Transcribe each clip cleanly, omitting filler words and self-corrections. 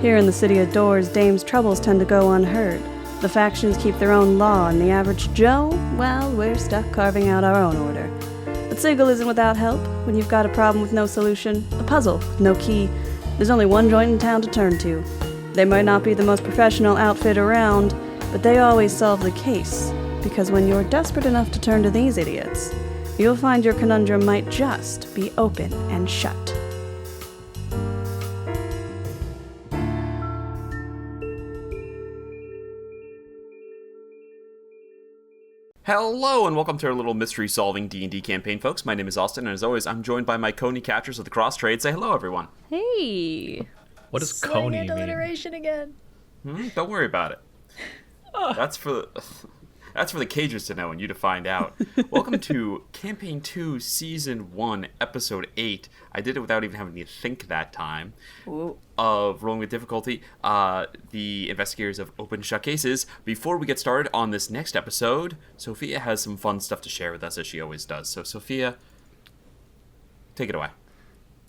Here in the city of Doors, Dame's troubles tend to go unheard. The factions keep their own law, and the average Joe, well, we're stuck carving out our own order. But Sigil isn't without help. When you've got a problem with no solution, a puzzle with no key, there's only one joint in town to turn to. They might not be the most professional outfit around, but they always solve the case. Because when you're desperate enough to turn to these idiots, you'll find your conundrum might just be open and shut. Hello and welcome to our little mystery-solving D&D campaign, folks. My name is Austin, and as always, I'm joined by my Coney catchers of the Cross Trade. Say hello, everyone. Hey! What does Coney mean? alliteration again. Don't worry about it. That's for the Cages to know and you to find out. Welcome to Campaign 2, Season 1, Episode 8. I did it without even having to think that time. Ooh. Of Rolling with Difficulty, the investigators of open shut cases. Before we get started on this next episode, Sophia has some fun stuff to share with us, as she always does. So, Sophia, take it away.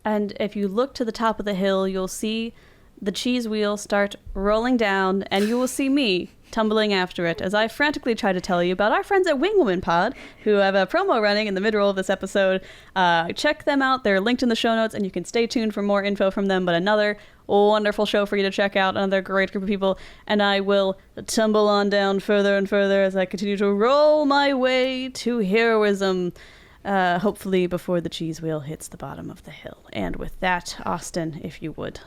And if you look to the top of the hill, you'll see the cheese wheel start rolling down, and you will see me tumbling after it as I frantically try to tell you about our friends at Wingwoman Pod, who have a promo running in the mid-roll of this episode. Check them out. They're linked in the show notes, and you can stay tuned for more info from them. But another wonderful show for you to check out, another great group of people, and I will tumble on down further and further as I continue to roll my way to heroism, hopefully before the cheese wheel hits the bottom of the hill. And with that, Austin, if you would.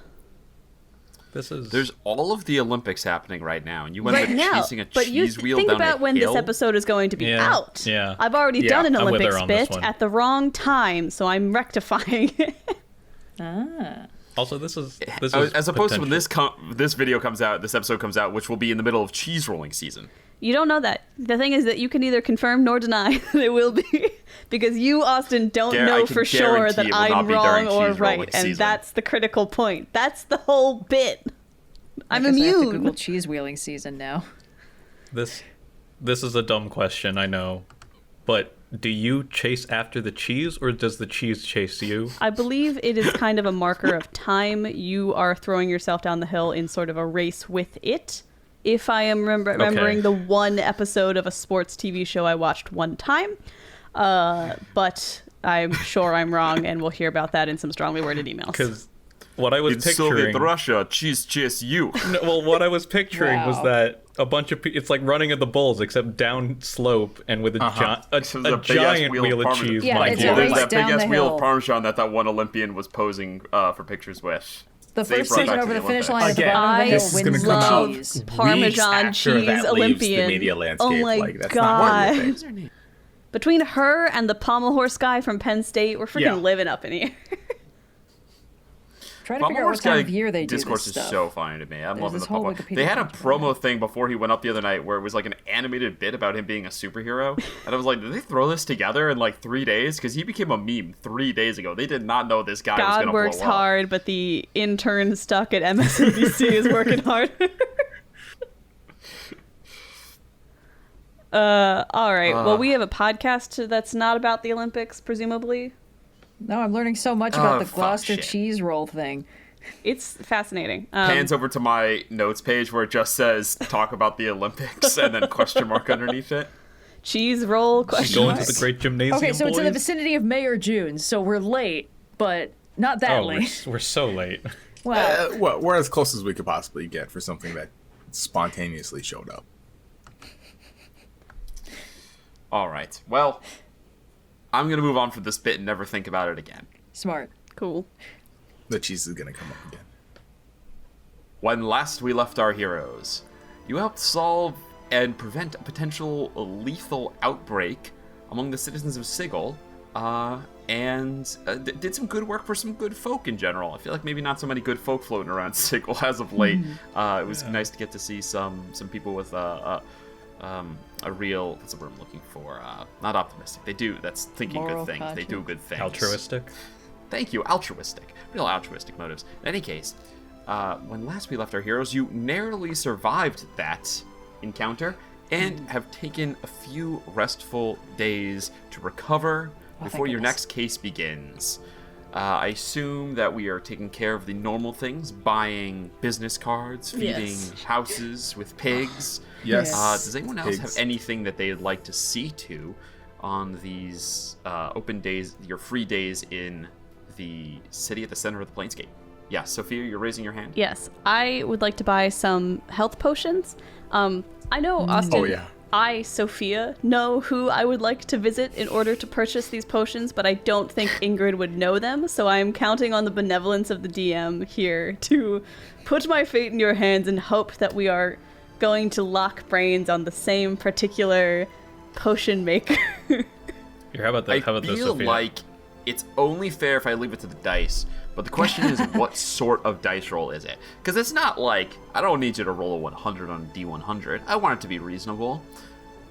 There's all of the Olympics happening right now, and you went chasing a cheese wheel down a hill? Think about when this episode is going to be out. Yeah. I've already done an Olympics bit at the wrong time, so I'm rectifying it. Also, this is as opposed to when this video comes out, this episode comes out, which will be in the middle of cheese rolling season. You don't know that. The thing is that you can neither confirm nor deny that it will be, because you, Austin, don't know for sure that I'm wrong or right, and that's the critical point. That's the whole bit. I'm immune. I have to Google cheese wheeling season now. This is a dumb question, I know, but do you chase after the cheese, or does the cheese chase you? I believe it is kind of a marker of time. You are throwing yourself down the hill in sort of a race with it. If I am remembering the one episode of a sports TV show I watched one time. But I'm sure I'm wrong, and we'll hear about that in some strongly worded emails. Because what I was picturing... Soviet Russia, cheese chase you. No, well, what I was picturing was that a bunch of... It's like running of the bulls, except down slope and with a giant wheel of cheese. Yeah, it's a there's race that down big-ass the wheel hill. of Parmesan that one Olympian was posing for pictures with. The first person over the finish line at the bottom of the hill wins the cheese. Parmesan cheese Olympian. The media landscape. Oh my that's god! Not what's her name? Between her and the pommel horse guy from Penn State, we're freaking living up in here. Trying to figure out what time of year they do this discourse stuff. is so funny to me. I'm loving the whole Pommel. Wikipedia They had a page promo thing before he went up the other night where it was like an animated bit about him being a superhero. And I was like, did they throw this together in like 3 days? Because he became a meme 3 days ago. They did not know this guy was going to blow up. God works hard, but the intern stuck at MSNBC is working hard. All right. Well, we have a podcast that's not about the Olympics, presumably. No, I'm learning so much about the Gloucester cheese roll thing. It's fascinating. Pans over to my notes page where it just says, talk about the Olympics, and then question mark underneath it. Cheese roll, question Going mark. to the great gymnasium, Okay, so boys? it's in the vicinity of May or June, so we're late, but not that late. We're so late. Well, Well, we're as close as we could possibly get for something that spontaneously showed up. All right. Well, I'm going to move on from this bit and never think about it again. smart. Cool. The cheese is going to come up again. When last we left our heroes, you helped solve and prevent a potential lethal outbreak among the citizens of Sigil, and did some good work for some good folk in general. I feel like maybe not so many good folk floating around Sigil as of late. It was nice to get to see some people with a real, what's the word I'm looking for? Not optimistic. They do. That's thinking Moral good things. conscience. They do good things. Altruistic? Thank you. Altruistic. Real altruistic motives. In any case, when last we left our heroes, you narrowly survived that encounter and have taken a few restful days to recover before your next case begins. I assume that we are taking care of the normal things, buying business cards, feeding houses with pigs. Yes. Does anyone else have anything that they'd like to see to on these open days, your free days in the city at the center of the Planescape? Yeah, Sophia, you're raising your hand? Yes, I would like to buy some health potions. I know, Austin. Oh, yeah. I, Sophia, know who I would like to visit in order to purchase these potions, but I don't think Ingrid would know them, so I am counting on the benevolence of the DM here to put my fate in your hands and hope that we are going to lock brains on the same particular potion maker. Here, how about this, I feel Sophia? like it's only fair if I leave it to the dice, but the question is, what sort of dice roll is it? Because it's not like, I don't need you to roll a 100 on a D100. I want it to be reasonable.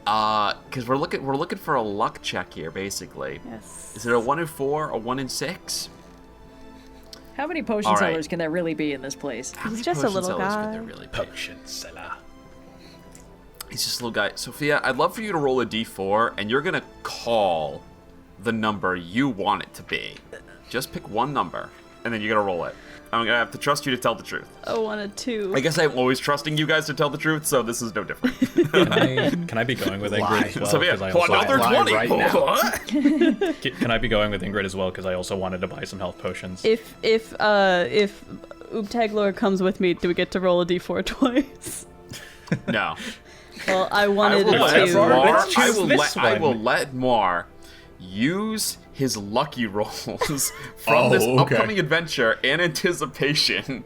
Because we're looking for a luck check here, basically. Yes. Is it a 1 in 4, a 1 in 6? How many potion sellers can there really be in this place? He's just a little guy. Potion seller. He's just a little guy. Sophia, I'd love for you to roll a D4, and you're going to call the number you want it to be. Just pick one number, and then you're going to roll it. I'm going to have to trust you to tell the truth. Oh, 1 and 2. I guess I'm always trusting you guys to tell the truth, so this is no different. Can I be going with Ingrid as well? Sophia, 'Cause I also another 20! right now. What? Can I be going with Ingrid as well? Because I also wanted to buy some health potions. If Oobtaglor comes with me, do we get to roll a d4 twice? No. Well, I I wanted will let to. Noir, Let's choose this I will one. let Noir use his lucky rolls from this okay. upcoming adventure in anticipation.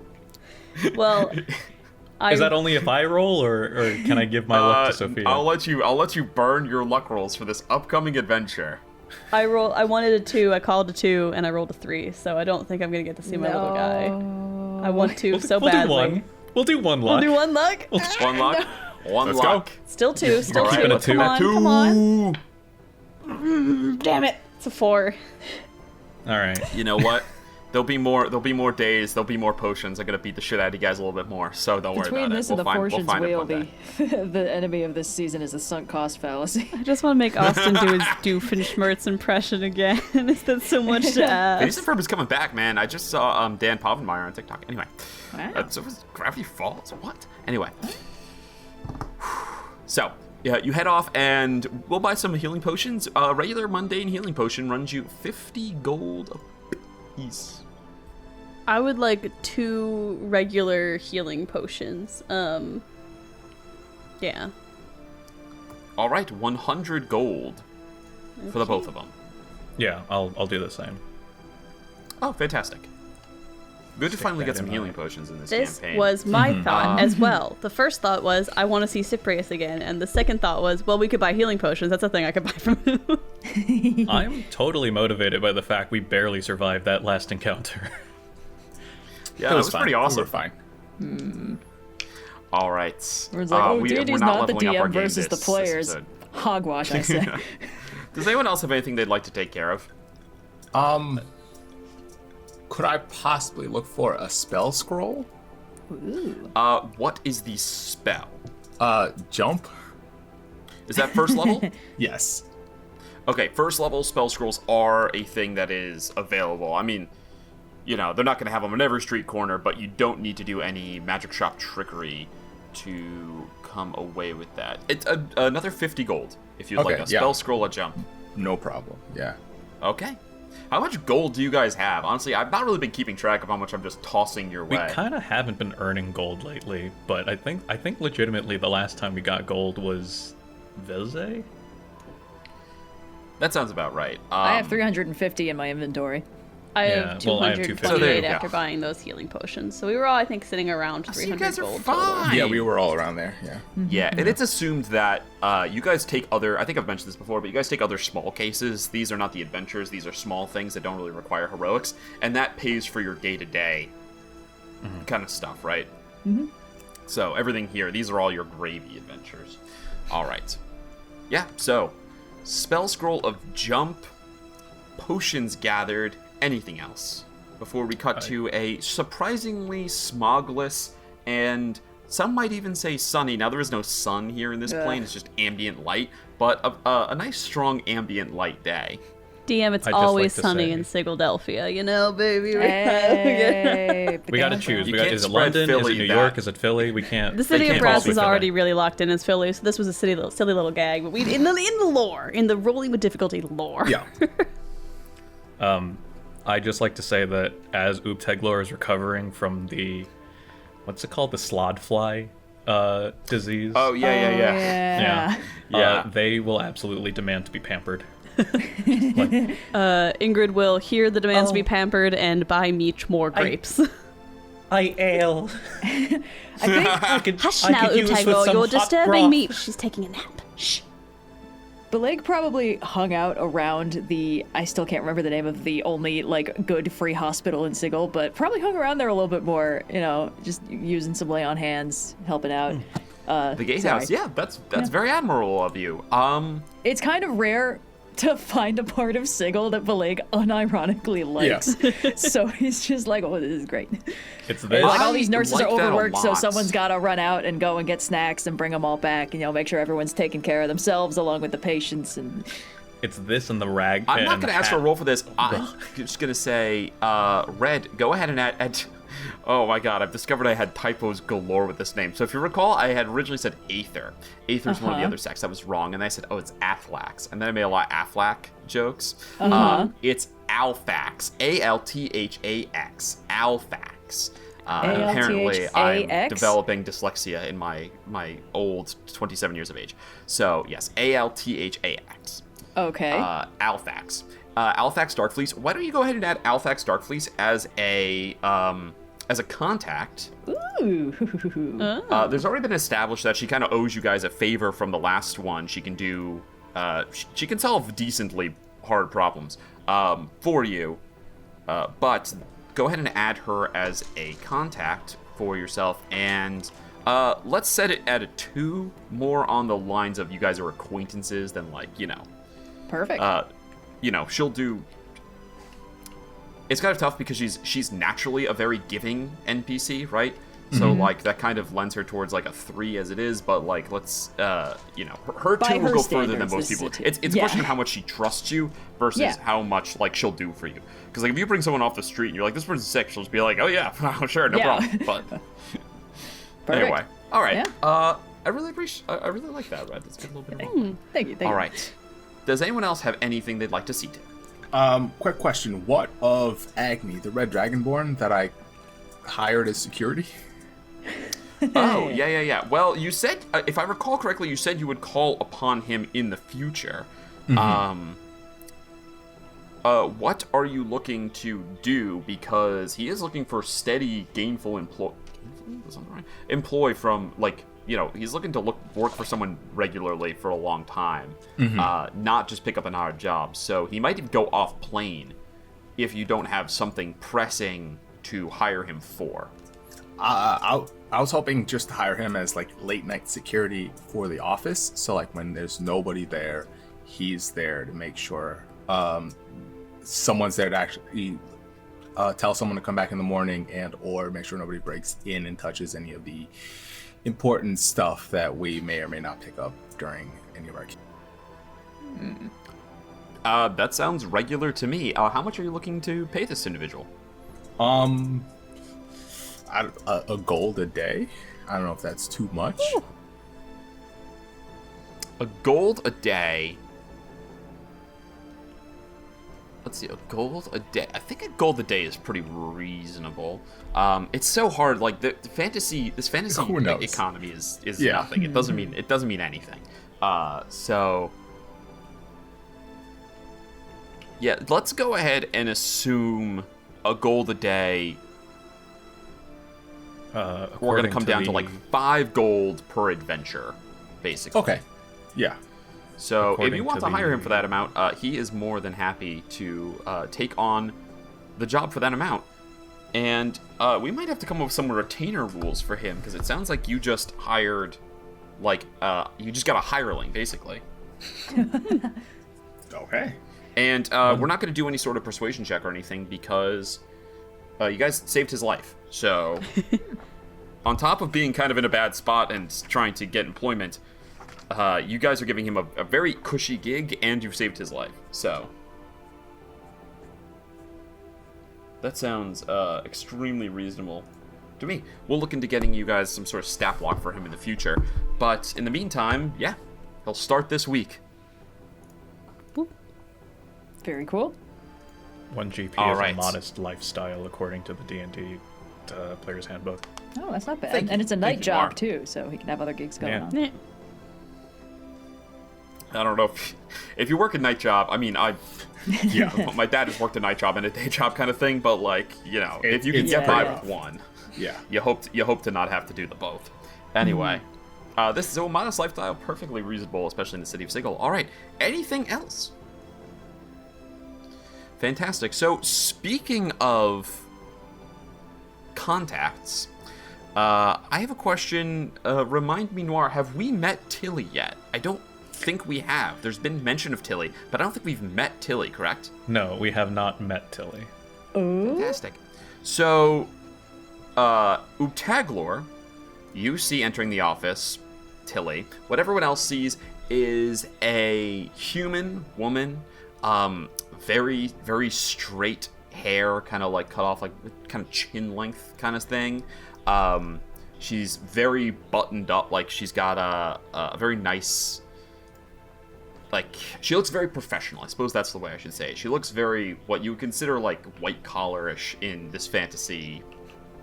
Well, Is that only if I roll, or can I give my luck to Sophia? I'll let you burn your luck rolls for this upcoming adventure. I wanted a 2, I called a 2, and I rolled a 3, so I don't think I'm gonna get to see my little guy. I want to so we'll badly. do one. We'll do one luck. We'll do 1 luck. One luck. One Let's luck. go. Still 2, still All right, 2. let's Come keep it on, at 2. come on. Damn it. It's a 4. All right. You know what? There'll be more days. There'll be more potions. I'm gonna beat the shit out of you guys a little bit more. So don't worry Between about this it. and the fortune's we'll find it wheel, one day. the enemy of this season is the sunk cost fallacy. I just want to make Austin do his Doofenshmirtz impression again. Is that so much to ask? Phineas is coming back, man. I just saw Dan Povenmire on TikTok. Anyway, Wow. so was Gravity Falls. What? Anyway, so yeah, you head off and we'll buy some healing potions. Regular mundane healing potion runs you 50 gold a piece. I would like 2 regular healing potions. Yeah. All right, 100 gold for the both of them. Yeah, I'll do the same. Oh, fantastic. Good to finally that get some in healing mind. potions in this This campaign. was my thought as well. The first thought was, I want to see Cyprius again. And the second thought was, well, we could buy healing potions. That's a thing I could buy from him. I'm totally motivated by the fact we barely survived that last encounter. Yeah, It that was was fine. pretty We awesome. were fine. All right. Where it's like, oh, we're D&D's not not the leveling up our DM game versus the this players. episode. Hogwash, I say. Does anyone else have anything they'd like to take care of? Could I possibly look for a spell scroll? What is the spell? Jump? Is that first level? Yes. Okay, first level spell scrolls are a thing that is available. I mean, you know, they're not going to have them on every street corner, but you don't need to do any magic shop trickery to come away with that. It's another 50 gold if you'd like a spell scroll, a jump. No problem. Yeah. Okay. How much gold do you guys have? Honestly, I've not really been keeping track of how much I'm just tossing your We way. kind of haven't been earning gold lately, but I think legitimately the last time we got gold was Vilze? That sounds about right. I have 350 in my inventory. I Yeah, have well, I have 228 So there you go. after buying those healing potions. So we were all, I think, sitting around So 300 you guys are gold fine. total. Yeah, we were all around there. Yeah. Yeah, and it's assumed that you guys take other, I think I've mentioned this before, but you guys take other small cases. These are not the adventures. These are small things that don't really require heroics. And that pays for your day-to-day kind of stuff, right? Mm-hmm. So everything here, these are all your gravy adventures. All right. Yeah, so spell scroll of jump, potions gathered, anything else before we cut to a surprisingly smogless and some might even say sunny. Now there is no sun here in this plane, it's just ambient light, but a nice strong ambient light day. DM, it's I'd just always like to sunny say- in Sigaldelphia, you know, baby. Hey, We gotta choose. You Is can't it spread London? Is Philly it New that- York? Is it Philly? We can't. The city they of can't brass all be is Philly. already really locked in as Philly, so this was a silly little gag. But we in the lore, in the rolling with difficulty lore. Yeah. I just like to say that as Oobtaglor is recovering from the, what's it called, the slod fly disease. Oh yeah. yeah. Yeah. They will absolutely demand to be pampered. Ingrid will hear the demands to be Oh. pampered and buy Meech more grapes. I ail. I think I could. Hush now, Oobtaglor, you're disturbing Meech. She's taking a nap. Shh. Bileyg probably hung out around the, I still can't remember the name of the only, like, good free hospital in Sigil, but probably hung around there a little bit more, you know, just using some lay on hands, helping out. The gatehouse. sorry. Yeah, that's very admirable of you. It's kind of rare to find a part of Sigil that Bileyg unironically likes. So he's just like, oh, this is great. It's this. Like, all I these nurses like are that a overworked, so lot. someone's got to run out and go and get snacks and bring them all back, and, you know, make sure everyone's taking care of themselves along with the patients. And It's this and the rag. I'm not and going to ask for a hat. roll for this. I'm just going to say, Red, go ahead and add. Oh my god, I've discovered I had typos galore with this name. So if you recall, I had originally said Aether. Aether's one of the other sects. That was wrong. And then I said, oh, it's Athlax. And then I made a lot of Aflac jokes. It's Alfax. Althax. Alfax. Apparently, I'm A-L-T-H-A-X? developing dyslexia in my old 27 years of age. So, yes, Althax. okay. Alfax. Alfax Darkfleece. Why don't you go ahead and add Alfax Darkfleece as a contact? Ooh. There's already been established that she kind of owes you guys a favor from the last one. She can do, she can solve decently hard problems for you, but go ahead and add her as a contact for yourself, and let's set it at a 2, more on the lines of you guys are acquaintances than, like, you know. Perfect. You know, she'll do. It's kind of tough because she's naturally a very giving NPC, right? So like that kind of lends her towards like a 3 as it is, but like let's you know, her By 2 will her go further than standards, most this is people. a 2. It's a Yeah. question of how much she trusts you versus how much like she'll do for you. Because like if you bring someone off the street and you're like, this person's sick, she'll just be like, oh yeah, sure, no Yeah. problem. But Perfect. anyway, all right. Yeah. I really appreciate. I really like that, Red. That's good, a little bit of Thank you. all right. Does anyone else have anything they'd like to see to? Quick question. What of Agni, the Red Dragonborn that I hired as security? Oh, yeah. Well, you said, if I recall correctly, you said you would call upon him in the future. What are you looking to do? Because he is looking for steady, gainful employ from, like, you know, he's looking to work for someone regularly for a long time, not just pick up an odd job. So he might even go off plane if you don't have something pressing to hire him for. I was hoping just to hire him as like late night security for the office. So like when there's nobody there, he's there to make sure someone's there to actually tell someone to come back in the morning and or make sure nobody breaks in and touches any of the important stuff that we may or may not pick up during any of our. That sounds regular to me. How much are you looking to pay this individual? A gold a day. I don't know if that's too much. A gold a day. Let's see, a gold a day. I think a gold a day is pretty reasonable. It's so hard. Like this fantasy Who knows? economy is Yeah. nothing. It doesn't mean anything. So yeah, let's go ahead and assume a gold a day. We're gonna come down to like 5 gold per adventure, basically. Okay. Yeah. So if According you want to to hire the- him for that amount, he is more than happy to take on the job for that amount. And we might have to come up with some retainer rules for him, because it sounds like you just hired, like, you just got a hireling, basically. Okay. And we're not going to do any sort of persuasion check or anything, because you guys saved his life. So on top of being kind of in a bad spot and trying to get employment, you guys are giving him a very cushy gig, and you've saved his life. So That sounds extremely reasonable to me. We'll look into getting you guys some sort of stat block for him in the future. But in the meantime, yeah, he'll start this week. Very cool. 1 GP All is right. a modest lifestyle according to the D&D Player's Handbook. Oh, that's not bad. Thank And it's a night you, job, Mark. too, so he can have other gigs going Yeah. on. Yeah. I don't know if you work a night job. I mean, Yeah. my dad has worked a night job and a day job kind of thing. But like, you know, if you can It's get by pretty with one, Yeah. you hope to not have to do the both. Anyway, this is a modest lifestyle, perfectly reasonable, especially in the city of Sigil. All right, anything else? Fantastic. So, speaking of contacts, I have a question. Remind me, Noir, have we met Tilly yet? I don't think we have. There's been mention of Tilly, but I don't think we've met Tilly, correct? No, we have not met Tilly. Ooh. Fantastic. So, Oobtaglor, you see entering the office, Tilly. What everyone else sees is a human woman, very, very straight hair, kind of like cut off, like kind of chin length kind of thing. She's very buttoned up, like she's got a very nice, like, she looks very professional. I suppose that's the way I should say it. She looks very, what you would consider, like, white-collar-ish in this fantasy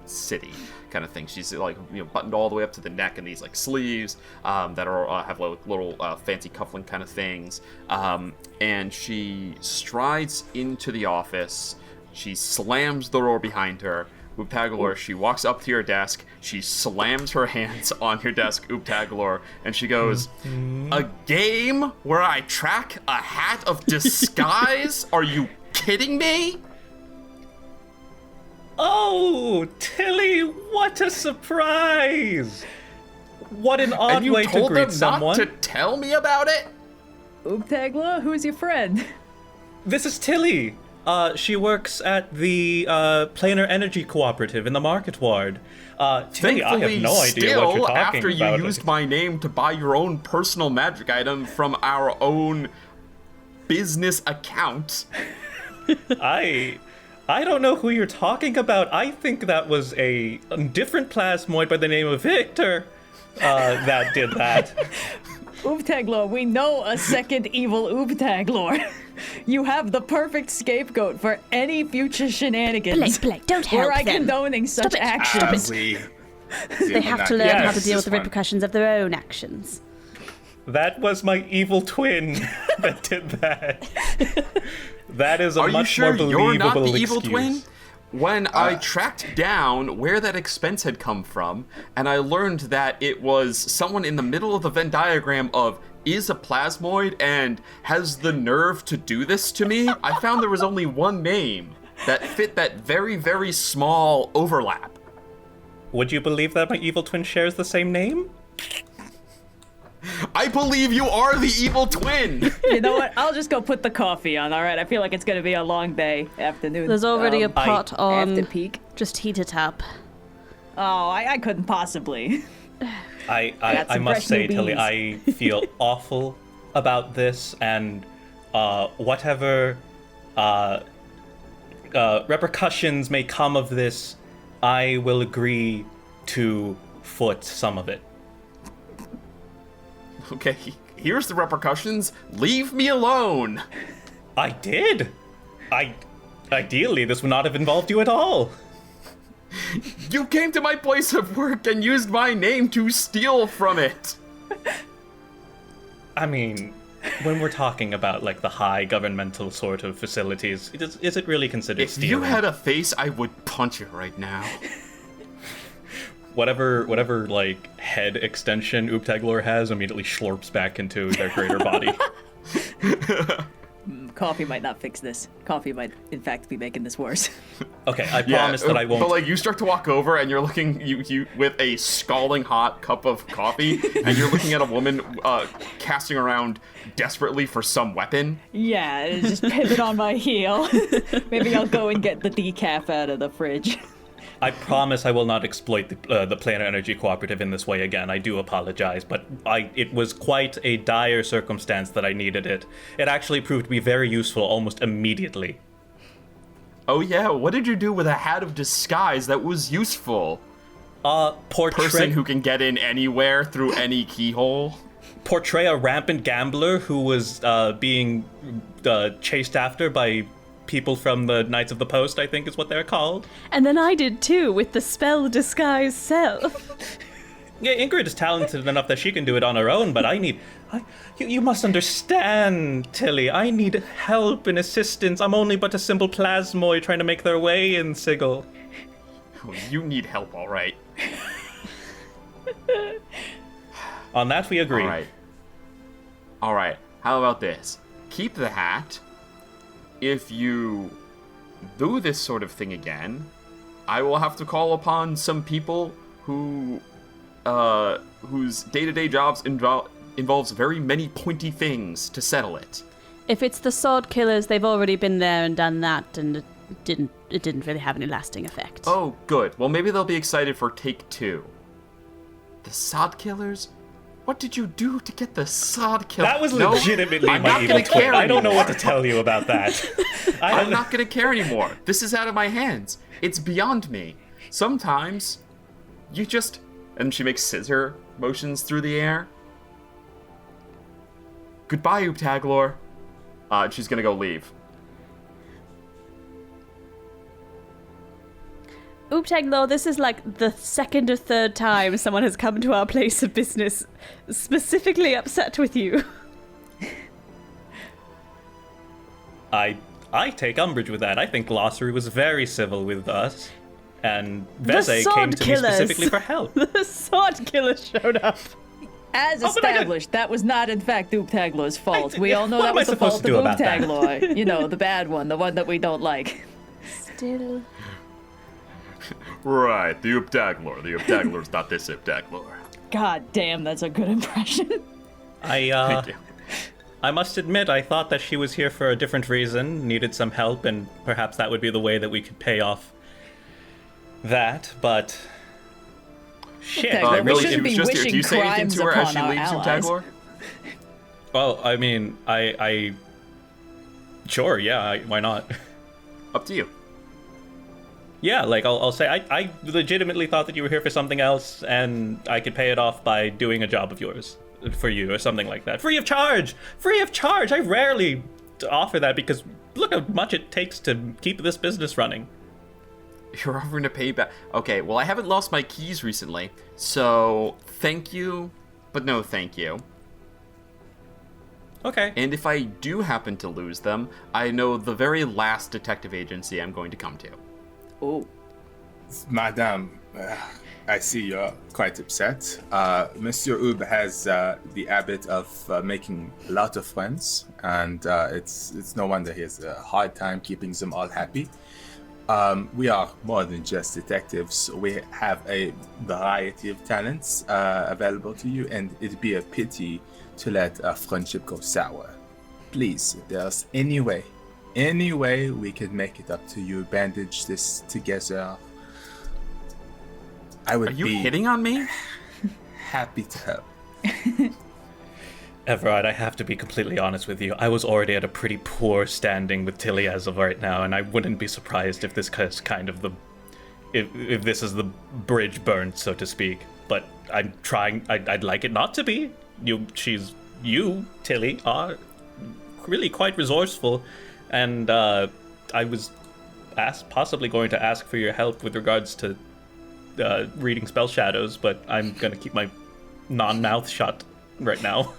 city kind of thing. She's, like, you know, buttoned all the way up to the neck in these, like, sleeves that are have, like, little fancy cufflink kind of things. And she strides into the office. She slams the door behind her. Oobtaglor, she walks up to your desk, she slams her hands on your desk, Oobtaglor, and she goes, "A game where I track a hat of disguise? Are you kidding me?" Oh, Tilly, what a surprise! What an And odd you way to told them greet someone. not to tell me about it? Oobtaglor, who's your friend? This is Tilly. She works at the Planar Energy Cooperative in the Market Ward. Tilly, I have no idea what you're talking after about. you used my name to buy your own personal magic item from our own business account. I don't know who you're talking about. I think that was a different plasmoid by the name of Victor that did that. Oobtaglor, we know a second evil Oobtaglor. You have the perfect scapegoat for any future shenanigans. Bileyg, don't help Were I them. condoning such Stop it. actions? Stop We They have to learn Yes. how to deal with the This one. repercussions of their own actions. That was my evil twin that did that. That is a Are you much sure more you're not the believable evil excuse. twin? When I tracked down where that expense had come from, and I learned that it was someone in the middle of the Venn diagram of is a plasmoid and has the nerve to do this to me, I found there was only one name that fit that very, very small overlap. Would you believe that my evil twin shares the same name? I believe you are the evil twin! You know what? I'll just go put the coffee on, alright? I feel like it's gonna be a long day, afternoon. There's already a pot after on. peak. Just heat it up. Oh, I couldn't possibly. I got some must fresh say, new Tilly, beans. I feel awful about this, and whatever repercussions may come of this, I will agree to foot some of it. Okay, here's the repercussions. Leave me alone! I did. Ideally, this would not have involved you at all. You came to my place of work and used my name to steal from it! I mean, when we're talking about like the high governmental sort of facilities, is it really considered If stealing? you had a face, I would punch you right now. Whatever like head extension Oobtaglor has immediately slurps back into their greater body. Coffee might not fix this. Coffee might, in fact, be making this worse. Okay, I promise that I won't. But like, you start to walk over and you're looking you with a scalding hot cup of coffee, and you're looking at a woman casting around desperately for some weapon. Yeah, just pivot on my heel. Maybe I'll go and get the decaf out of the fridge. I promise I will not exploit the Planar Energy Cooperative in this way again. I do apologize, but it was quite a dire circumstance that I needed it. It actually proved to be very useful almost immediately. Oh yeah, what did you do with a hat of disguise that was useful? Person who can get in anywhere through any keyhole. Portray a rampant gambler who was being chased after by people from the Knights of the Post, I think is what they're called. And then I did too, with the spell disguise self. Yeah, Ingrid is talented enough that she can do it on her own, but you must understand, Tilly. I need help and assistance. I'm only but a simple plasmoid trying to make their way in Sigil. Oh, you need help, all right. On that, we agree. All right. How about this? Keep the hat. If you do this sort of thing again, I will have to call upon some people whose day-to-day jobs involves very many pointy things to settle it. If it's the sword killers, they've already been there and done that, and it didn't really have any lasting effect. Oh, good. Well, maybe they'll be excited for take 2. The sod killers? What did you do to get the sod killers? That was legitimately I'm my not evil gonna care twin. I don't know anymore. what to tell you about that. I'm not gonna care anymore. This is out of my hands. It's beyond me. Sometimes, you just... And she makes scissor motions through the air. Goodbye, Oobtaglor. She's gonna go leave. Oobtaglor, this is like the second or third time someone has come to our place of business specifically upset with you. I take umbrage with that. I think Glossary was very civil with us, and Veze came to me specifically for help. The sword killers showed up. As established, that was not in fact Oobtaglor's fault. We all know what that am I was the supposed fault to do of about that? Oobtaglor. You know, the bad one, the one that we don't like. Still... Right, the Oobtaglor. The Oobtaglor's not this Oobtaglor. God damn, that's a good impression. Thank you. I must admit, I thought that she was here for a different reason, needed some help, and perhaps that would be the way that we could pay off that, but... Shit. Oobtaglor, we Really, shouldn't she be was just here. wishing Do you say anything crimes to her as upon she our leaves, allies. Oobtaglor? Well, I mean, I... Sure, yeah, why not? Up to you. Yeah, like, I'll say, I legitimately thought that you were here for something else, and I could pay it off by doing a job of yours for you, or something like that. Free of charge! Free of charge! I rarely offer that, because look how much it takes to keep this business running. You're offering to pay back. Okay, well, I haven't lost my keys recently, so thank you, but no thank you. Okay. And if I do happen to lose them, I know the very last detective agency I'm going to come to. Oh. Madame, I see you're quite upset. Monsieur Oob has the habit of making a lot of friends, and it's no wonder he has a hard time keeping them all happy. We are more than just detectives. We have a variety of talents available to you, and it'd be a pity to let a friendship go sour. Please, if there's any way we could make it up to you, bandage this together, I would Are you be hitting on me? happy to help. Evrard, I have to be completely honest with you. I was already at a pretty poor standing with Tilly as of right now, and I wouldn't be surprised if this is kind of the... If this is the bridge burned, so to speak. But I'm trying... I'd like it not to be. You, Tilly, are really quite resourceful, and I was possibly going to ask for your help with regards to reading spell shadows, but I'm going to keep my non-mouth shut right now.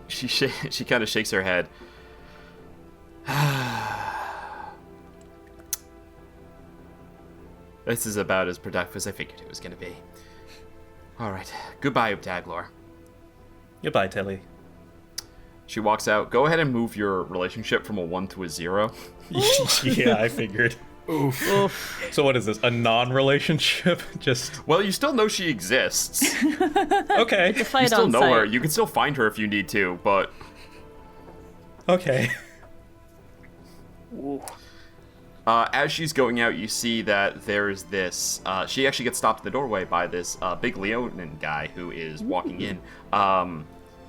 She kind of shakes her head. This is about as productive as I figured it was going to be. All right, goodbye, Oobtaglor. Goodbye, Tilly. She walks out. Go ahead and move your relationship from a 1 to a 0. Yeah, I figured. Oof. So what is this, a non-relationship? Just... Well, you still know she exists. Okay. The fight You still on know site. her. You can still find her if you need to, but... Okay. As she's going out, you see that there's this... she actually gets stopped at the doorway by this big Leonin guy who is walking in.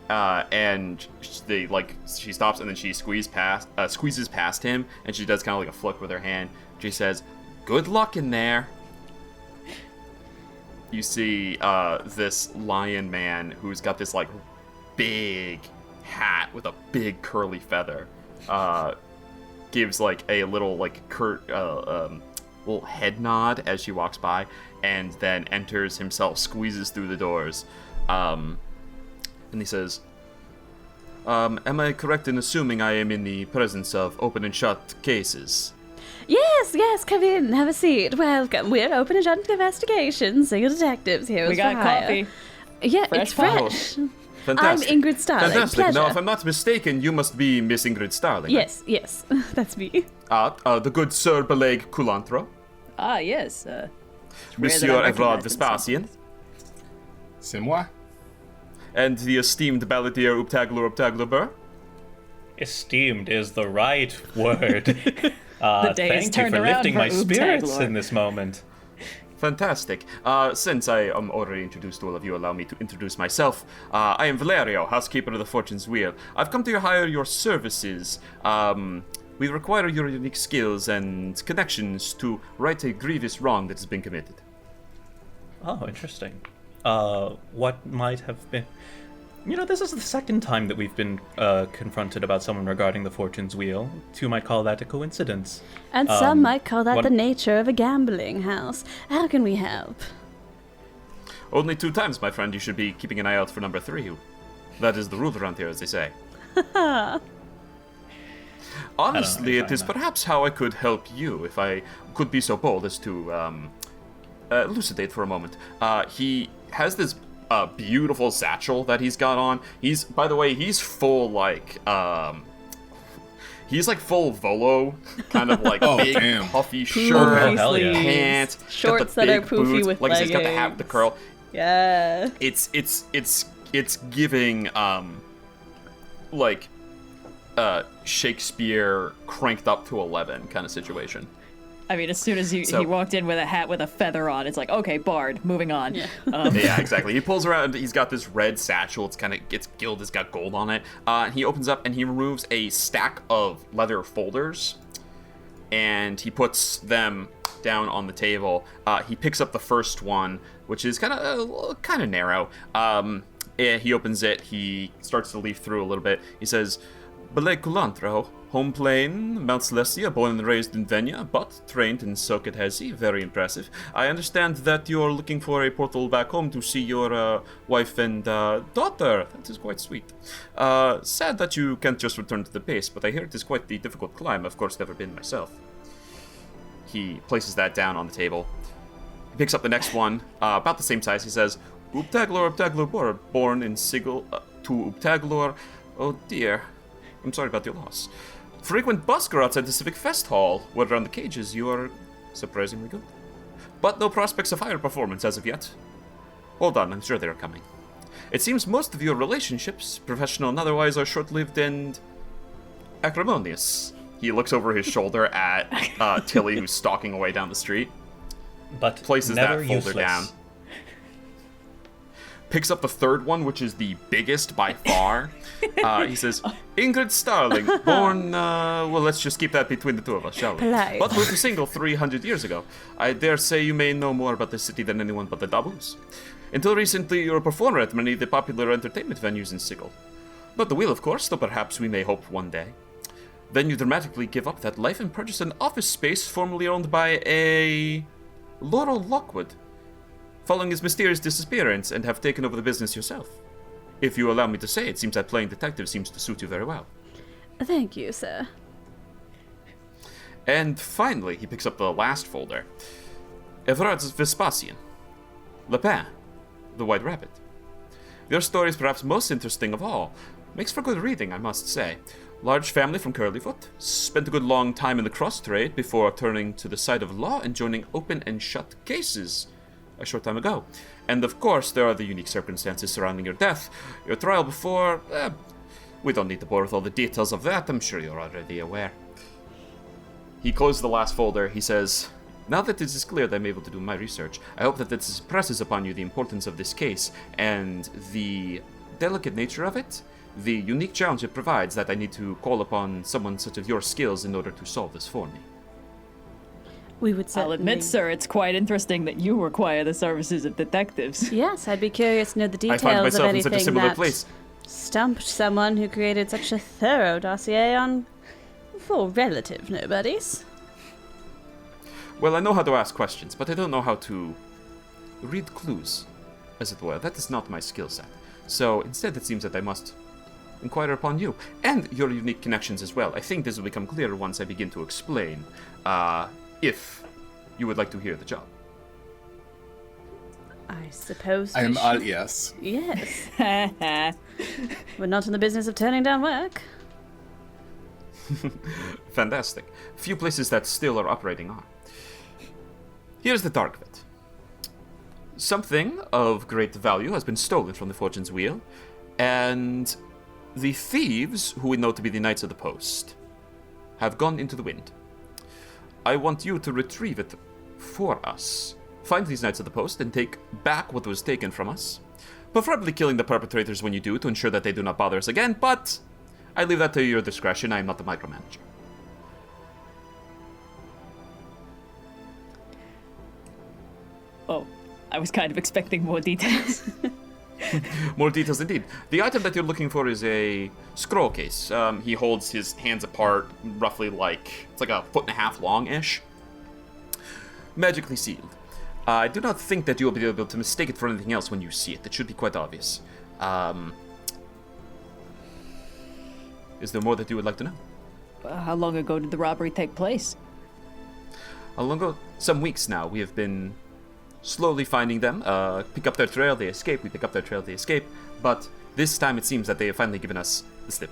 and she stops, and then she squeezes past him, and she does kind of like a flick with her hand. She says, "Good luck in there." You see this lion man who's got this like big hat with a big curly feather, gives like a little like little head nod as she walks by, and then enters himself, squeezes through the doors, and he says, "Am I correct in assuming I am in the presence of open and shut cases?" Yes, come in, have a seat. Welcome. We're open and shut investigations. Single detectives here. We got coffee. Yeah, Fresh it's fresh. Fantastic. I'm Ingrid Starling. Fantastic. Pleasure. Now, if I'm not mistaken, you must be Miss Ingrid Starling. Yes, that's me. The good Sir Bileyg Culantro. Ah, yes. Monsieur Evrard Vespasian. C'est moi. And the esteemed balladeer Oobtaglor Burr. Esteemed is the right word. The day is Thank you turned for around lifting for my spirits Oobtaglor. in this moment. Fantastic. Since I am already introduced to all of you, allow me to introduce myself. I am Valerio, housekeeper of the Fortune's Wheel. I've come to hire your services. We require your unique skills and connections to right a grievous wrong that has been committed. Oh, interesting. What might have been... You know, this is the second time that we've been confronted about someone regarding the Fortune's Wheel. Two might call that a coincidence. And some might call that what- the nature of a gambling house. How can we help? Only 2 times, my friend. You should be keeping an eye out for number 3. That is the rule around here, as they say. Honestly, it is perhaps how I could help you, if I could be so bold as to elucidate for a moment. He has this beautiful satchel that he's got on. By the way, he's full he's like full Volo, kind of like big damn. puffy Poofy shirt, hell yeah. sleeves, pants, shorts got the that are big poofy boots. with Like I said, leggings. he's got the hat with the curl. Yeah. It's giving like Shakespeare cranked up to 11 kind of situation. I mean, as soon as he walked in with a hat with a feather on, it's like, okay, Bard, moving on. Yeah. Yeah, exactly. He pulls around. He's got this red satchel. It's gilded. It's got gold on it. He opens up and he removes a stack of leather folders, and he puts them down on the table. He picks up the first one, which is kind of narrow. He opens it. He starts to leaf through a little bit. He says, "Bileyg Culantro, home plane, Mount Celestia, born and raised in Venya, but trained in Soket Hesi. Very impressive. I understand that you're looking for a portal back home to see your wife and daughter. That is quite sweet. Sad that you can't just return to the base, but I hear it is quite the difficult climb. Of course, never been myself." He places that down on the table. He picks up the next one, about the same size. He says, Oobtaglor, born in Sigil to Oobtaglor. Oh dear. I'm sorry about your loss. Frequent busker outside the Civic Fest Hall. Word around the cages, you are surprisingly good. But no prospects of higher performance as of yet. Hold on, I'm sure they are coming. It seems most of your relationships, professional and otherwise, are short-lived and acrimonious. He looks over his shoulder at Tilly, who's stalking away down the street. But Places never that folder useless. down. Picks up the third one, which is the biggest by far. He says, Ingrid Starling, born, well, let's just keep that between the two of us, shall we? Polite. But was a single 300 years ago. I dare say you may know more about this city than anyone but the Dabus. Until recently, you were a performer at many of the popular entertainment venues in Sigil. Not the wheel, of course, though perhaps we may hope one day. Then you dramatically give up that life and purchase an office space formerly owned by a Laurel Lockwood, following his mysterious disappearance, and have taken over the business yourself. If you allow me to say, it seems that playing detective seems to suit you very well. Thank you, sir. And finally, he picks up the last folder. Evrard Vespasian. Lapin, the White Rabbit. Your story is perhaps most interesting of all. Makes for good reading, I must say. Large family from Curlyfoot. Spent a good long time in the cross trade before turning to the side of law and joining open and shut cases a short time ago. And of course, there are the unique circumstances surrounding your death. Your trial before... we don't need to bore with all the details of that. I'm sure you're already aware. He closes the last folder. He says, now that it is clear that I'm able to do my research, I hope that this impresses upon you the importance of this case and the delicate nature of it, the unique challenge it provides, that I need to call upon someone such of your skills in order to solve this for me. We would I'll certainly... admit, sir, it's quite interesting that you require the services of detectives. Yes, I'd be curious to know the I details find of myself in anything such a similar that place. stumped someone who created such a thorough dossier on for relative nobodies. Well, I know how to ask questions, but I don't know how to read clues, as it were. That is not my skill set. So instead, it seems that I must inquire upon you and your unique connections as well. I think this will become clearer once I begin to explain, if you would like to hear the job. I suppose we I am should- all yes. Yes. We're not in the business of turning down work. Fantastic. Few places that still are operating are. Here's the dark of it. Something of great value has been stolen from the Fortune's Wheel, and the thieves, who we know to be the Knights of the Post, have gone into the wind. I want you to retrieve it for us. Find these Knights of the Post and take back what was taken from us. Preferably killing the perpetrators when you do to ensure that they do not bother us again, but I leave that to your discretion. I am not the micromanager. Oh, I was kind of expecting more details. More details indeed. The item that you're looking for is a scroll case. He holds his hands apart, roughly it's like a 1.5 long-ish. Magically sealed. I do not think that you will be able to mistake it for anything else when you see it. It should be quite obvious. Is there more that you would like to know? How long ago did the robbery take place? How long ago? Some weeks now. We have been slowly finding them. Pick up their trail, they escape. We pick up their trail, they escape. But this time it seems that they have finally given us the slip.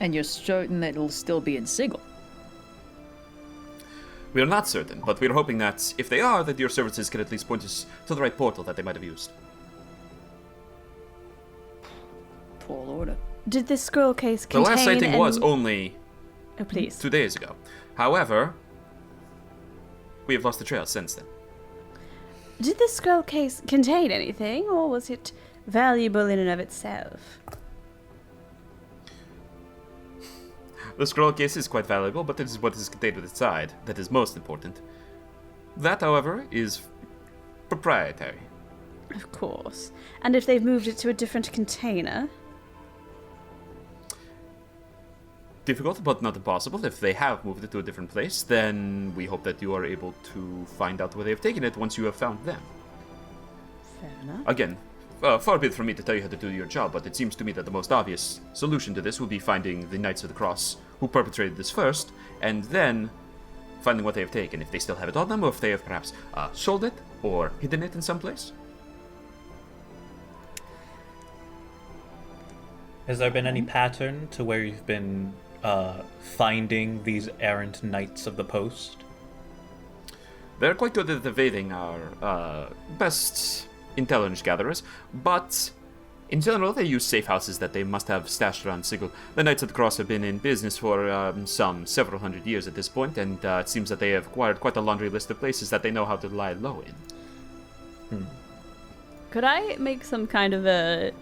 And you're certain that it'll still be in Sigil? We are not certain, but we are hoping that if they are, that your services can at least point us to the right portal that they might have used. Tall order. Did this scroll case The contain last sighting was any- only Oh, please. 2 days ago. However, we have lost the trail since then. Did this scroll case contain anything, or was it valuable in and of itself? The scroll case is quite valuable, but it is what is contained inside that is most important. That, however, is proprietary. Of course. And if they've moved it to a different container? Difficult, but not impossible. If they have moved it to a different place, then we hope that you are able to find out where they have taken it once you have found them. Fair enough. Again, far be it from me to tell you how to do your job, but it seems to me that the most obvious solution to this would be finding the Knights of the Cross who perpetrated this first, and then finding what they have taken, if they still have it on them, or if they have perhaps sold it or hidden it in some place. Has there been any pattern to where you've been finding these errant Knights of the Post? They're quite good at evading our best intelligence gatherers, but in general they use safe houses that they must have stashed around Sigil. The Knights of the Cross have been in business for some several hundred years at this point, and it seems that they have acquired quite a laundry list of places that they know how to lie low in. Could I make some kind of a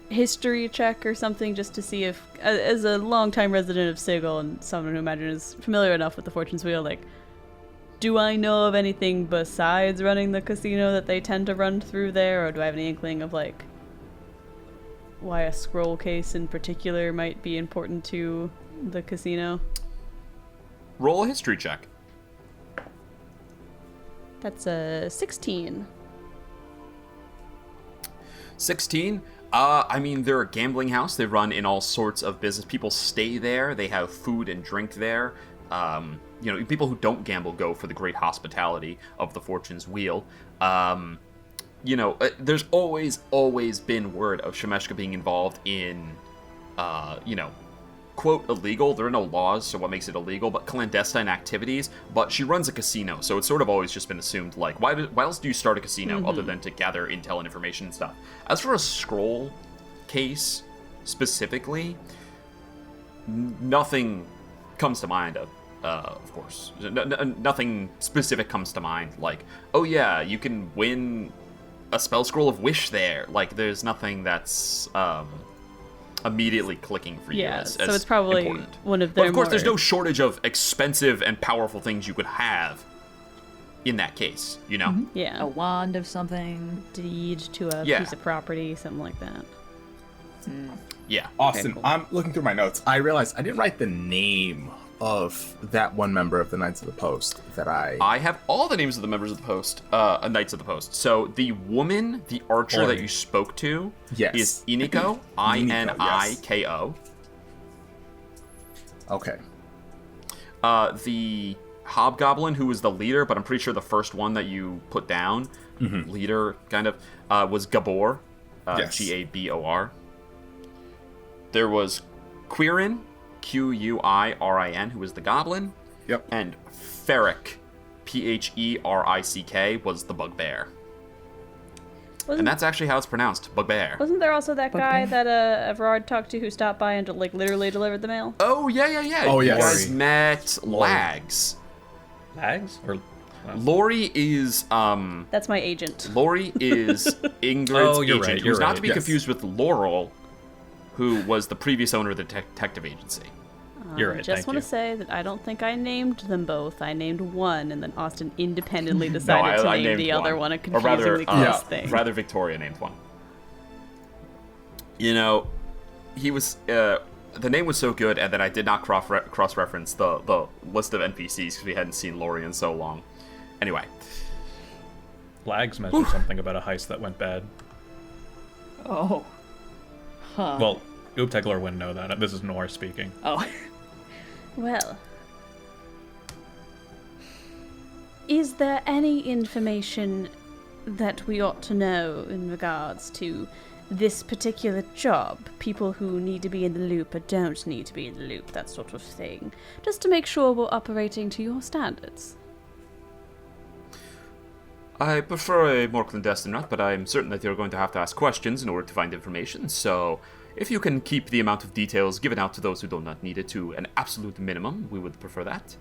history check or something just to see if, as a longtime resident of Sigil and someone who I imagine is familiar enough with the Fortune's Wheel, like, do I know of anything besides running the casino that they tend to run through there, or do I have any inkling of, like, why a scroll case in particular might be important to the casino? Roll a history check. That's a 16. 16? I mean, they're a gambling house. They run in all sorts of business. People stay there. They have food and drink there. People who don't gamble go for the great hospitality of the Fortune's Wheel. There's always been word of Shemeshka being involved in, quote, illegal. There are no laws, so what makes it illegal, but clandestine activities. But she runs a casino, so it's sort of always just been assumed, like, why else do you start a casino other than to gather intel and information and stuff? As for a scroll case, specifically, nothing comes to mind of course. Nothing specific comes to mind, like, oh yeah, you can win a spell scroll of wish there. Like, there's nothing that's immediately clicking for you. Yeah, as so it's probably important. one of But their of course, there's more- no shortage of expensive and powerful things you could have in that case, you know? Yeah. A wand of something. Deed to a Yeah. piece of property, something like that. Yeah. Austin, cool. I'm looking through my notes. I realized I didn't write the name of that one member of the Knights of the Post that I have all the names of the members of the Post, Knights of the Post. So the woman, the archer that you spoke to, Yes. is Iniko, Iniko. Okay. The hobgoblin, who was the leader, but I'm pretty sure the first one that you put down, leader, kind of, was Gabor, Yes. Gabor. There was Quirin, Quirin, who was the goblin, Yep. and Ferric, Pherick, was the bugbear. And that's actually how it's pronounced, bugbear. Wasn't there also that guy Bugbear? that Evrard talked to who stopped by and like literally delivered the mail? Oh, yeah. Oh, You yes. guys met Lags. Lags? Or Lori is, That's my agent. Lori is Ingrid's Oh, you're agent, right, who's you're not right. to be Yes. confused with Laurel, who was the previous owner of the detective agency. You're I right, just thank want you. to say that I don't think I named them both. I named one, and then Austin independently decided to I name named the other one a Or rather, confusingly close thing. rather Victoria named one. You know, he was, the name was so good, and then I did not cross-reference the list of NPCs because we hadn't seen Lori in so long. Anyway. Lags mentioned something about a heist that went bad. Oh. Huh. Well, Oobtaglor wouldn't know that. This is Noir speaking. Oh. Well, is there any information that we ought to know in regards to this particular job? People who need to be in the loop or don't need to be in the loop, that sort of thing. Just to make sure we're operating to your standards. I prefer a more clandestine route, but I'm certain that you're going to have to ask questions in order to find information, so if you can keep the amount of details given out to those who do not need it to an absolute minimum, we would prefer that.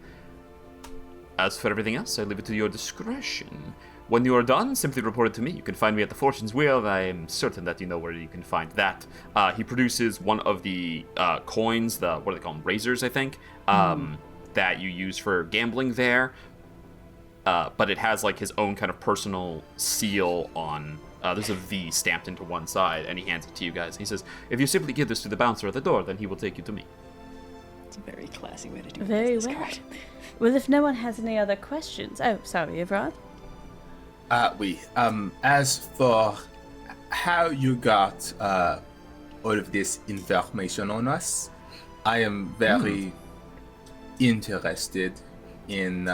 As for everything else, I leave it to your discretion. When you are done, simply report it to me. You can find me at the Fortune's Wheel. I am certain that you know where you can find that. He produces one of the coins, what do they call them? Razors, I think, that you use for gambling there. But it has like his own kind of personal seal on. There's a V stamped into one side, and he hands it to you guys. He says, "If you simply give this to the bouncer at the door, then he will take you to me." It's a very classy way to do Very business well. card. Well, if no one has any other questions... Oh, sorry, Evrard. As for how you got all of this information on us, I am very interested in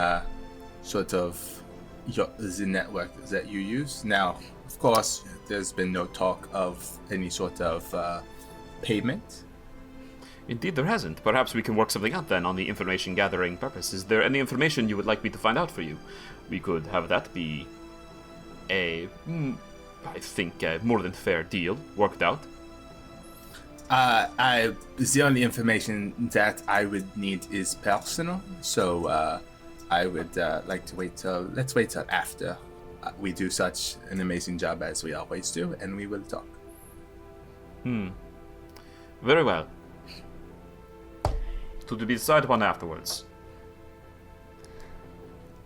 sort of the network that you use. Now, of course, there's been no talk of any sort of payment. Indeed, there hasn't. Perhaps we can work something out then on the information gathering purpose. Is there any information you would like me to find out for you? We could have that be I think, a more than fair deal worked out. The only information that I would need is personal, so I would like to let's wait till after we do such an amazing job as we always do, and we will talk. Very well. To be decided upon afterwards.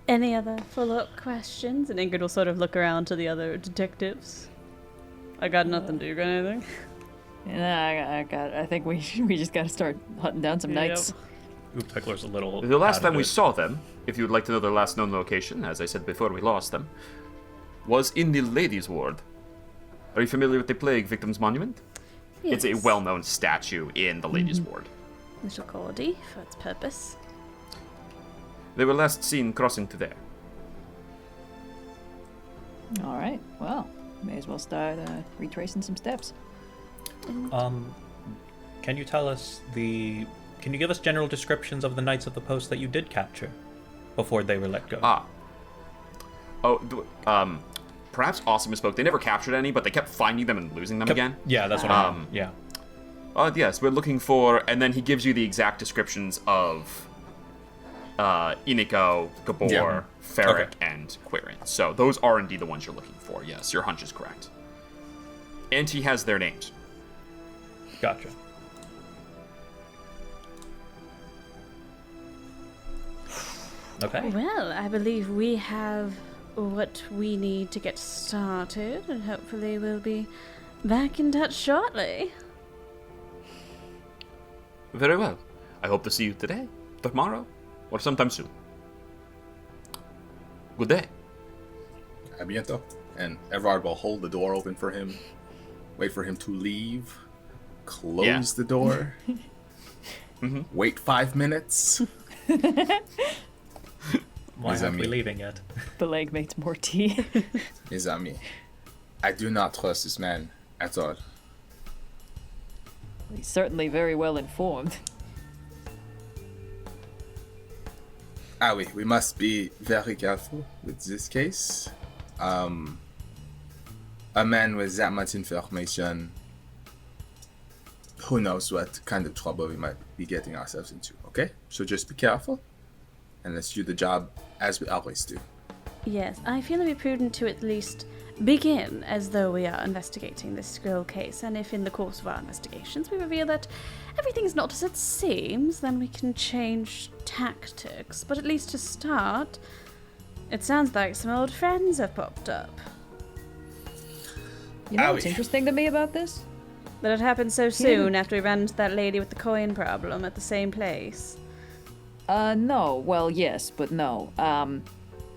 Any other follow-up questions? And Ingrid will sort of look around to the other detectives. I got nothing. Do you got anything? Yeah, I think we just got to start hunting down some knights. Oobtaglor's a little. The last out time of we it. saw them, if you would like to know their last known location, as I said before we lost them, was in the ladies' ward. Are you familiar with the Plague Victims Monument? It's a well-known statue in the ladies' ward. Little gaudy for its purpose. They were last seen crossing to there. All right. Well, may as well start retracing some steps. Can you tell us Can you give us general descriptions of the Knights of the Post that you did capture before they were let go? Perhaps Austin misspoke. They never captured any, but they kept finding them and losing them again. Yeah, that's what I mean. Yeah. Yes, we're looking for, and then he gives you the exact descriptions of Iniko, Gabor, Yeah. Ferric, Okay. and Quirin. So those are indeed the ones you're looking for. Yes, your hunch is correct. And he has their names. Gotcha. Okay. Well, I believe we have what we need to get started, and hopefully we'll be back in touch shortly. Very well. I hope to see you today, tomorrow, or sometime soon. Good day. A bientôt. And Evrard will hold the door open for him, wait for him to leave, close the door, wait 5 minutes. Why Mes aren't we amis. leaving yet? Bileyg makes more tea. Mes amis, I do not trust this man at all. He's certainly very well informed. Ah oui, we must be very careful with this case. A man with that much information, who knows what kind of trouble we might be getting ourselves into, okay? So just be careful, and let's do the job as we always do. Yes, I feel it would be prudent to at least begin as though we are investigating this scroll case, and if in the course of our investigations we reveal that everything is not as it seems, then we can change tactics. But at least to start, it sounds like some old friends have popped up. You know Owie. what's interesting to me about this? That it happened so soon after we ran into that lady with the coin problem at the same place. No. Well, yes, but no.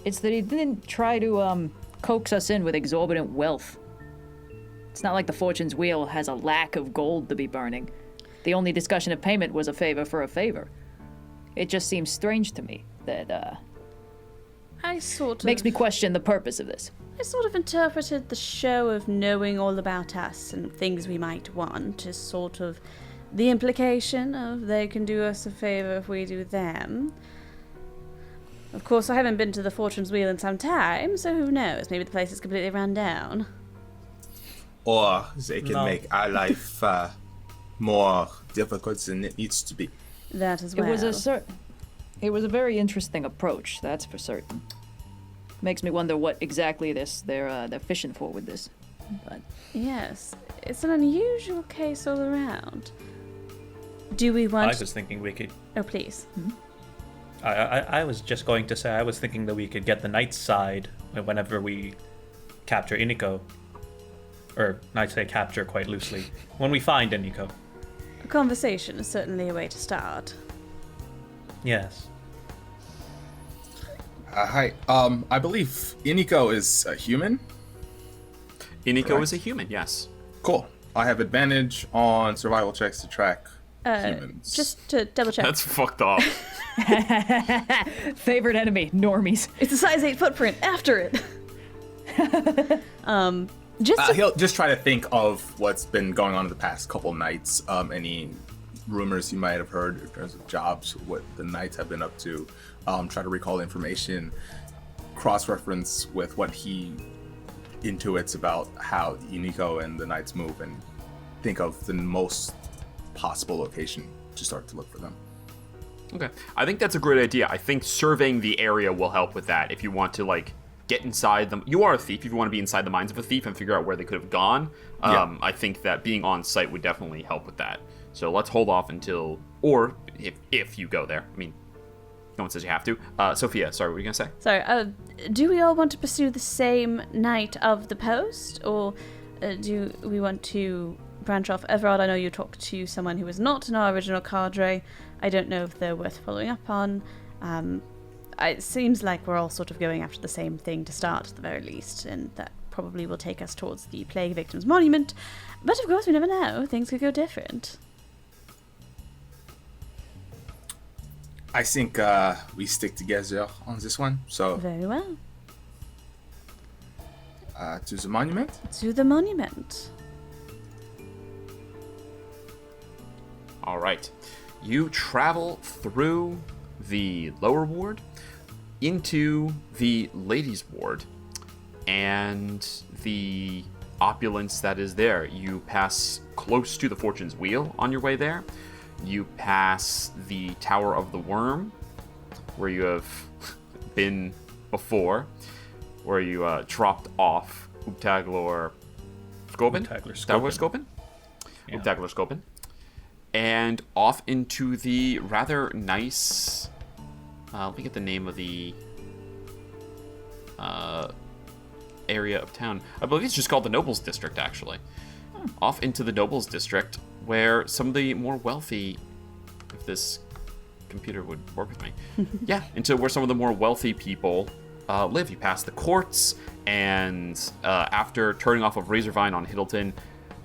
It's that he didn't try to, coax us in with exorbitant wealth. It's not like the Fortune's Wheel has a lack of gold to be burning. The only discussion of payment was a favor for a favor. It just seems strange to me that, I sort of makes me question the purpose of this. I sort of interpreted the show of knowing all about us and things we might want as sort of the implication of they can do us a favor if we do them. Of course, I haven't been to the Fortune's Wheel in some time, so who knows? Maybe the place is completely run down. Or they can No. make our life more difficult than it needs to be. That as well. It was a very interesting approach, that's for certain. Makes me wonder what exactly they're fishing for with this. But Yes, it's an unusual case all around. Do we want... I was thinking we could. Oh, please. I was just going to say I was thinking that we could get the knight's side whenever we capture Iniko. Or, I'd say capture quite loosely. When we find Iniko. A conversation is certainly a way to start. Yes. Hi. I believe Iniko is a human. Iniko Correct. is a human, yes. Cool. I have advantage on survival checks to track humans. Just to double check. That's fucked up. favorite enemy, normies. It's a size 8 footprint after it. He'll just try to think of what's been going on in the past couple nights. Any rumors you might have heard in terms of jobs, what the knights have been up to. Try to recall information, cross-reference with what he intuits about how Iniko and the knights move, and think of the most possible location to start to look for them. Okay. I think that's a great idea. I think surveying the area will help with that. If you want to, like, get inside them. You are a thief. If you want to be inside the minds of a thief and figure out where they could have gone, Yeah. I think that being on site would definitely help with that. So let's hold off until, or if you go there. I mean, no one says you have to. Sophia, sorry, what were you going to say? Sorry, do we all want to pursue the same night of the post, or do we want to branch off? Evrard, I know you talked to someone who was not in our original cadre. I don't know if they're worth following up on. It seems like we're all sort of going after the same thing to start, at the very least, and that probably will take us towards the Plague Victims Monument. But of course, we never know. Things could go different. I think we stick together on this one. So, Very well. to the monument. To the monument. All right. You travel through the lower ward into the ladies' ward and the opulence that is there. You pass close to the Fortune's Wheel on your way there. You pass the Tower of the Worm, where you have been before, where you dropped off Oobtaglor Skopin? Oobtaglor Skopin? Yeah. Oobtaglor Skopin. And off into the rather nice... let me get the name of the area of town. I believe it's just called the Nobles District, actually. Off into the Nobles District, where some of the more wealthy... If this computer would work with me. Yeah, into where some of the more wealthy people live. You pass the courts, and after turning off of Razorvine on Hiddleton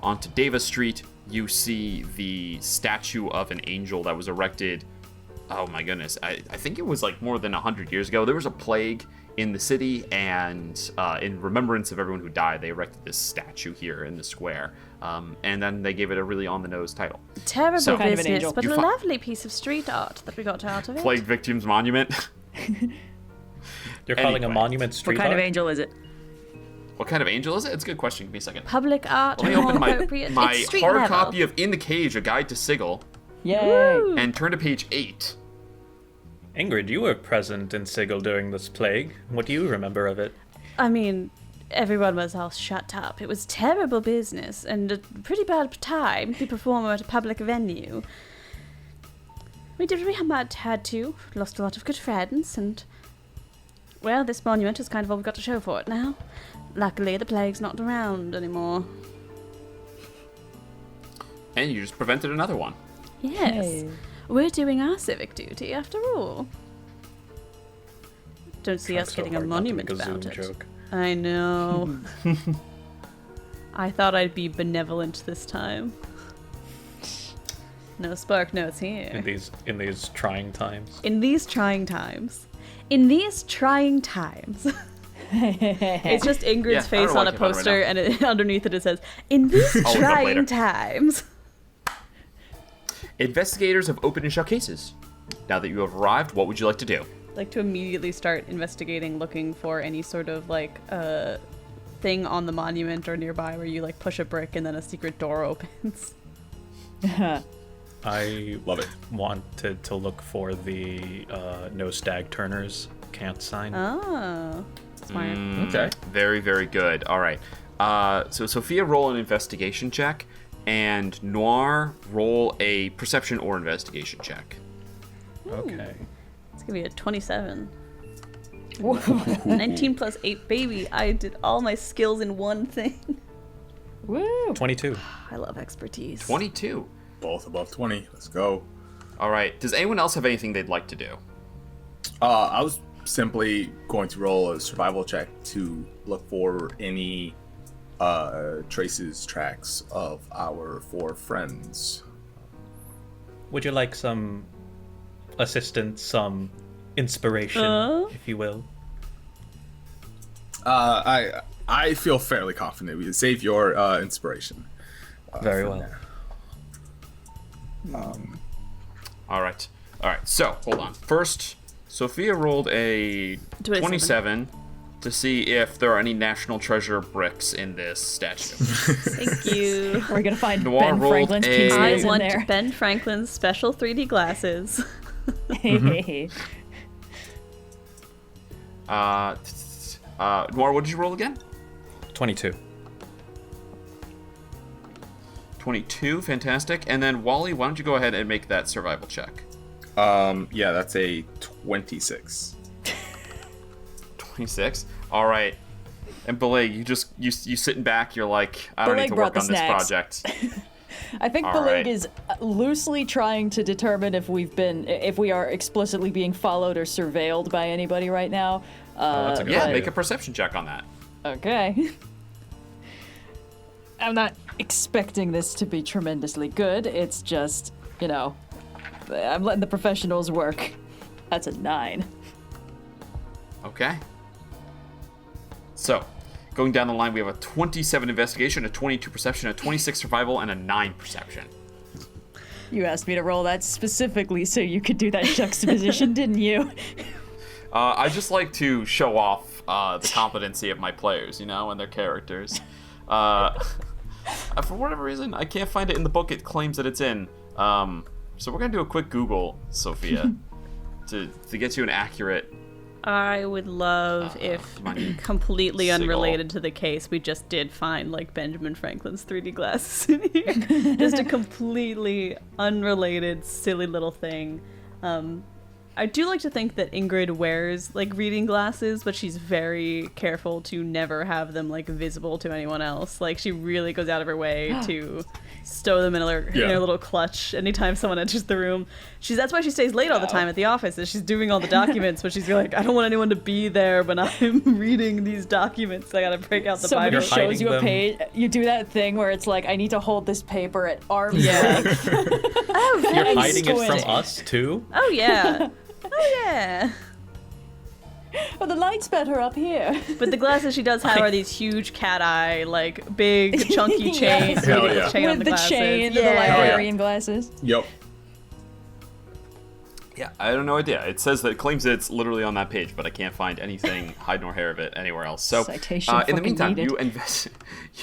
onto Davis Street, you see the statue of an angel that was erected. Oh my goodness, I think it was like more than 100 years ago. There was a plague in the city, and in remembrance of everyone who died, they erected this statue here in the square. And then they gave it a really on-the-nose title. Terrible So- Kind of an business, angel. but You a fi- lovely piece of street art that we got out of it. Plague Victims Monument. You're calling a Anyway. monument street What kind of art? angel is it? What kind of angel is it? It's a good question. Give me a second. Public art, Let me more open appropriate. my It's street hard level. copy of In the Cage, A Guide to Sigil, Yay! and turn to page 8. Ingrid, you were present in Sigil during this plague. What do you remember of it? I mean, everyone was all shut up. It was terrible business and a pretty bad time to be performer at a public venue. We did what we had to. Lost a lot of good friends, and well, this monument is kind of all we've got to show for it now. Luckily, the plague's not around anymore. And you just prevented another one. Yes, Hey. we're doing our civic duty after all. Don't see us So getting a hard not to monument make a about Zoom it. joke. I know. I thought I'd be benevolent this time. No spark notes In here. these trying times. In these trying times. In these trying times. It's just Ingrid's Yeah, I face don't know on why a I came out right poster, now. and underneath it says, "In these I'll look it up later. trying times." Investigators have opened and shut cases. Now that you have arrived, what would you like to do? Like to immediately start investigating, looking for any sort of like thing on the monument or nearby where you like push a brick and then a secret door opens. I Love it. wanted to look for the no stag turners can't sign. Oh, smart. Okay. Very, very good. All right. So Sophia, roll an investigation check, and Noir, roll a perception or investigation check. Okay. It's gonna be a 27. 19 plus 8, baby. I did all my skills in one thing. Woo! 22. I love expertise. 22. Both above 20. Let's go. All right. Does anyone else have anything they'd like to do? I was simply going to roll a survival check to look for any traces, tracks of our 4 friends. Would you like some assistance, some inspiration, if you will? I feel fairly confident we can save your inspiration. Very for well. now. All right. All right. So, hold on. First, Sophia rolled a 27 to see if there are any National Treasure bricks in this statue. Thank you. We're gonna find Noir Ben rolled Franklin's a- pieces I in want there. Ben Franklin's special 3D glasses. Noir, what did you roll again? 22. 22. Fantastic. And then, Wally, why don't you go ahead and make that survival check? Yeah, that's a 26. 26. All right. And Bileyg, you sitting back, you're like, I don't Bileyg need to brought work the on this snacks. project. I think All Bileyg right. is loosely trying to determine if we are explicitly being followed or surveilled by anybody right now. that's a good Yeah, idea. make a perception check on that. Okay. I'm not expecting this to be tremendously good. It's just, I'm letting the professionals work. That's a 9. Okay. So, going down the line, we have a 27 investigation, a 22 perception, a 26 survival, and a 9 perception. You asked me to roll that specifically so you could do that juxtaposition, didn't you? I just like to show off the competency of my players, and their characters. For whatever reason, I can't find it in the book it claims that it's in. So we're going to do a quick Google, Sophia, to get you an accurate. I would love if, completely Sigil. unrelated to the case, we just did find, like, Benjamin Franklin's 3D glasses in here. Just a completely unrelated, silly little thing. I do like to think that Ingrid wears, like, reading glasses, but she's very careful to never have them, like, visible to anyone else. Like, she really goes out of her way to stow them in her little clutch anytime someone enters the room. That's why she stays late all the time at the office, is she's doing all the documents, but she's like, I don't want anyone to be there when I'm reading these documents. I gotta break out the Somebody Bible. shows you a them. page. You do that thing where it's like, I need to hold this paper at arm's length. You're hiding it squinting. from us too? Oh, yeah. Oh, yeah. Well, the light's better up here. But the glasses she does have are these huge cat eye, like, big, chunky chain. Yes. Hell yeah. chain on With the the glasses. chain and the Yeah. librarian glasses. Yep. Yeah, I have no idea. It says that it claims it's literally on that page, but I can't find anything hide nor hair of it anywhere else. So, Citation in the fucking meantime, needed.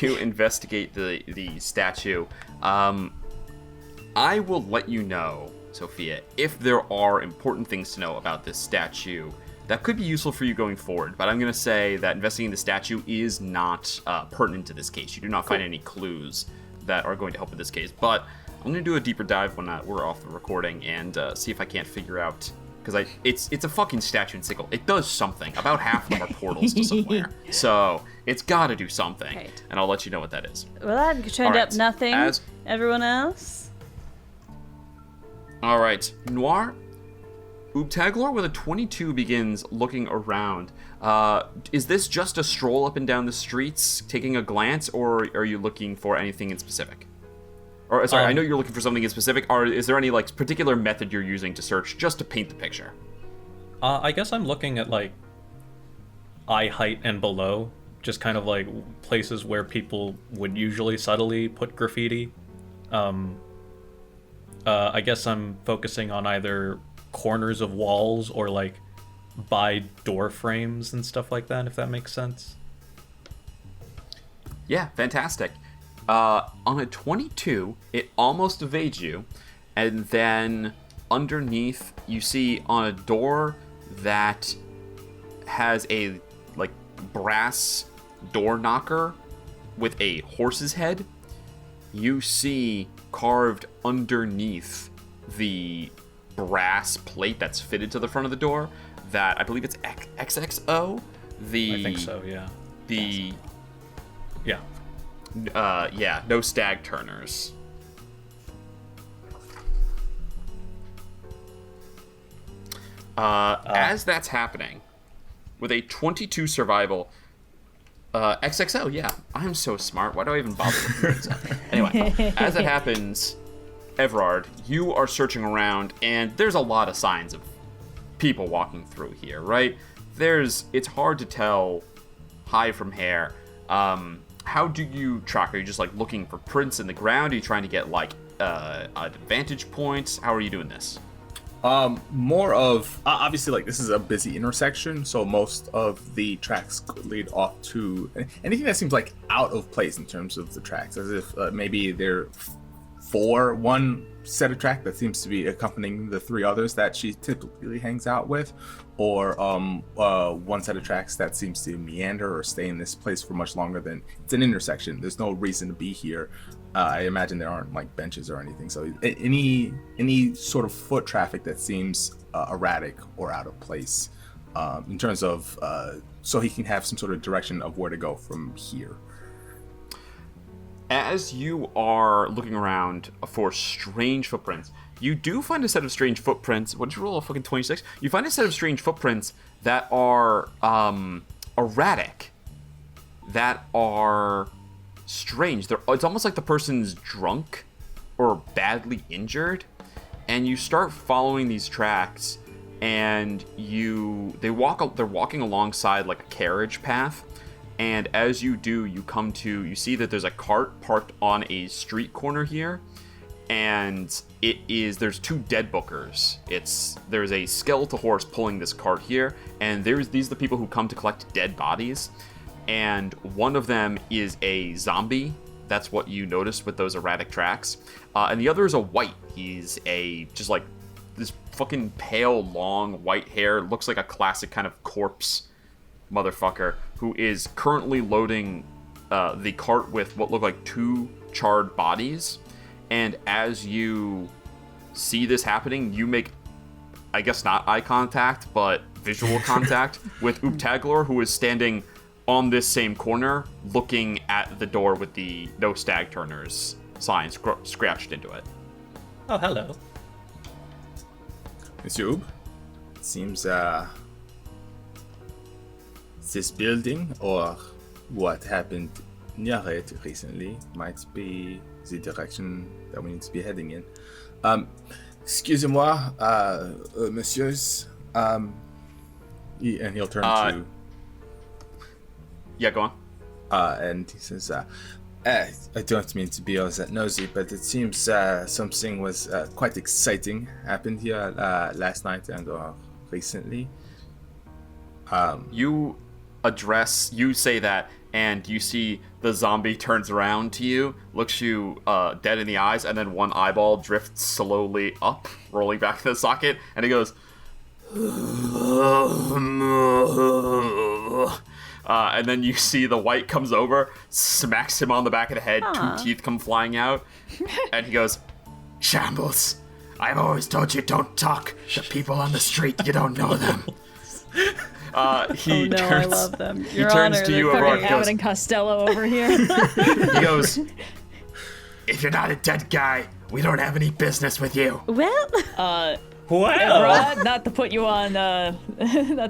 you investigate the statue. I will let you know, Sophia, if there are important things to know about this statue that could be useful for you going forward. But I'm going to say that investigating the statue is not pertinent to this case. You do not find any clues that are going to help with this case. But I'm going to do a deeper dive when we're off the recording and see if I can't figure out... Because it's a fucking statue in Sigil. It does something. About half of them are portals to somewhere. So it's got to do something. Right. And I'll let you know what that is. Well, that turned All up right. nothing. As- Everyone else? All right, Noir. Oobtaglor with a 22 begins looking around. Is this just a stroll up and down the streets, taking a glance, or are you looking for anything in specific? Or sorry, I know you're looking for something in specific. Or is there any like particular method you're using to search, just to paint the picture? I guess I'm looking at like eye height and below, just kind of like places where people would usually subtly put graffiti. I guess I'm focusing on either corners of walls or like by door frames and stuff like that, if that makes sense. Yeah, fantastic. On a 22, it almost evades you, and then underneath you see on a door that has a like brass door knocker with a horse's head. You see carved underneath the brass plate that's fitted to the front of the door that I believe it's XXO. I think so, yeah. The Yeah. no stag turners. As that's happening, with a 22 survival, XXO, yeah, I'm so smart. Why do I even bother looking things up? Anyway, as that happens, Evrard, you are searching around, and there's a lot of signs of people walking through here, right? It's hard to tell high from hair. How do you track? Are you just like looking for prints in the ground? Are you trying to get like vantage points? How are you doing this? More of obviously like this is a busy intersection, so most of the tracks lead off to anything that seems like out of place in terms of the tracks, as if maybe they're for one set of track that seems to be accompanying the three others that she typically hangs out with, or one set of tracks that seems to meander or stay in this place for much longer than it's an intersection. There's no reason to be here. I imagine there aren't like benches or anything. So any sort of foot traffic that seems erratic or out of place in terms of so he can have some sort of direction of where to go from here. As you are looking around for strange footprints, you do find a set of strange footprints. What did you roll? A fucking 26? You find a set of strange footprints that are erratic, that are strange. It's almost like the person's drunk or badly injured, and you start following these tracks, and they're walking alongside like a carriage path. And as you do, you see that there's a cart parked on a street corner here, and there's two dead bookers. There's a skeletal horse pulling this cart here, and these are the people who come to collect dead bodies, and one of them is a zombie. That's what you noticed with those erratic tracks, and the other is a white. He's just like this fucking pale, long, white hair, looks like a classic kind of corpse motherfucker, who is currently loading the cart with what look like 2 charred bodies. And as you see this happening, you make, I guess not eye contact, but visual contact with Oobtaglor, who is standing on this same corner, looking at the door with the no stag turners sign scratched into it. Oh, hello. Monsieur Oob, it seems this building or what happened near it recently might be the direction that we need to be heading in. Excusez-moi, messieurs. And he'll turn to... Yeah, go on. And he says, I don't mean to be all that nosy, but it seems something was quite exciting happened here last night and or recently. You say that, and you see the zombie turns around to you, looks you dead in the eyes, and then one eyeball drifts slowly up, rolling back to the socket, and he goes... and then you see the white comes over, smacks him on the back of the head, 2 teeth come flying out, and he goes, "Shambles, I've always told you don't talk to people on the street, you don't know them." He turns, I love them. He turns to you, Evrard, Fucking Abbott and Costello over here. he goes, "If you're not a dead guy, we don't have any business with you." Well, Wow. Evrard, not to put you on, not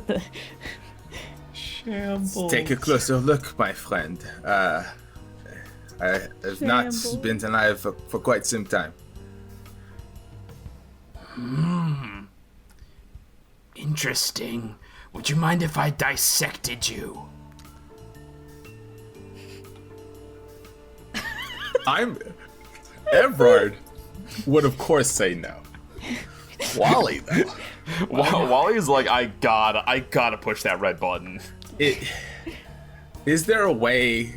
the... Shambles. Take a closer look, my friend. I have not been alive for quite some time. Interesting. Would you mind if I dissected you? Evrard would of course say no. Wally though. Wally's like, I gotta push that red button. Is there a way?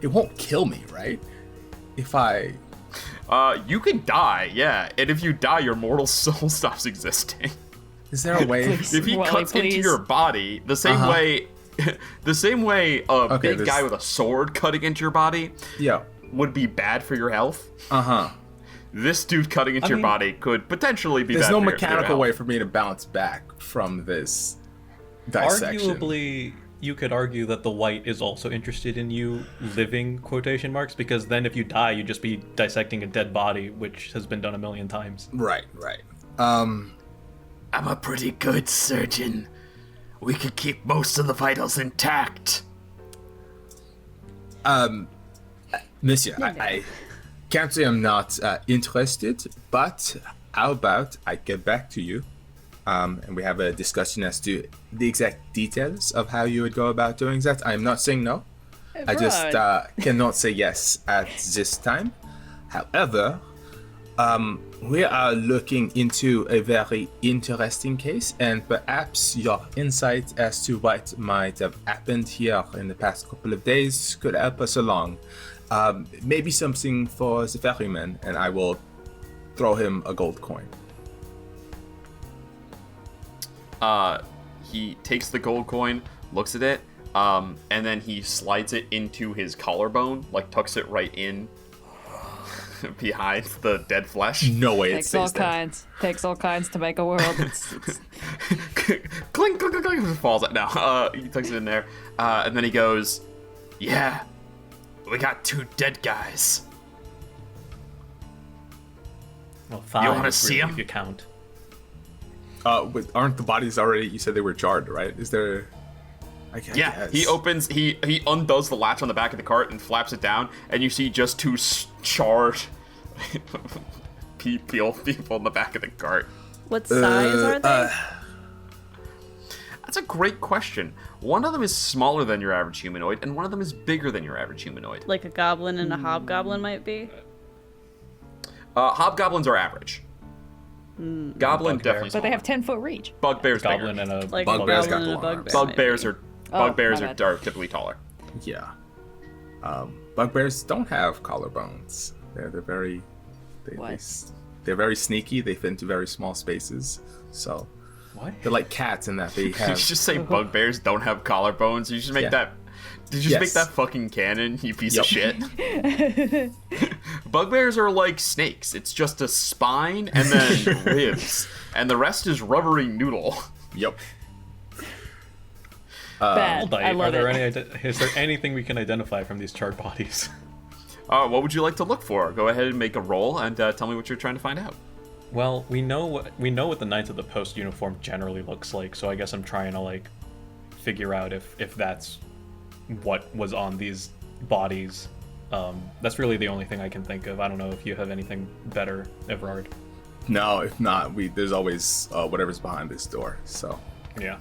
It won't kill me, right? If I... You can die, yeah. And if you die, your mortal soul stops existing. Is there a way? Please. If he Wally, cuts into please. your body, the same way a big guy with a sword cutting into your body Yeah. would be bad for your health. Uh-huh. This dude cutting into your body could potentially be There's bad no for your mechanical health. way for me to bounce back from this dissection. Arguably, you could argue that the white is also interested in you living, quotation marks, because then if you die, you'd just be dissecting a dead body, which has been done a million times. Right. I'm a pretty good surgeon. We could keep most of the vitals intact. Monsieur, I can't say I'm not interested, but how about I get back to you, and we have a discussion as to the exact details of how you would go about doing that. I'm not saying no. I just cannot say yes at this time. However, we are looking into a very interesting case, and perhaps your insight as to what might have happened here in the past couple of days could help us along. Maybe something for the ferryman, and I will throw him a gold coin. He takes the gold coin, looks at it, and then he slides it into his collarbone, like tucks it right in behind the dead flesh. No way it Takes all stays there. kinds. Takes all kinds to make a world. It's Clink, clink, clink, clink, falls out. No, he tucks it in there, and then he goes, "Yeah, we got 2 dead guys. Well, 5 You wanna is see really 'em? if you count. Wait, aren't the bodies already? You said they were jarred, right? Is there? I Yeah, guess. he undoes the latch on the back of the cart and flaps it down, and you see just 2 charred people in the back of the cart. what size are they? That's a great question. One of them is smaller than your average humanoid, and one of them is bigger than your average humanoid. Like a goblin and a hobgoblin might be? Hobgoblins are average. Goblin Bugbear. definitely but smaller. they have 10-foot reach. Bugbear's Goblin bigger. and a Like Bugbear's a got goblin and a the bugbear. arms. Bugbears might Bugbears my are, bad. are typically taller. Yeah. Bugbears don't have collarbones. They're very. They What? they're very sneaky. They fit into very small spaces. So What? they're like cats in that they You have. should just say bugbears don't have collarbones. You should make Yeah. that. Did you just make Yes. that fucking canon, you piece of Yep. shit? Bugbears are like snakes. It's just a spine and then ribs, and the rest is rubbery noodle. Yep. Bad. I love it. Is there anything we can identify from these charred bodies? What would you like to look for? Go ahead and make a roll and tell me what you're trying to find out. Well, we know what the Knights of the Post uniform generally looks like, so I guess I'm trying to like figure out if that's what was on these bodies. That's really the only thing I can think of. I don't know if you have anything better, Evrard. No, if not, there's always whatever's behind this door. So Yeah.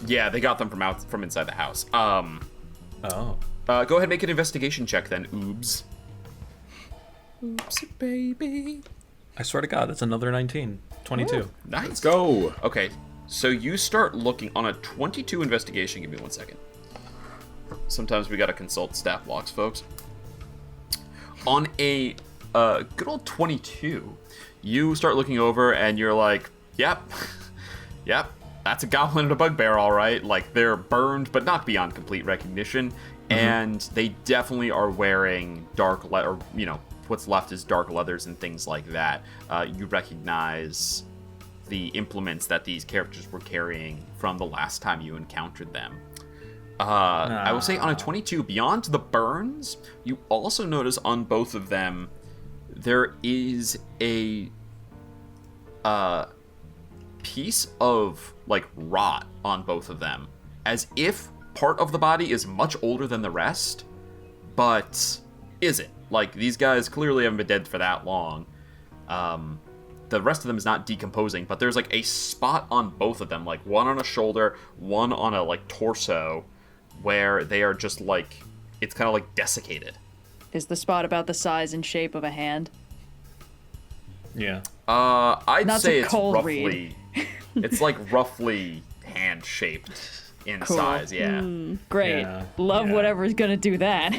Yeah, they got them from inside the house. Oh. Go ahead and make an investigation check then, Oobs. Oops, baby. I swear to God, that's another 19. 22. Ooh, nice. Let's go. Okay, so you start looking on a 22 investigation. Give me 1 second. Sometimes we gotta consult stat blocks, folks. On a good old 22, you start looking over and you're like, yep, yep, that's a goblin and a bugbear, all right. Like, they're burned, but not beyond complete recognition. And they definitely are wearing dark leather, or, you know, what's left is dark leathers and things like that. You recognize the implements that these characters were carrying from the last time you encountered them. I will say on a 22, beyond the burns, you also notice on both of them there is a piece of like rot on both of them, as if part of the body is much older than the rest, but isn't. Like, these guys clearly haven't been dead for that long. The rest of them is not decomposing, but there's like a spot on both of them, like one on a shoulder, one on a like torso, where they are just like, it's kind of like desiccated. Is the spot about the size and shape of a hand? Yeah. I'd That's say a it's cold roughly, it's like roughly hand-shaped in Cool. size, yeah. Great. Yeah, Love yeah. whatever's gonna do that.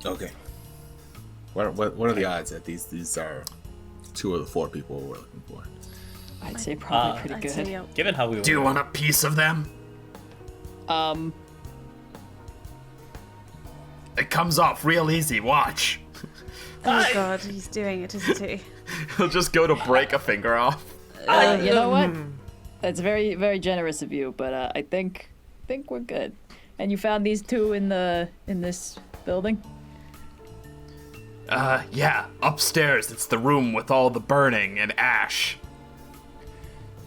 Okay. What are the odds that these are 2 of the 4 people we're looking for? I'd say probably pretty I'd good. say, yeah. Given how we Do you want a piece of them? It comes off real easy, watch. Oh god, he's doing it, isn't he? He'll just go to break a finger off. You know what? That's very, very generous of you, but I think we're good. And you found these 2 in this building? Yeah, upstairs. It's the room with all the burning and ash.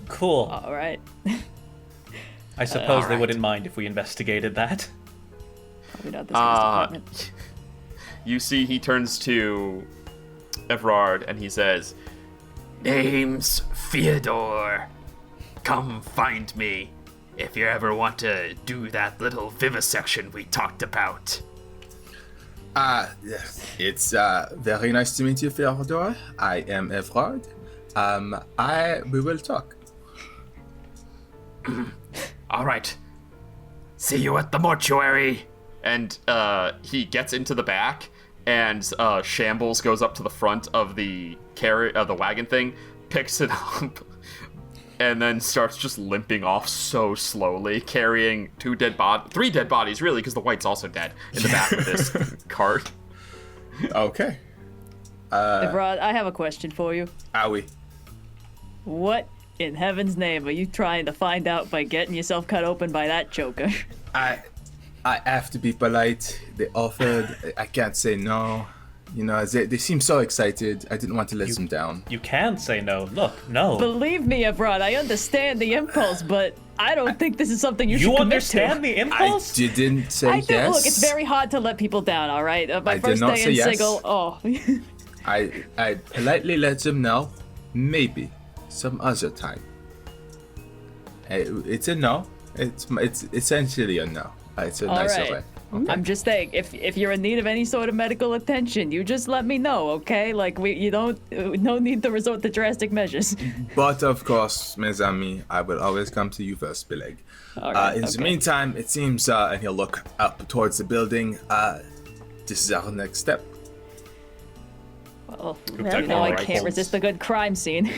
Cool. All right. I suppose they alright. wouldn't mind if we investigated that. Probably not this guy's department. You see he turns to Evrard and he says, "Name's Fyodor. Come find me if you ever want to do that little vivisection we talked about." Yes. It's very nice to meet you, Fyodor. I am Evrard. We will talk. All right. See you at the mortuary. And he gets into the back, and Shambles goes up to the front of the wagon thing, picks it up, and then starts just limping off so slowly, carrying 3 dead bodies, really, because the white's also dead, in the back of this cart. Okay. Evrard, I have a question for you. Owie. What in heaven's name are you trying to find out by getting yourself cut open by that joker? I have to be polite. They offered. I can't say no. You know, they seem so excited. I didn't want to let them down. You can say no. Look, no. Believe me, Evrard, I understand the impulse, but I don't think this is something you should You commit understand to. the I impulse? didn't say I do. yes. Look, it's very hard to let people down, all right? My I did first not day say in yes. Sigil, oh. I politely let them know. Maybe some other time. It's a no. It's essentially a no. It's a All nicer right. way. I'm just saying, if you're in need of any sort of medical attention, you just let me know, okay? Like, no need to resort to drastic measures. But of course, mes amis, I will always come to you first, Bileyg. In the meantime, it seems, and he'll look up towards the building, this is our next step. Well, Oobtaglor I rifles. can't resist a good crime scene.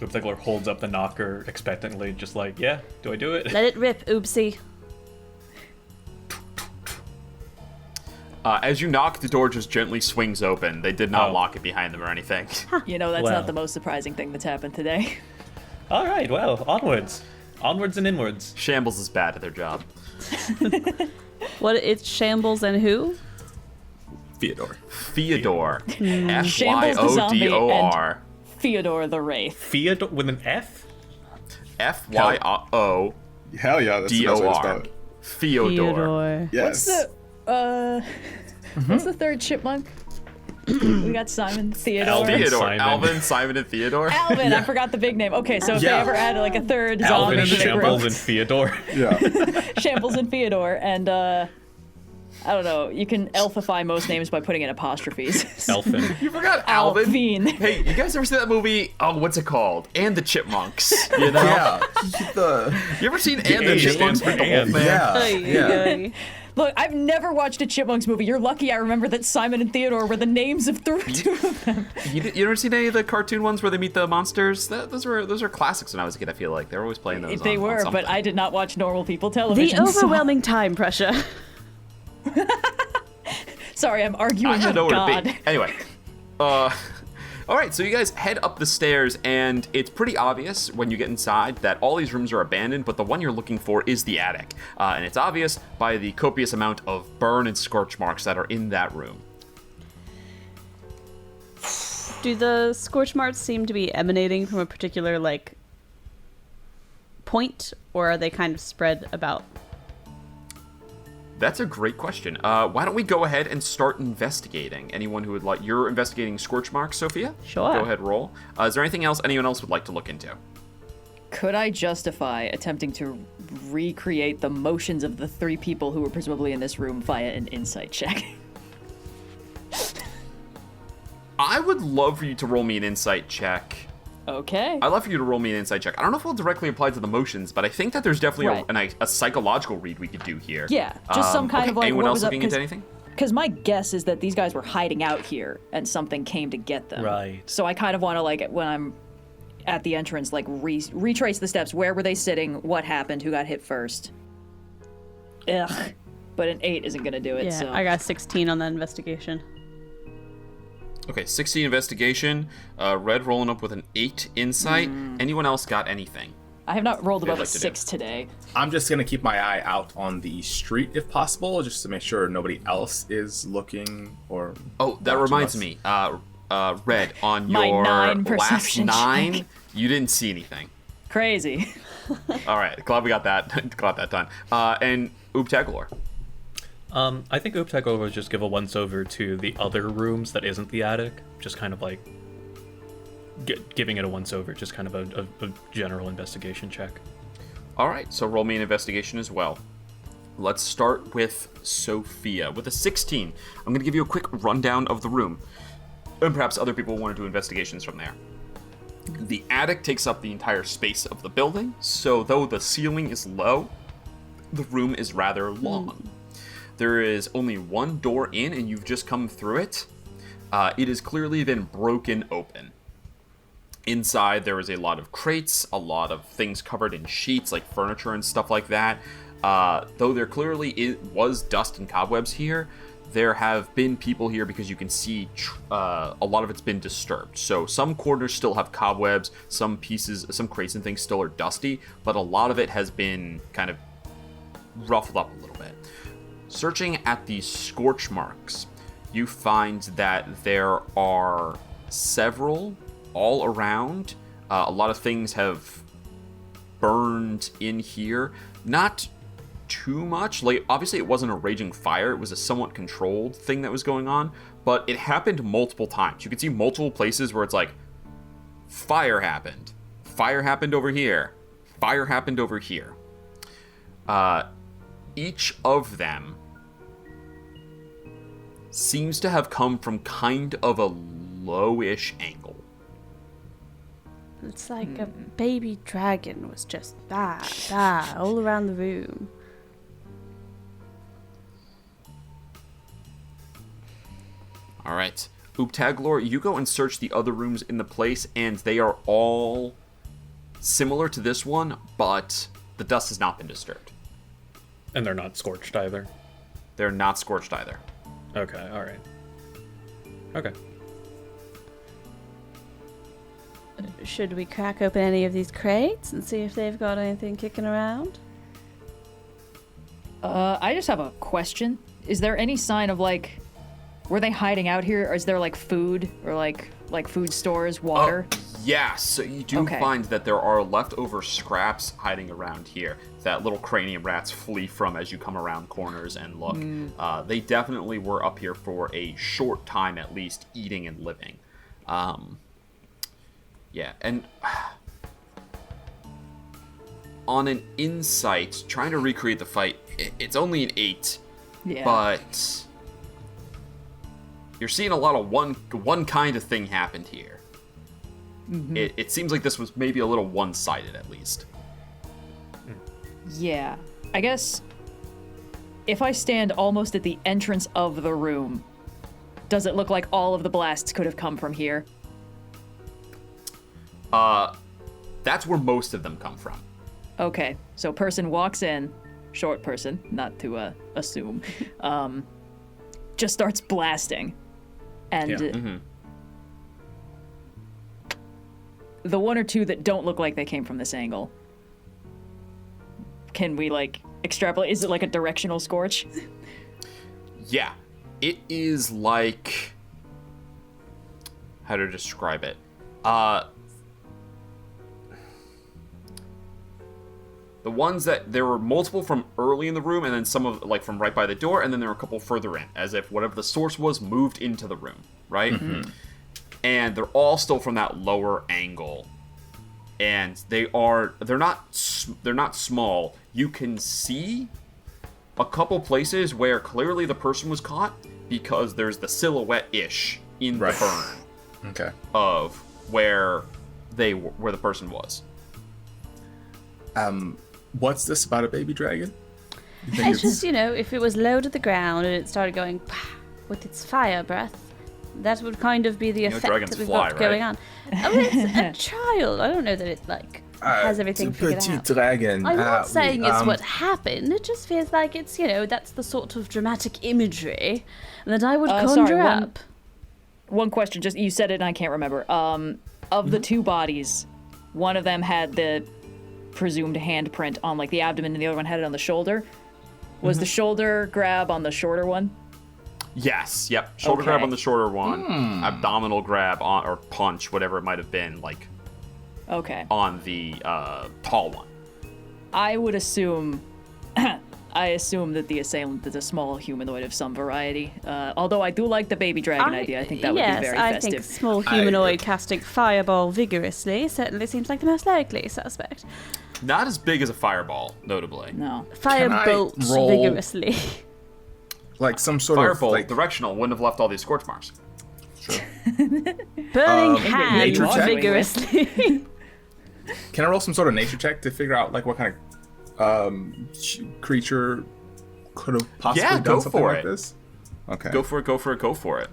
Oobtaglor holds up the knocker expectantly, just like, yeah, do I do it? Let it rip, Oopsie. As you knock, the door just gently swings open. They did not lock it behind them or anything. That's Well. not the most surprising thing that's happened today. All right, well, onwards. Onwards and inwards. Shambles is bad at their job. What? It's Shambles and who? Theodore. Fyodor. Shambles the zombie Fyodor. Theodore the Wraith. Fyodor with an F? Fyodor. Hell yeah, that's the best way to spell it. Fyodor. Yes. What's the third chipmunk? We got Simon, Theodore. Alvin. Theodore. Simon. Alvin, Simon, and Theodore. Alvin, I forgot the big name. Okay, so if they Yeah. ever added like a third zombie Alvin, to the Shambles, group, and Fyodor. Yeah. Shambles and Theodore, and I don't know, you can elfify most names by putting in apostrophes. Elfin. You forgot Alvin. Alvin. Hey, you guys ever seen that movie? Oh, what's it called? And the Chipmunks. You know? Yeah. You ever seen And the And Chipmunks stands with the for wolf and. man? Yeah. Look, I've never watched a Chipmunks movie. You're lucky I remember that Simon and Theodore were the names of two of them. You ever seen any of the cartoon ones where they meet the monsters? Those are classics when I was a kid. I feel like they were always playing those. They on were, something. but I did not watch normal people The television. overwhelming time pressure. Sorry, I'm arguing I with know where God. to be. Anyway, all right. So you guys head up the stairs, and it's pretty obvious when you get inside that all these rooms are abandoned, but the one you're looking for is the attic, and it's obvious by the copious amount of burn and scorch marks that are in that room. Do the scorch marks seem to be emanating from a particular, like, point, or are they kind of spread about? That's a great question. Why don't we go ahead and start investigating? Anyone who would like... You're investigating scorch marks, Sophia? Sure. Go ahead, roll. Is there anything else anyone else would like to look into? Could I justify attempting to recreate the motions of the three people who were presumably in this room via an insight check? I would love for you to roll me an insight check. Okay. I'd love for you to roll me an insight check. I don't know if it'll directly apply to the motions, but I think that there's definitely a psychological read we could do here. Yeah, just some kind of like anyone what else was up, looking into anything? Because my guess is that these guys were hiding out here and something came to get them. Right. So I kind of want to, like, when I'm at the entrance, like, retrace the steps. Where were they sitting? What happened? Who got hit first? Ugh. But an 8 isn't going to do it, Yeah, so... I got 16 on that investigation. Okay, 16 investigation. Red rolling up with an 8 insight. Anyone else got anything? I have not rolled above like a to do? 6 today. I'm just going to keep my eye out on the street if possible, just to make sure nobody else is looking or... Oh, that watching reminds us. me. Red, on My your 9 last perception 9, check. you didn't see anything. Crazy. All right, glad we got that. Glad that done. And Oobtaglor. I think Oobtaglor would just give a once-over to the other rooms that isn't the attic. Just kind of like giving it a once-over, just kind of a general investigation check. All right, so roll me an investigation as well. Let's start with Sophia. With a 16, I'm going to give you a quick rundown of the room. And perhaps other people want to do investigations from there. The attic takes up the entire space of the building, so though the ceiling is low, the room is rather long. There is only one door in, and you've just come through it. It has clearly been broken open. Inside, there is a lot of crates, a lot of things covered in sheets, like furniture and stuff like that. Though there clearly was dust and cobwebs here, there have been people here because you can see a lot of it's been disturbed. So some corners still have cobwebs, some crates and things still are dusty, but a lot of it has been kind of ruffled up a little bit. Searching at the scorch marks, you find that there are several all around. A lot of things have burned in here. Not too much. Like, obviously it wasn't a raging fire. It was a somewhat controlled thing that was going on, but it happened multiple times. You can see multiple places where it's like, fire happened. Fire happened over here. Fire happened over here. Each of them seems to have come from kind of a lowish angle. It's like a baby dragon was just all around the room. All right. Oobtaglor, you go and search the other rooms in the place, and they are all similar to this one, but the dust has not been disturbed. And they're not scorched either. They're not scorched either. Okay, alright. Okay. Should we crack open any of these crates and see if they've got anything kicking around? I just have a question. Is there any sign of, like, were they hiding out here, or is there, like, food, or, like food stores, water? Yeah, so you do find that there are leftover scraps hiding around here that little cranium rats flee from as you come around corners and look. They definitely were up here for a short time at least, eating and living. Yeah, and on an insight, trying to recreate the fight, it's only an 8, but you're seeing a lot of one kind of thing happened here. It seems like this was maybe a little one-sided, at least. Yeah. I guess if I stand almost at the entrance of the room, does it look like all of the blasts could have come from here? That's where most of them come from. Okay, so person walks in, short person, not to assume, just starts blasting. And the one or two that don't look like they came from this angle, can we, like, extrapolate? Is it like a directional scorch? Yeah. It is like... how to describe it? The ones that... there were multiple from early in the room, and then some of, like, from right by the door, and then there were a couple further in, as if whatever the source was moved into the room, right? And they're all still from that lower angle. And they're not small. You can see a couple places where clearly the person was caught because there's the silhouette-ish in the burn of where the person was. What's this about a baby dragon? It's just, if it was low to the ground and it started going with its fire breath, that would kind of be the effect that we've got going on. Oh, it's a child. I don't know that it, has everything figured out. Dragon. I'm not saying it's what happened. It just feels like it's, that's the sort of dramatic imagery that I would conjure up. One question, just you said it and I can't remember. Of the two bodies, one of them had the presumed handprint on, like, the abdomen, and the other one had it on the shoulder. Was the shoulder grab on the shorter one? Yes, yep. Shoulder grab on the shorter one. Abdominal grab on, or punch, whatever it might have been, like, on the tall one. I would assume... I assume that the assailant is a small humanoid of some variety. Although I do like the baby dragon idea. I think that would be very festive. Yes, I think small humanoid casting fireball vigorously certainly seems like the most likely suspect. Not as big as a fireball, notably. No. Firebolt vigorously. Like some sort Firebolt, of directional, wouldn't have left all these scorch marks. Sure. Burning hand nature check? vigorously. Can I roll some sort of nature check to figure out, like, what kind of creature could have possibly done something like this? Okay. Go for it.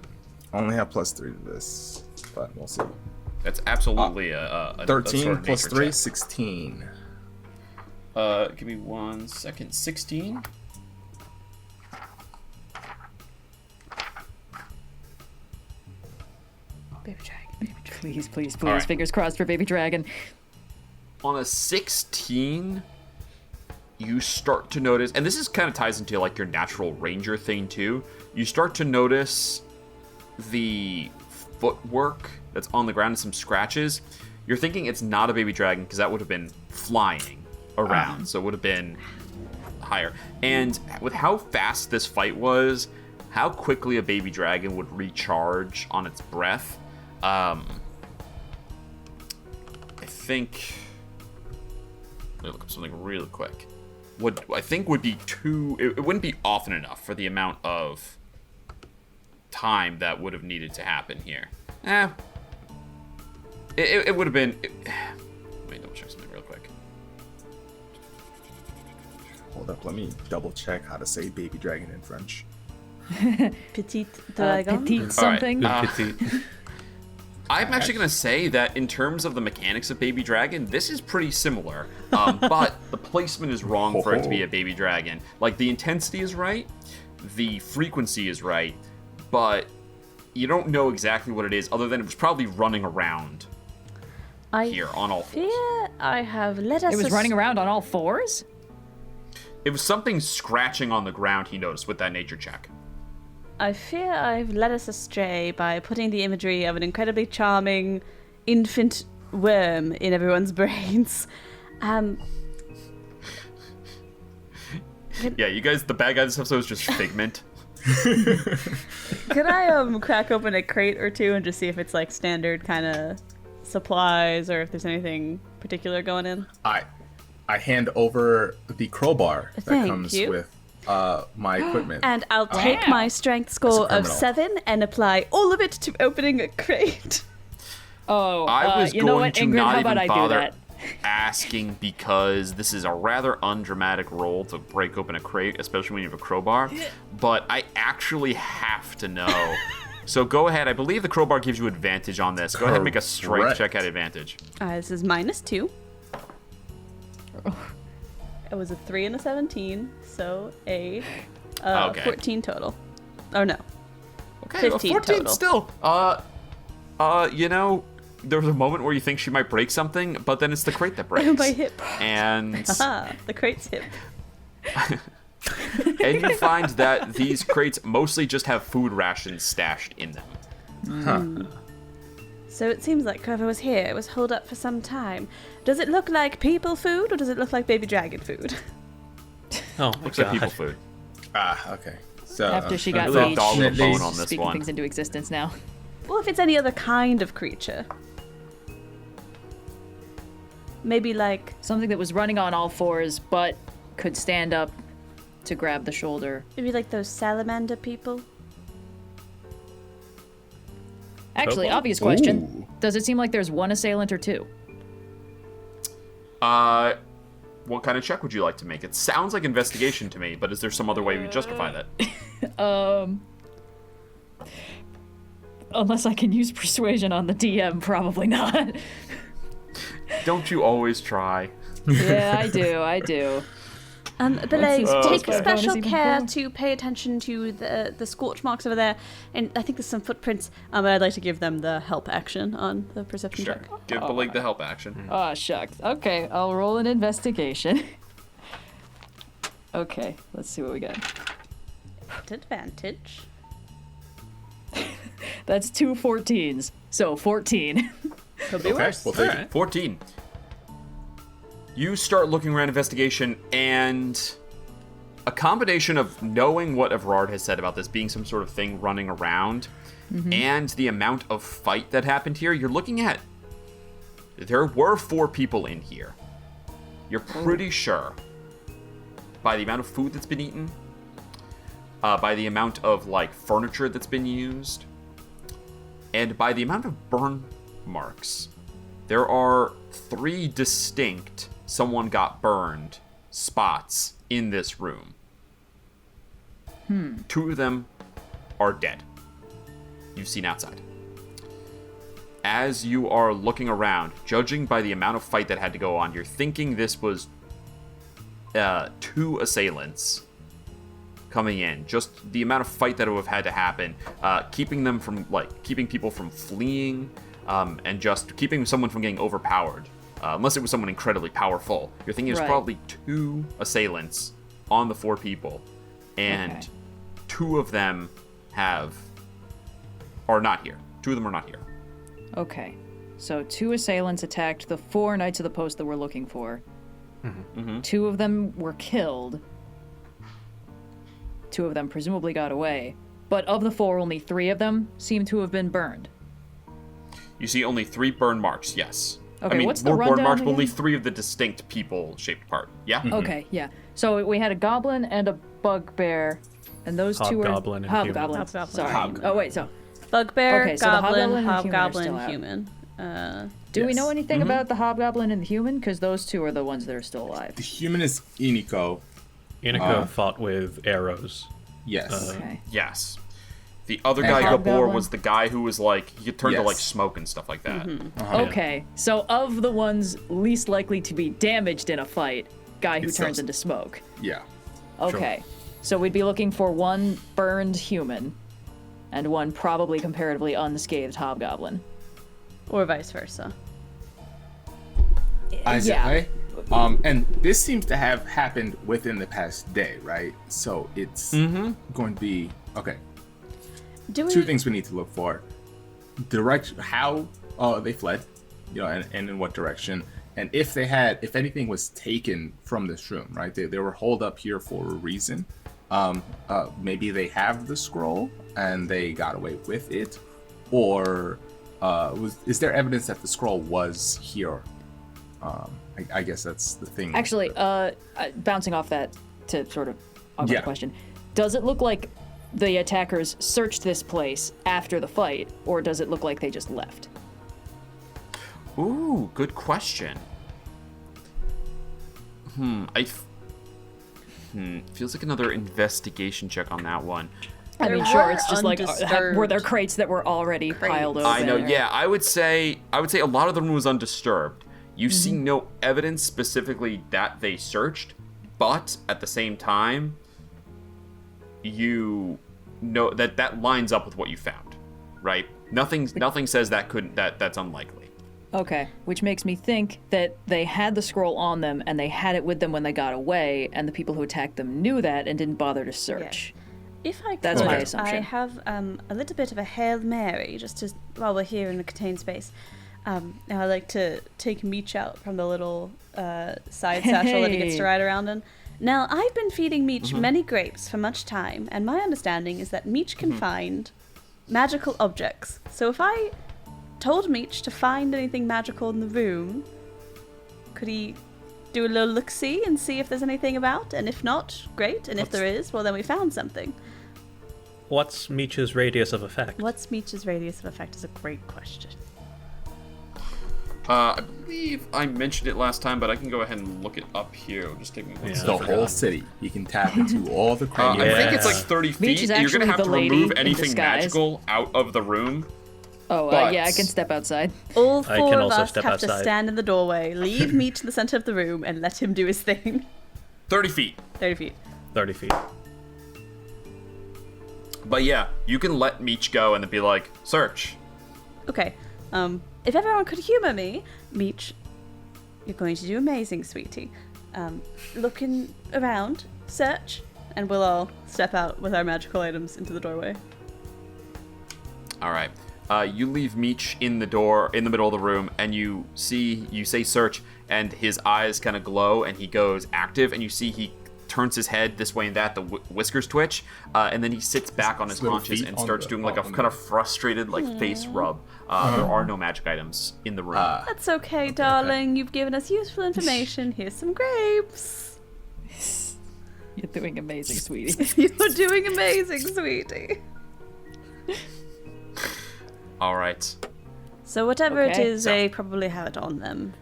I only have +3 to this, but we'll see. That's absolutely a 13 sort of plus nature 3, check. 16. Give me 1 second. 16. Baby dragon. Please. Right. Fingers crossed for baby dragon. On a 16, you start to notice, and this is kind of ties into, like, your natural ranger thing too. You start to notice the footwork that's on the ground and some scratches. You're thinking it's not a baby dragon because that would have been flying around, so it would have been higher. And with how fast this fight was, how quickly a baby dragon would recharge on its breath, I think... let me look up something really quick. Would be too... It wouldn't be often enough for the amount of time that would have needed to happen here. It would have been... Let me double check something real quick. Hold up, let me double check how to say baby dragon in French. Petite dragon. Petite something. I'm actually going to say that in terms of the mechanics of Baby Dragon, this is pretty similar. But the placement is wrong for it to be a Baby Dragon. Like, the intensity is right, the frequency is right, but you don't know exactly what it is, other than it was probably running around here on all fours. I have let us... It was running around on all fours? It was something scratching on the ground, he noticed, with that nature check. I fear I've led us astray by putting the imagery of an incredibly charming infant worm in everyone's brains. Yeah, you guys, the bad guy this episode is just Figment. Could I crack open a crate or two and just see if it's like standard kind of supplies or if there's anything particular going in? I hand over the crowbar that Thank comes you. with my equipment. And I'll take my strength score of criminal. 7 and apply all of it to opening a crate. Oh, I was you know going what, to Ingrid, not how about even I do bother that? asking because this is a rather undramatic roll to break open a crate, especially when you have a crowbar. But I actually have to know. So go ahead. I believe the crowbar gives you advantage on this. Go ahead and make a strength Correct. check at advantage. This is -2. It was a 3 and a 17, so a Okay. 14 total. Oh no. Okay, 15 14 total. still. You know, there was a moment where you think she might break something, but then it's the crate that breaks. My hip. And The crate's hip. and you find that these crates mostly just have food rations stashed in them. So it seems like whoever was here was holed up for some time. Does it look like people food or does it look like baby dragon food? Oh my Looks like god. people food. Okay. So After she got really a raged, dog with a she's bone on this speaking one. things into existence now. Well, if it's any other kind of creature. Maybe like... Something that was running on all fours, but could stand up to grab the shoulder. Maybe like those salamander people? Actually, Purple? obvious question. Ooh. Does it seem like there's one assailant or two? What kind of check would you like to make? It sounds like investigation to me, but is there some other way we justify that? Unless I can use persuasion on the DM, probably not. Don't you always try? Yeah, I do. Bileyg, take okay. special Bonus even care more. to pay attention to the scorch marks over there, and I think there's some footprints. But I'd like to give them the help action on the perception Sure. check. Give Bileyg the help action. Oh, shucks. Okay, I'll roll an investigation. Okay, let's see what we got. At advantage. That's 2 14s, so 14. Could be Okay, worse. we'll take it. 14. You start looking around investigation, and a combination of knowing what Evrard has said about this being some sort of thing running around, and the amount of fight that happened here, you're looking at... There were 4 people in here. You're pretty sure, by the amount of food that's been eaten, by the amount of, like, furniture that's been used, and by the amount of burn marks, there are 3 distinct someone got burned spots in this room. 2 of them are dead. You've seen outside. As you are looking around, judging by the amount of fight that had to go on, you're thinking this was 2 assailants coming in. Just the amount of fight that would have had to happen, keeping people from fleeing, and just keeping someone from getting overpowered. Unless it was someone incredibly powerful. You're thinking there's Right. probably 2 assailants on the 4 people, and Okay. 2 of them are not here. 2 of them are not here. Okay, so 2 assailants attacked the 4 Knights of the Post that we're looking for. 2 of them were killed. 2 of them presumably got away. But of the 4, only 3 of them seem to have been burned. You see only 3 burn marks, yes. Okay, I mean, what's the more burn rundown marks, but only again? 3 of the distinct people shaped apart. Yeah? Okay, yeah. So we had a goblin and a bugbear And those two are Hobgoblin and human. Hobgoblin. Sorry. Hobgoblin. Oh wait, so Bugbear, Okay, so the goblin, hobgoblin and human are still hobgoblin, human. do we Yes. know anything about the hobgoblin and the human? Because those two are the ones that are still alive. The human is Iniko. Iniko fought with arrows. Yes. Okay. Yes. The other And guy, Gabor, Hobgoblin. was the guy who was like, he could turn to Yes. like smoke and stuff like that. Okay, so of the ones least likely to be damaged in a fight, guy who It's turns those- into smoke. Yeah. Okay, so we'd be looking for one burned human, and one probably comparatively unscathed hobgoblin. Or vice versa. Isaac, and this seems to have happened within the past day, right? So it's going to be okay. Do we? Two things we need to look for: how they fled, and in what direction, and if anything was taken from this room, right? They were holed up here for a reason. Maybe they have the scroll and they got away with it, or is there evidence that the scroll was here? I guess that's the thing. Actually, bouncing off that to sort of augment Yeah. the question, does it look like the attackers searched this place after the fight, or does it look like they just left? Ooh, good question. Feels like another investigation check on that one. I There mean, sure, were it's just like, undisturbed were there crates that were already piled over? I know, there? yeah, I would say a lot of the room was undisturbed. You see no evidence specifically that they searched, but at the same time, you know that lines up with what you found, right? Nothing says that's unlikely. Okay, which makes me think that they had the scroll on them and they had it with them when they got away, and the people who attacked them knew that and didn't bother to search. If I could, That's my assumption. I have a little bit of a Hail Mary, while we're here in the contained space. Now I like to take Meech out from the little side satchel that he gets to Hey. ride around in. Now, I've been feeding Meech many grapes for much time, and my understanding is that Meech can find magical objects. So if I told Meech to find anything magical in the room, could he do a little look-see and see if there's anything about? And if not, great. And if there is, well, then we found something. What's Meech's radius of effect? What's Meech's radius of effect is a great question. I believe I mentioned it last time, but I can go ahead and look it up here. Just take me one Yeah. the second. whole city. You can tap into all the crates. I think it's Yeah. like 30 Meech feet. is You're actually gonna have the to lady remove in anything disguise. magical out of the room. Oh, But- yeah, I can step outside. All I four can of also us step have to outside. stand in the doorway, leave Meech in the center of the room, and let him do his thing. 30 feet. 30 feet. 30 feet. But yeah, you can let Meech go and then be like, search. Okay. If everyone could humor me, Meech, you're going to do amazing, sweetie. Looking around, search, and we'll all step out with our magical items into the doorway. All right. You leave Meech in the middle of the room, and you say search, and his eyes kind of glow, and he goes active, and you see he turns his head this way and that, the whiskers twitch, and then he sits back on his little haunches feet and on starts the- doing like a on kind of the- frustrated face rub. There are no magic items in the room. That's okay, darling. You've given us useful information. Here's some grapes. You're doing amazing, sweetie. You're doing amazing, sweetie. All right. So whatever it Okay. is, they probably have it on them.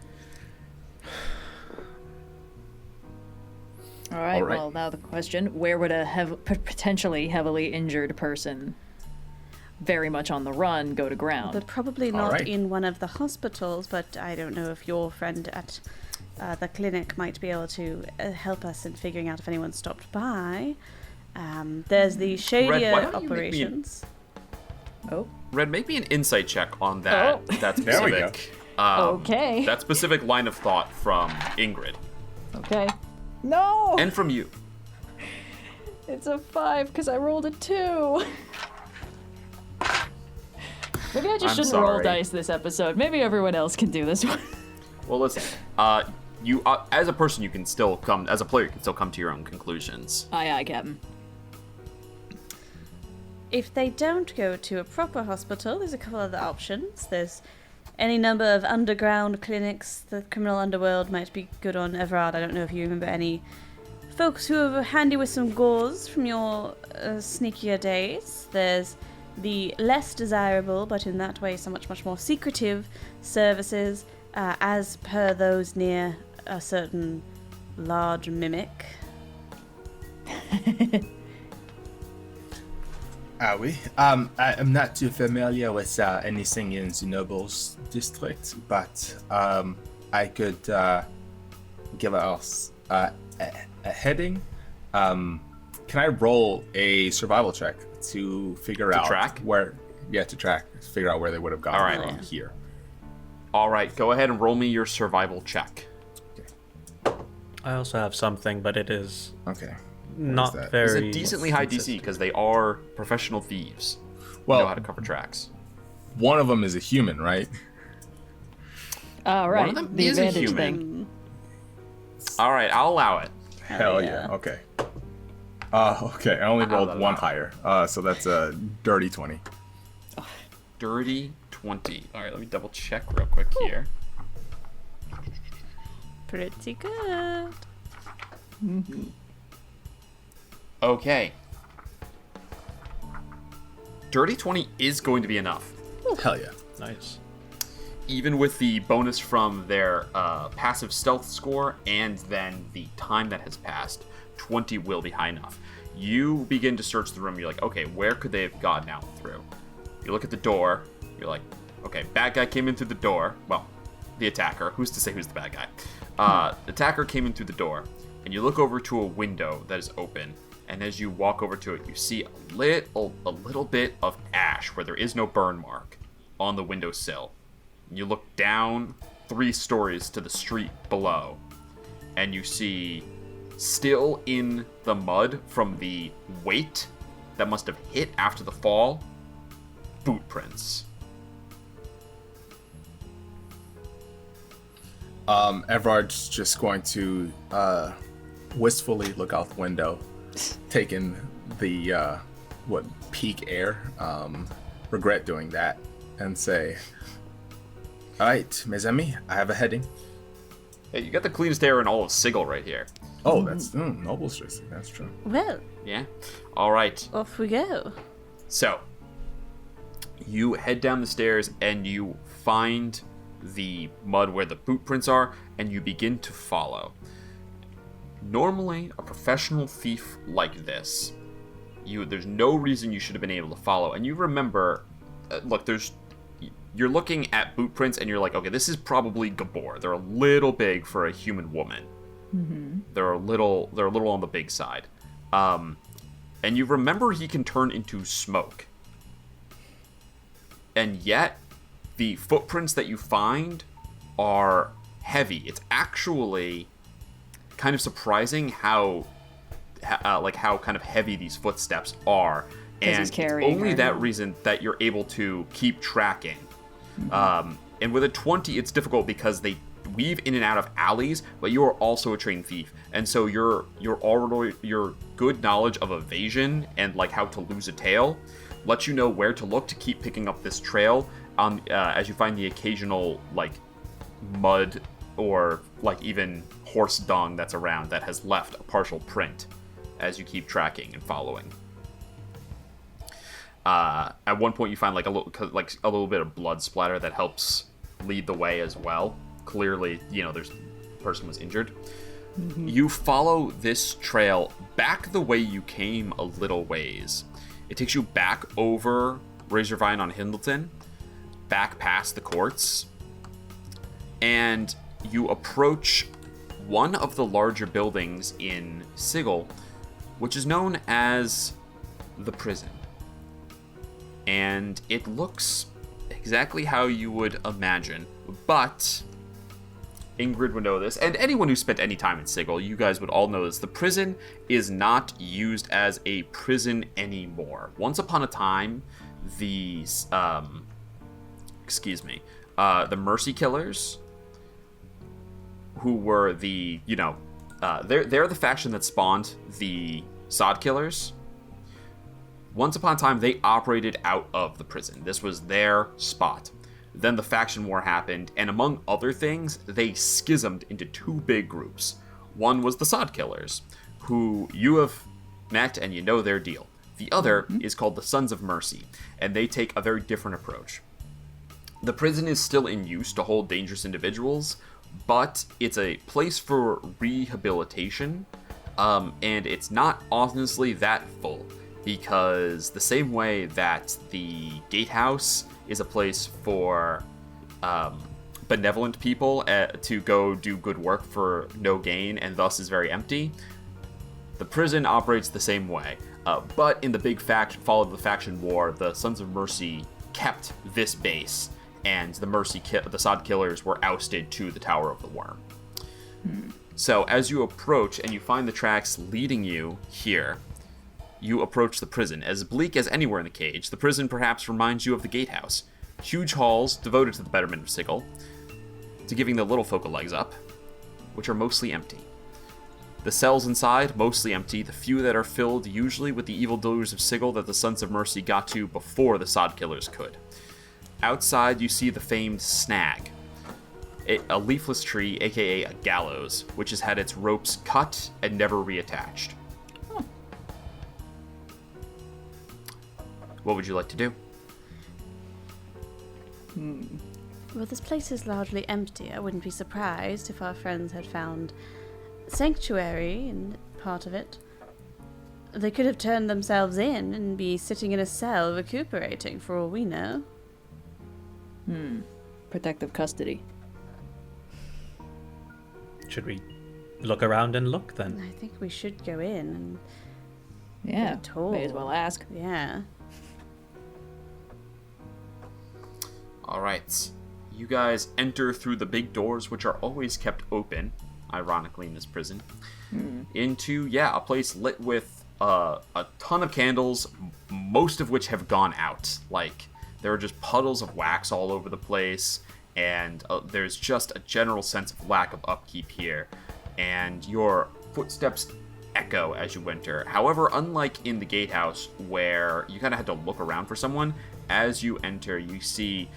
All right, All right. well, now the question, where would a potentially heavily injured person very much on the run go to ground? They're probably All not right. in one of the hospitals, but I don't know if your friend at the clinic might be able to help us in figuring out if anyone stopped by. There's the shadier why don't you make me an- operations. Oh, Red, make me an insight check on that. Oh. That There we go. specific. Okay. That specific line of thought from Ingrid okay. No! and from you. It's a 5 because I rolled a 2. Maybe I just I'm shouldn't roll sorry. dice this episode. Maybe everyone else can do this one. Well, listen. You as a person, you can still come as a player. You can still come to your own conclusions. Aye, aye, Captain. If they don't go to a proper hospital, there's a couple other options. There's any number of underground clinics the criminal underworld might be good on. Evrard, I don't know if you remember any folks who are handy with some gauze from your sneakier days. There's the less desirable, but in that way so much more secretive services, as per those near a certain large mimic. Are we? I'm not too familiar with anything in the nobles district, but I could give us a heading. Can I roll a survival check to figure out track? where? Yeah, to track, figure out where they would have gone All right. from here. All right, go ahead and roll me your survival check. I also have something, but it is Okay. not that? very. It's a decently high DC because they are professional thieves. Well, Know how to cover tracks. one of them is a human, right? All right. of them The is a advantage human. thing. All right, I'll allow it. Hell yeah. yeah. Okay. Okay. I only rolled one higher. So that's a dirty 20. Dirty 20. All right, let me double check real quick here. Pretty good. Okay. Dirty 20 is going to be enough. Hell yeah. Nice. Even with the bonus from their passive stealth score and then the time that has passed, 20 will be high enough. You begin to search the room. You're like, okay, where could they have gotten out through? You look at the door. You're like, okay, bad guy came in through the door. Well, the attacker. Who's to say who's the bad guy? The attacker came in through the door. And you look over to a window that is open. And as you walk over to it, you see a little bit of ash where there is no burn mark on the windowsill. You look down 3 stories to the street below, and you see, still in the mud from the weight that must have hit after the fall, boot prints. Evrard's just going to wistfully look out the window, taking the peak air, regret doing that, and say, "All right, mes amis, I have a heading." Hey, you got the cleanest air in all of Sigil right here. Oh, that's noble street. That's true. Well, Yeah? All right. off we go. So, you head down the stairs and you find the mud where the boot prints are, and you begin to follow. Normally, a professional thief like this, there's no reason you should have been able to follow. And you remember, you're looking at boot prints and you're like, okay, this is probably Gabor. They're a little big for a human woman. Mm-hmm. They're a little on the big side. And you remember he can turn into smoke. And yet, the footprints that you find are heavy. It's actually kind of surprising how kind of heavy these footsteps are. And he's it's carrying only her. that reason that you're able to keep tracking. Mm-hmm. And with a 20, it's difficult because they weave in and out of alleys, but you are also a trained thief. And so your good knowledge of evasion and like how to lose a tail lets you know where to look to keep picking up this trail as you find the occasional like mud or like even horse dung that's around that has left a partial print as you keep tracking and following. At one point you find like a little bit of blood splatter that helps lead the way as well. Clearly, there's a person was injured. Mm-hmm. You follow this trail back the way you came a little ways. It takes you back over Razorvine on Hindleton, back past the courts, and you approach one of the larger buildings in Sigil, which is known as the prison. And it looks exactly how you would imagine, but Ingrid would know this, and anyone who spent any time in Sigil, you guys would all know this. The prison is not used as a prison anymore. Once upon a time, the Mercy Killers, who were the, they're the faction that spawned the Sod Killers. Once upon a time, they operated out of the prison. This was their spot. Then the faction war happened, and among other things, they schismed into 2 big groups. One was the Sod Killers, who you have met and you know their deal. The other is called the Sons of Mercy, and they take a very different approach. The prison is still in use to hold dangerous individuals, but it's a place for rehabilitation, and it's not honestly that full, because the same way that the gatehouse is a place for benevolent people to go do good work for no gain and thus is very empty, the prison operates the same way. But in the big fall of the faction war, the Sons of Mercy kept this base, and the Sod Killers were ousted to the Tower of the Worm. So as you approach and you find the tracks leading you here, you approach the prison. As bleak as anywhere in the cage, the prison perhaps reminds you of the gatehouse. Huge halls devoted to the betterment of Sigil, to giving the little folk a legs up, which are mostly empty. The cells inside, mostly empty, the few that are filled usually with the evildoers of Sigil that the Sons of Mercy got to before the Sod Killers could. Outside, you see the famed snag, a leafless tree, aka a gallows, which has had its ropes cut and never reattached. Oh. What would you like to do? Well, this place is largely empty. I wouldn't be surprised if our friends had found sanctuary in part of it. They could have turned themselves in and be sitting in a cell recuperating for all we know. Protective custody. Should we look around and look then? I think we should go in and Yeah, Get a tour. may as well ask. yeah. Alright. You guys enter through the big doors, which are always kept open, ironically, in this prison, into, a place lit with a ton of candles, most of which have gone out. Like, there are just puddles of wax all over the place, and there's just a general sense of lack of upkeep here. And your footsteps echo as you enter. However, unlike in the gatehouse, where you kind of had to look around for someone, as you enter, you see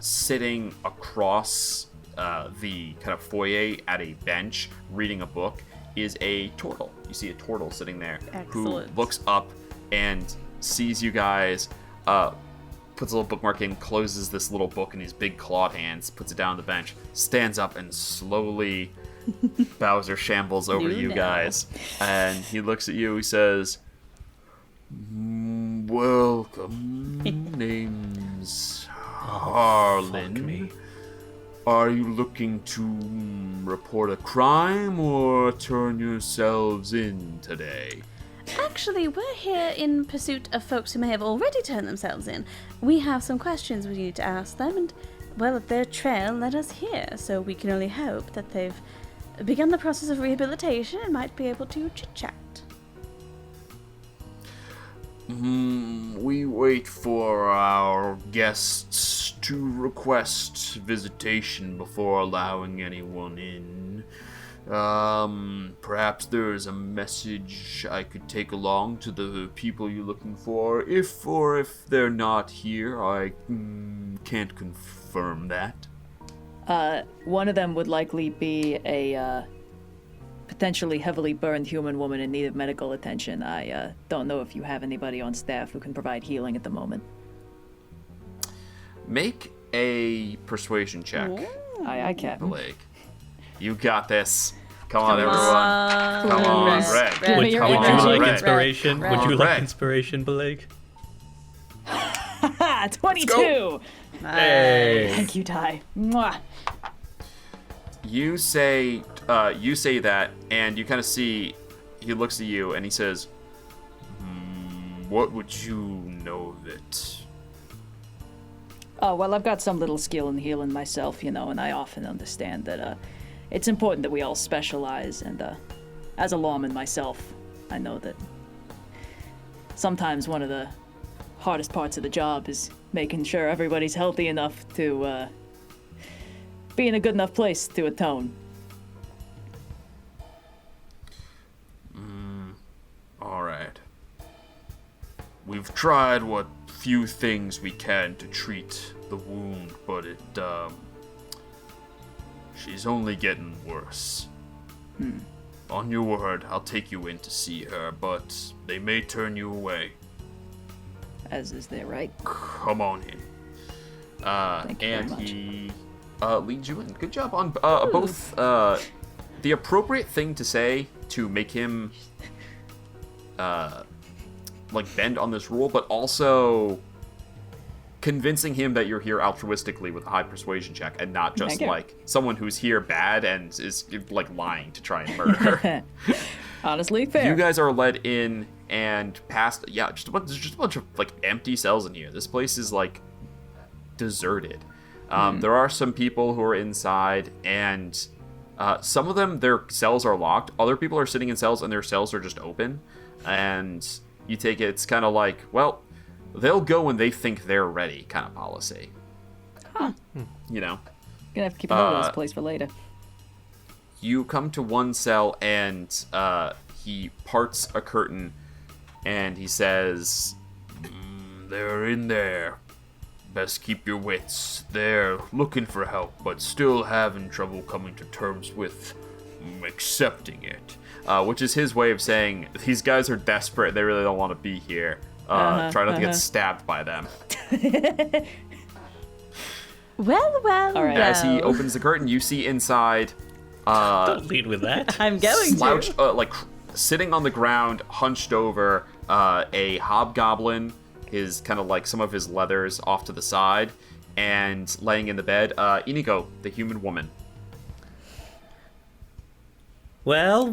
sitting across the kind of foyer at a bench, reading a book, is a turtle. You see a turtle sitting there Excellent. who looks up and sees you guys, puts a little bookmark in, closes this little book in his big clawed hands, puts it down on the bench, stands up and slowly bows or shambles over to you guys. And he looks at you, he says, "Welcome. Name's Harlan. Fuck me. Are you looking to report a crime or turn yourselves in today?" Actually, we're here in pursuit of folks who may have already turned themselves in. We have some questions we need to ask them, and, well, if their trail led us here, so we can only hope that they've begun the process of rehabilitation and might be able to chit-chat. We wait for our guests to request visitation before allowing anyone in. Perhaps there is a message I could take along to the people you're looking for. If they're not here, I can't confirm that. One of them would likely be a potentially heavily burned human woman in need of medical attention. I don't know if you have anybody on staff who can provide healing at the moment. Make a persuasion check, I can. Bileyg. You got this. Come on, everyone. Come on, Red. Red. Would you Red. like Red. inspiration? Red. Would you Red. like inspiration, Bileyg? Ha! 22! Hey! Thank you, Ty. Mwah. You say that, and you kind of see, he looks at you and he says, "What would you know of it?" Oh, well, I've got some little skill in healing myself, and I often understand that it's important that we all specialize, and as a lawman myself, I know that sometimes one of the hardest parts of the job is making sure everybody's healthy enough to be in a good enough place to atone. All right. We've tried what few things we can to treat the wound, but she's only getting worse. On your word, I'll take you in to see her, but they may turn you away. As is their right. Come on in. Thank you very And much. he leads you in. Good job on both the appropriate thing to say to make him like bend on this rule, but also convincing him that you're here altruistically with a high persuasion check and not just Thank you. like someone who's here bad and is like lying to try and murder her. Honestly, fair. You guys are led in and past, there's just a bunch of like empty cells in here. This place is like deserted. There are some people who are inside, and some of them, their cells are locked. Other people are sitting in cells and their cells are just open. And you take it, it's kind of like, well, they'll go when they think they're ready kind of policy. Huh. You know? Gonna have to keep a note of this place for later. You come to one cell and he parts a curtain and he says, they're in there. Best keep your wits. They're looking for help, but still having trouble coming to terms with accepting it. Which is his way of saying, these guys are desperate, they really don't want to be here. Try not to get stabbed by them. Well, All right. As he well. opens the curtain, you see inside Don't lead with that. I'm going slouched, to. like sitting on the ground, hunched over, a hobgoblin, his kind of like some of his leathers off to the side, and laying in the bed, Inigo, the human woman. Well.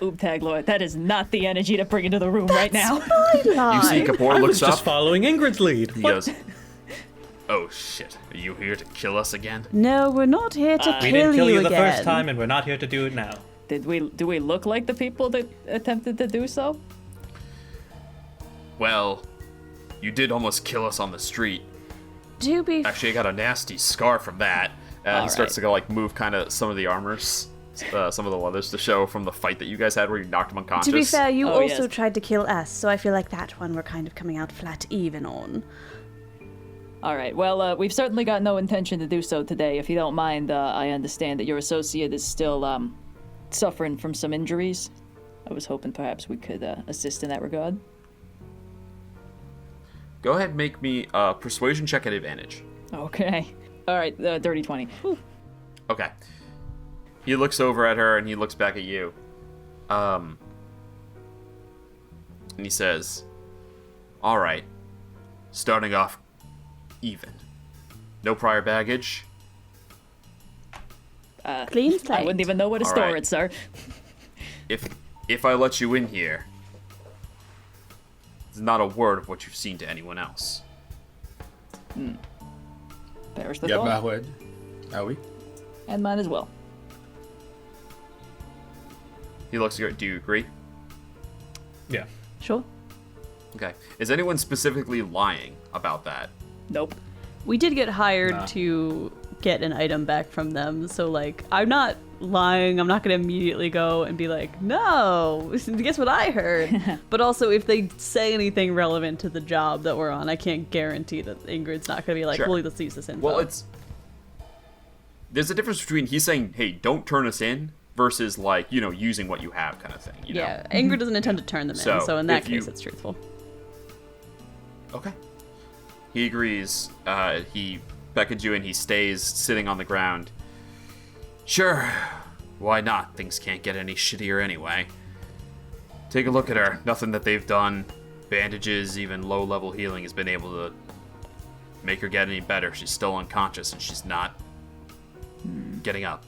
Oobtaglor, that is not the energy to bring into the room right now. You see Kapoor I was looks just up. following Ingrid's lead. He What? goes, "Oh shit! Are you here to kill us again?" No, we're not here to We didn't kill you the again. first time, and we're not here to do it now. Do we look like the people that attempted to do so? Well, you did almost kill us on the street. Do be Actually, I got a nasty scar from that. He starts to go like move kind of some of the armors, some of the leathers to show from the fight that you guys had where you knocked him unconscious. To be fair, you Oh, also yes. tried to kill us, so I feel like that one we're kind of coming out flat even on. All right. Well, we've certainly got no intention to do so today. If you don't mind, I understand that your associate is still suffering from some injuries. I was hoping perhaps we could assist in that regard. Go ahead and make me a persuasion check at advantage. Okay. All right. Dirty 20. Whew. Okay. He looks over at her and he looks back at you. And he says, "All right. Starting off even. No prior baggage. Clean slate. I wouldn't even know where to All store right. it, sir. If I let you in here, there's not a word of what you've seen to anyone else." Perish the Yeah, thought. Bahwed. Are we? And mine as well. He looks at you. Do you agree? Yeah. Sure. Okay. Is anyone specifically lying about that? Nope. We did get hired Nah. to get an item back from them, so like I'm not lying. I'm not gonna immediately go and be like, no, guess what I heard. But also, if they say anything relevant to the job that we're on, I can't guarantee that Ingrid's not gonna be like, Sure. well, let's use this info. Well, there's a difference between he's saying, "Hey, don't turn us in," versus like, using what you have kind of thing. You know? yeah, Ingrid doesn't intend to turn them So, in, so in that if you- case, it's truthful. Okay. He agrees. He beckons you and he stays sitting on the ground. "Sure. Why not? Things can't get any shittier anyway. Take a look at her. Nothing that they've done, bandages, even low-level healing has been able to make her get any better. She's still unconscious and she's not getting up.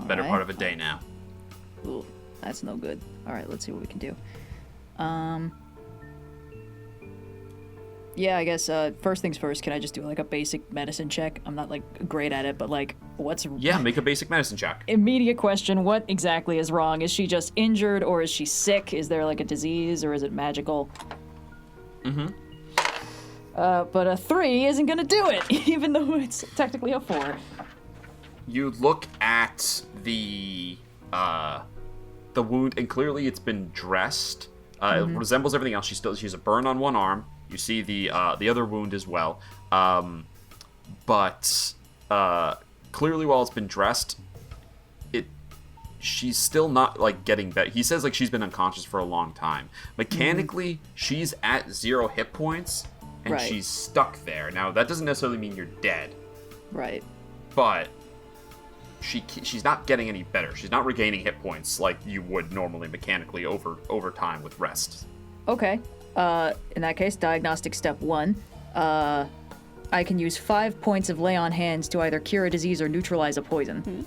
Better Alright. part of a day now." Ooh, that's no good. All right, let's see what we can do. Yeah, I guess first things first, can I just do like a basic medicine check? I'm not like great at it, but like what's Yeah, make a basic medicine check. immediate question, what exactly is wrong? Is she just injured or is she sick? Is there like a disease or is it magical? But a 3 isn't gonna do it, even though it's technically a 4. You look at the wound, and clearly it's been dressed. It resembles everything else. She has a burn on one arm. You see the other wound as well. But clearly, while it's been dressed, she's still not like getting better. He says like she's been unconscious for a long time. Mechanically, she's at 0 hit points and she's stuck there. Now that doesn't necessarily mean you're dead. Right. But she's not getting any better. She's not regaining hit points like you would normally mechanically over time with rest. Okay. In that case, diagnostic step 1. I can use 5 points of lay on hands to either cure a disease or neutralize a poison.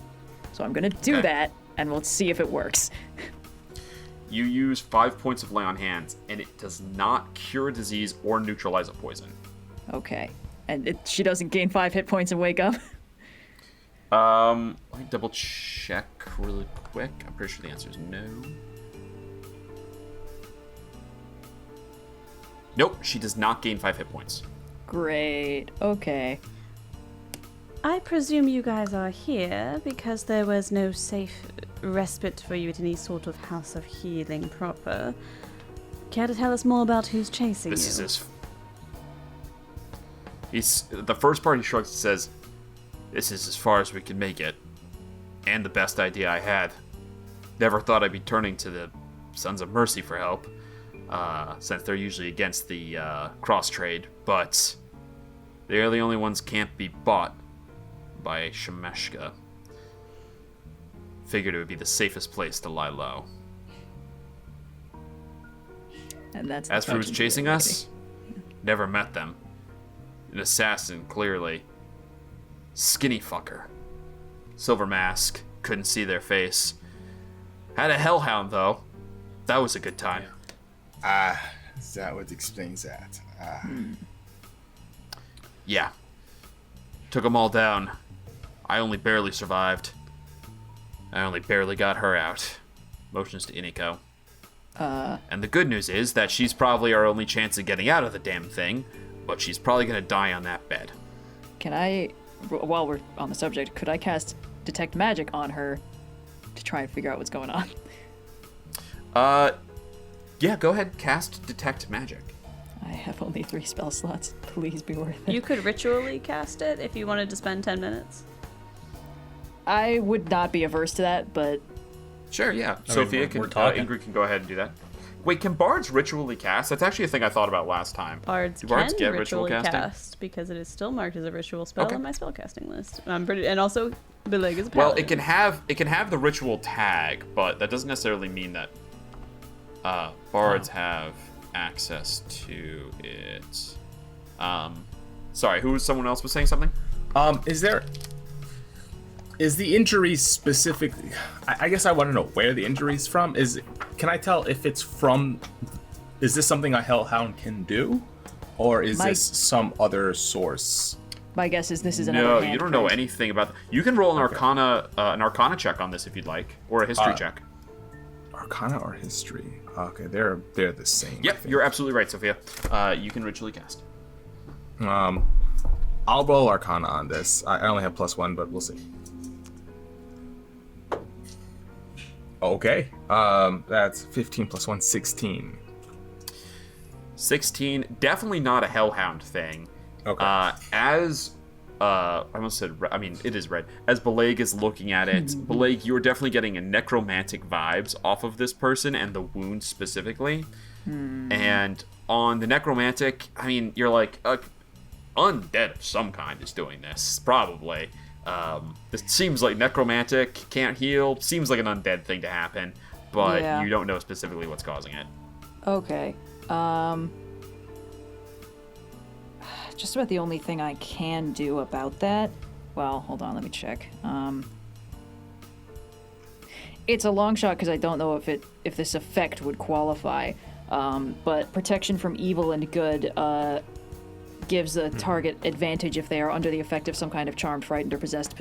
So I'm gonna do that, and we'll see if it works. You use 5 points of lay on hands, and it does not cure a disease or neutralize a poison. Okay. And she doesn't gain 5 hit points and wake up? Let me double check really quick. I'm pretty sure the answer is no. Nope, she does not gain 5 hit points. Great. Okay. I presume you guys are here because there was no safe respite for you at any sort of house of healing proper. Care to tell us more about who's chasing you? The first part he shrugs and says, "This is as far as we can make it. And the best idea I had. Never thought I'd be turning to the Sons of Mercy for help, since they're usually against the cross-trade, but they're the only ones can't be bought by Shemeshka. Figured it would be the safest place to lie low. And that's As for who's chasing us, never met them. An assassin, clearly. Skinny fucker. Silver mask, couldn't see their face. Had a hellhound, though. That was a good time. That what explains that. Yeah. Took them all down. I only barely survived. I only barely got her out. Motions to Iniko. And the good news is that she's probably our only chance of getting out of the damn thing, but she's probably gonna die on that bed. Can I, while we're on the subject, could I cast Detect Magic on her to try and figure out what's going on? Yeah, go ahead, cast Detect Magic. I have only 3 spell slots. Please be worth it. You could ritually cast it if you wanted to spend 10 minutes. I would not be averse to that, but... Sure, yeah. I Sophia mean, can, we're talking. Ingrid can go ahead and do that. Wait, can bards ritually cast? That's actually a thing I thought about last time. Bards Do bards can get ritual ritually casting? cast because it is still marked as a ritual spell Okay. on my spellcasting list. And also, Bileyg is a Well, paladin. it can have the ritual tag, but that doesn't necessarily mean that bards have access to it. Sorry, someone else was saying something? Is the injury specific? I guess I want to know where the injury's from. Can I tell if it's from? Is this something a hellhound can do, or is this some other source? My guess is this is another No, hand you don't know print. anything about. You can roll an Arcana check on this if you'd like, or a history check. Arcana or history? Okay, they're the same. Yep, you're absolutely right, Sophia. You can ritually cast. I'll roll Arcana on this. I only have +1, but we'll see. Okay, that's 15 + 1, 16. 16, definitely not a hellhound thing. Okay. I almost said, I mean, it is red. As Bileyg is looking at it, Bileyg, you're definitely getting a necromantic vibes off of this person and the wound specifically. And on the necromantic, I mean, you're like, undead of some kind is doing this, probably. This seems like necromantic, can't heal, seems like an undead thing to happen, but Yeah. you don't know specifically what's causing it. Okay. Just about the only thing I can do about that. Well, hold on, let me check. It's a long shot because I don't know if this effect would qualify. But protection from evil and good gives the target advantage if they are under the effect of some kind of charmed, frightened, or possessed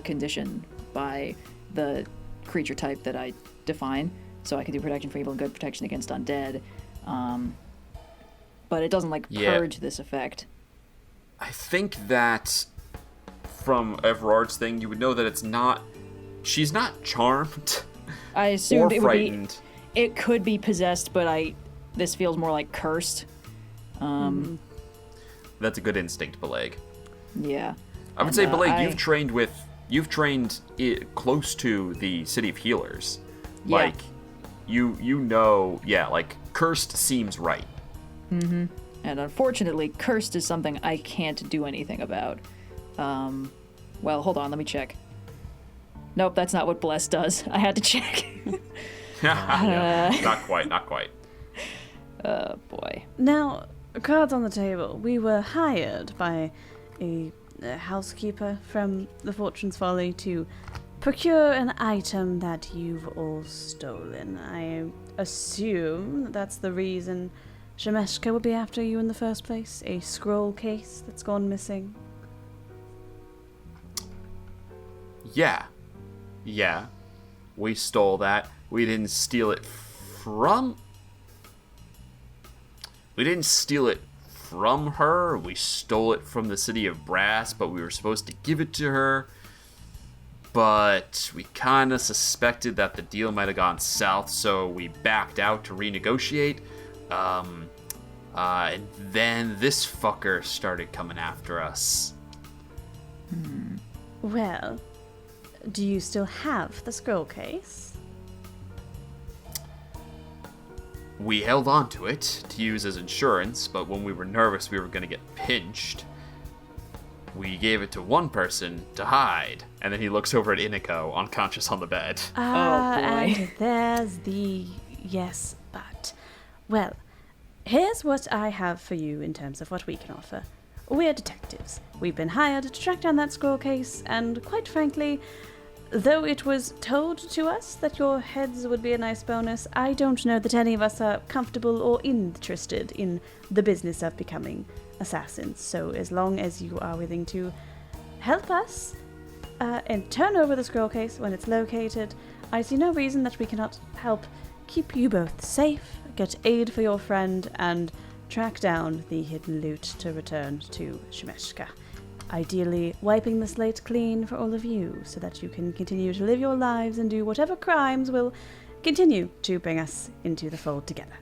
condition by the creature type that I define. So I can do protection for evil and good, protection against undead. But it doesn't purge this effect. I think that from Evrard's thing, you would know that it's not. She's not charmed. I assumed or it would be. frightened. It could be possessed, but this feels more like cursed. That's a good instinct, Bileyg. Yeah. I would say, Bileyg, I- you've trained with you've trained close to the City of Healers. Yeah. Like, you know, yeah, like, cursed seems right. And unfortunately, cursed is something I can't do anything about. Well, hold on, let me check. Nope, that's not what bless does. I had to check. Not quite. Oh, boy. Now, cards on the table. We were hired by a housekeeper from the Fortune's Folly to procure an item that you've all stolen. I assume that's the reason Shemeshka would be after you in the first place. A scroll case that's gone missing. Yeah. We stole that. We didn't steal it from her. We stole it from the City of Brass, but we were supposed to give it to her. But we kind of suspected that the deal might have gone south, so we backed out to renegotiate. And then this fucker started coming after us. Well, do you still have the scroll case? We held on to it to use as insurance, but when we were nervous we were going to get pinched, we gave it to one person to hide. And then he looks over at Iniko, unconscious on the bed. boy. And there's the yes, but. Well, here's what I have for you in terms of what we can offer. We're detectives. We've been hired to track down that scroll case, and quite frankly, though it was told to us that your heads would be a nice bonus, I don't know that any of us are comfortable or interested in the business of becoming assassins. So as long as you are willing to help us and turn over the scroll case when it's located, I see no reason that we cannot help keep you both safe, get aid for your friend, and track down the hidden loot to return to Shemeshka. Ideally, wiping the slate clean for all of you so that you can continue to live your lives and do whatever crimes will continue to bring us into the fold together.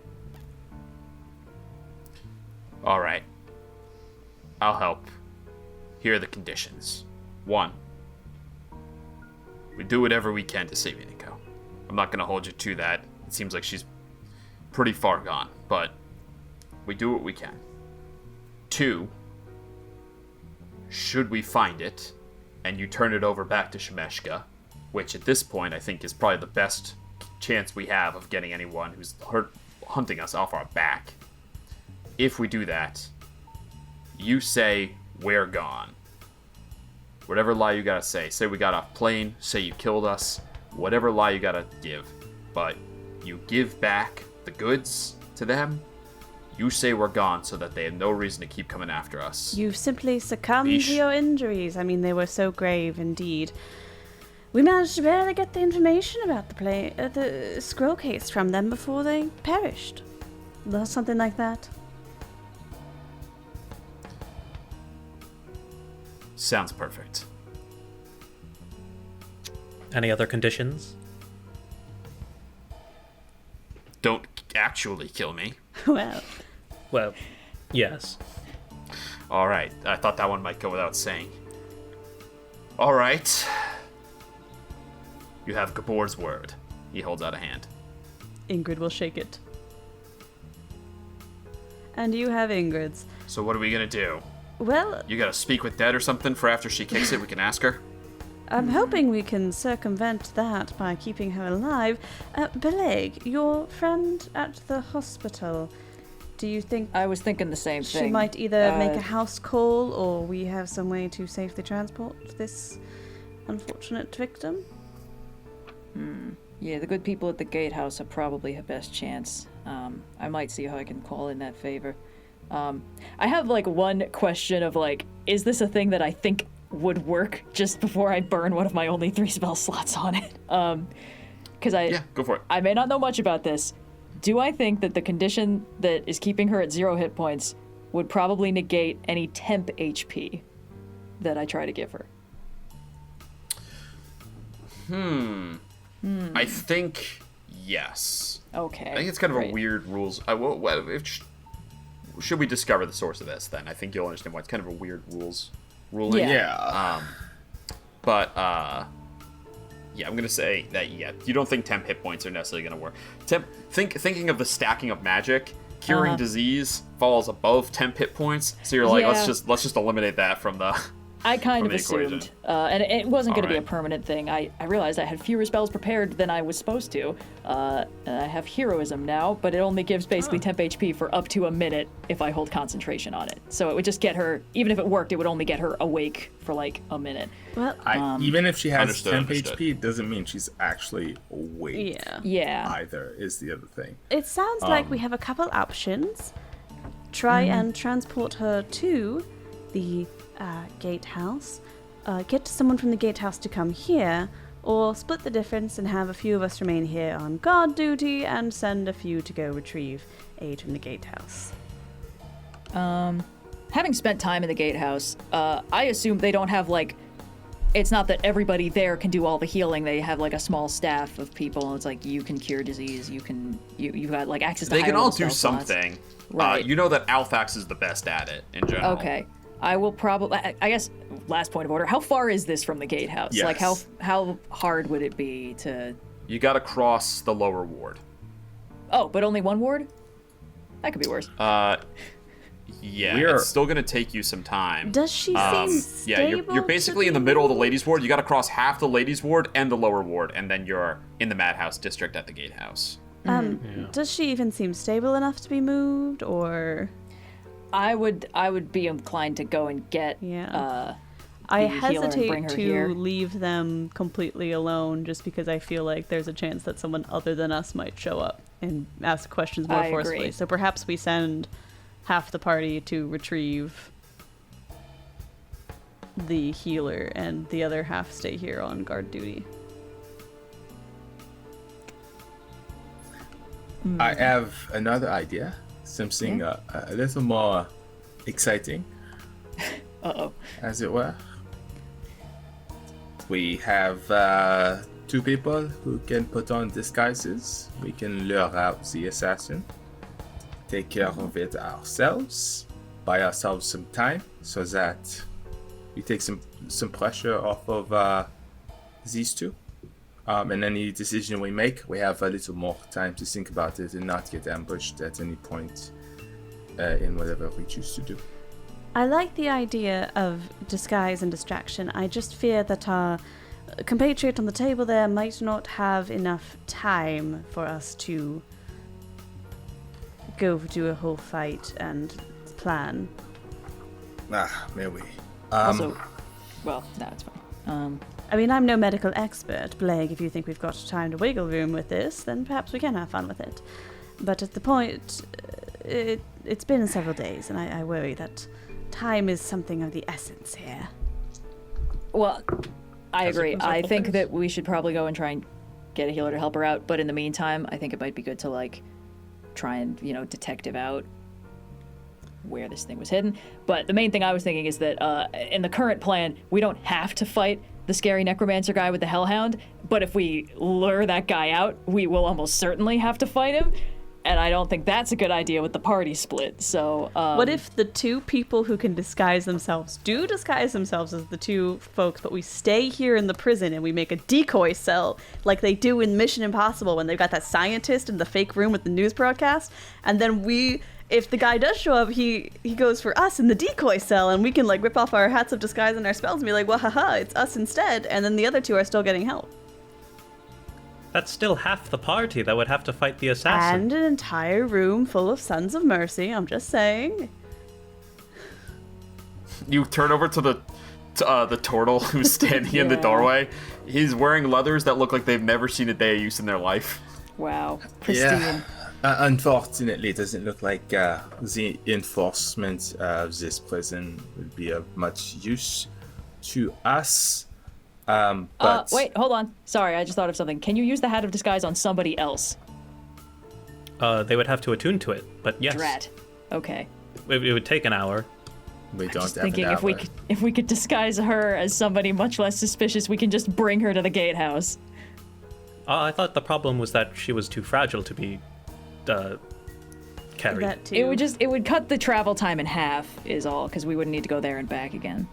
All right. I'll help. Here are the conditions. 1. We do whatever we can to save Iniko. I'm not going to hold you to that. It seems like she's pretty far gone, but we do what we can. 2. Should we find it, and you turn it over back to Shemeshka, which at this point I think is probably the best chance we have of getting anyone who's hunting us off our back. If we do that, you say we're gone. Whatever lie you gotta say we got off plane, say you killed us, whatever lie you gotta give. But you give back the goods to them, you say we're gone so that they have no reason to keep coming after us. You've simply succumbed to your injuries. I mean, they were so grave indeed. We managed to barely get the information about the scroll case from them before they perished. Something like that. Sounds perfect. Any other conditions? Don't actually kill me. Well, yes. Alright, I thought that one might go without saying. Alright. You have Gabor's word. He holds out a hand. Ingrid will shake it. And you have Ingrid's. So what are we gonna do? Well, You gotta speak with Dead or something for after she kicks it, we can ask her? I'm hoping we can circumvent that by keeping her alive. Bileyg, your friend at the hospital, do you think I was thinking the same thing. she might either make a house call or we have some way to safely transport this unfortunate victim? Yeah, the good people at the gatehouse are probably her best chance. I might see how I can call in that favor. I have, one question of, is this a thing that I think would work just before I burn one of my only 3 spell slots on it? Because Yeah, go for it. I may not know much about this. Do I think that the condition that is keeping her at 0 hit points would probably negate any temp HP that I try to give her? I think yes. Okay. I think it's kind of great. a weird rules. Should we discover the source of this, then I think you'll understand why it's kind of a weird ruling. Yeah. Yeah. But yeah, I'm gonna say that you don't think temp hit points are necessarily gonna work. Thinking of the stacking of magic, curing disease falls above temp hit points. So you're like, Yeah. let's just eliminate that from the. I kind of the assumed, equation. and it wasn't going to be a Alright. permanent thing. I realized I had fewer spells prepared than I was supposed to. And I have heroism now, but it only gives basically temp HP for up to a minute if I hold concentration on it. So it would just get her, even if it worked, it would only get her awake for like a minute. Well, Even if she has Understood, temp understood. HP, it doesn't mean she's actually awake. yeah. Yeah. Either is the other thing. It sounds like we have a couple options. Try and transport her to the gatehouse. Get someone from the gatehouse to come here, or split the difference and have a few of us remain here on guard duty and send a few to go retrieve aid from the gatehouse. Having spent time in the gatehouse, I assume they don't have like. It's not that everybody there can do all the healing. They have like a small staff of people. It's like you can cure disease. You got like access to. They can higher all level do spell slots. something. Right. You know that Alfax is the best at it in general. Okay. I will probably. I guess last point of order. How far is this from the gatehouse? Yes. Like how hard would it be to? You gotta cross the lower ward. Oh, but only one ward. That could be worse. Yeah, We're- it's still gonna take you some time. Does she seem Yeah, stable? you're basically to in the be middle of the moved? ladies' ward. You gotta cross half the ladies' ward and the lower ward, and then you're in the madhouse district at the gatehouse. Does she even seem stable enough to be moved, or? I would be inclined to go and get. Yeah. I the healer and bring hesitate her to here. leave them completely alone just because I feel like there's a chance that someone other than us might show up and ask questions more I forcefully. agree. So perhaps we send half the party to retrieve the healer and the other half stay here on guard duty. I have another idea. Something a little more exciting, Uh-oh. as it were. We have 2 people who can put on disguises. We can lure out the assassin, take care of it ourselves, buy ourselves some time so that we take some pressure off of these two. And any decision we make, we have a little more time to think about it and not get ambushed at any point in whatever we choose to do. I like the idea of disguise and distraction. I just fear that our compatriot on the table there might not have enough time for us to go do a whole fight and plan. Maybe. Also, well, no, it's fine. I mean, I'm no medical expert, Bileyg. If you think we've got time to wiggle room with this, then perhaps we can have fun with it. But at the point, it's been several days, and I worry that time is something of the essence here. Well, I Has it agree. been I several think days? that we should probably go and try and get a healer to help her out. But in the meantime, I think it might be good to like try and detective out where this thing was hidden. But the main thing I was thinking is that in the current plan, we don't have to fight the scary necromancer guy with the hellhound. But if we lure that guy out, we will almost certainly have to fight him. And I don't think that's a good idea with the party split. So What if the 2 people who can disguise themselves do disguise themselves as the 2 folks, but we stay here in the prison and we make a decoy cell like they do in Mission Impossible when they've got that scientist in the fake room with the news broadcast, and then if the guy does show up, he goes for us in the decoy cell, and we can like rip off our hats of disguise and our spells and be like, well, haha, it's us instead, and then the other 2 are still getting help. That's still half the party that would have to fight the assassin. And an entire room full of Sons of Mercy, I'm just saying. You turn over to the turtle who's standing in the Yeah. doorway. He's wearing leathers that look like they've never seen a day of use in their life. wow, pristine. Unfortunately, it doesn't look like the enforcement of this prison will be of much use to us. But Wait, hold on. Sorry, I just thought of something. Can you use the hat of disguise on somebody else? They would have to attune to it, but yes. Drat. Okay. It would take an hour. we don't Just have thinking an if we hour. could disguise her as somebody much less suspicious, we can just bring her to the gatehouse. I thought the problem was that she was too fragile to be carried. That too. It would cut the travel time in half, is all, because we wouldn't need to go there and back again.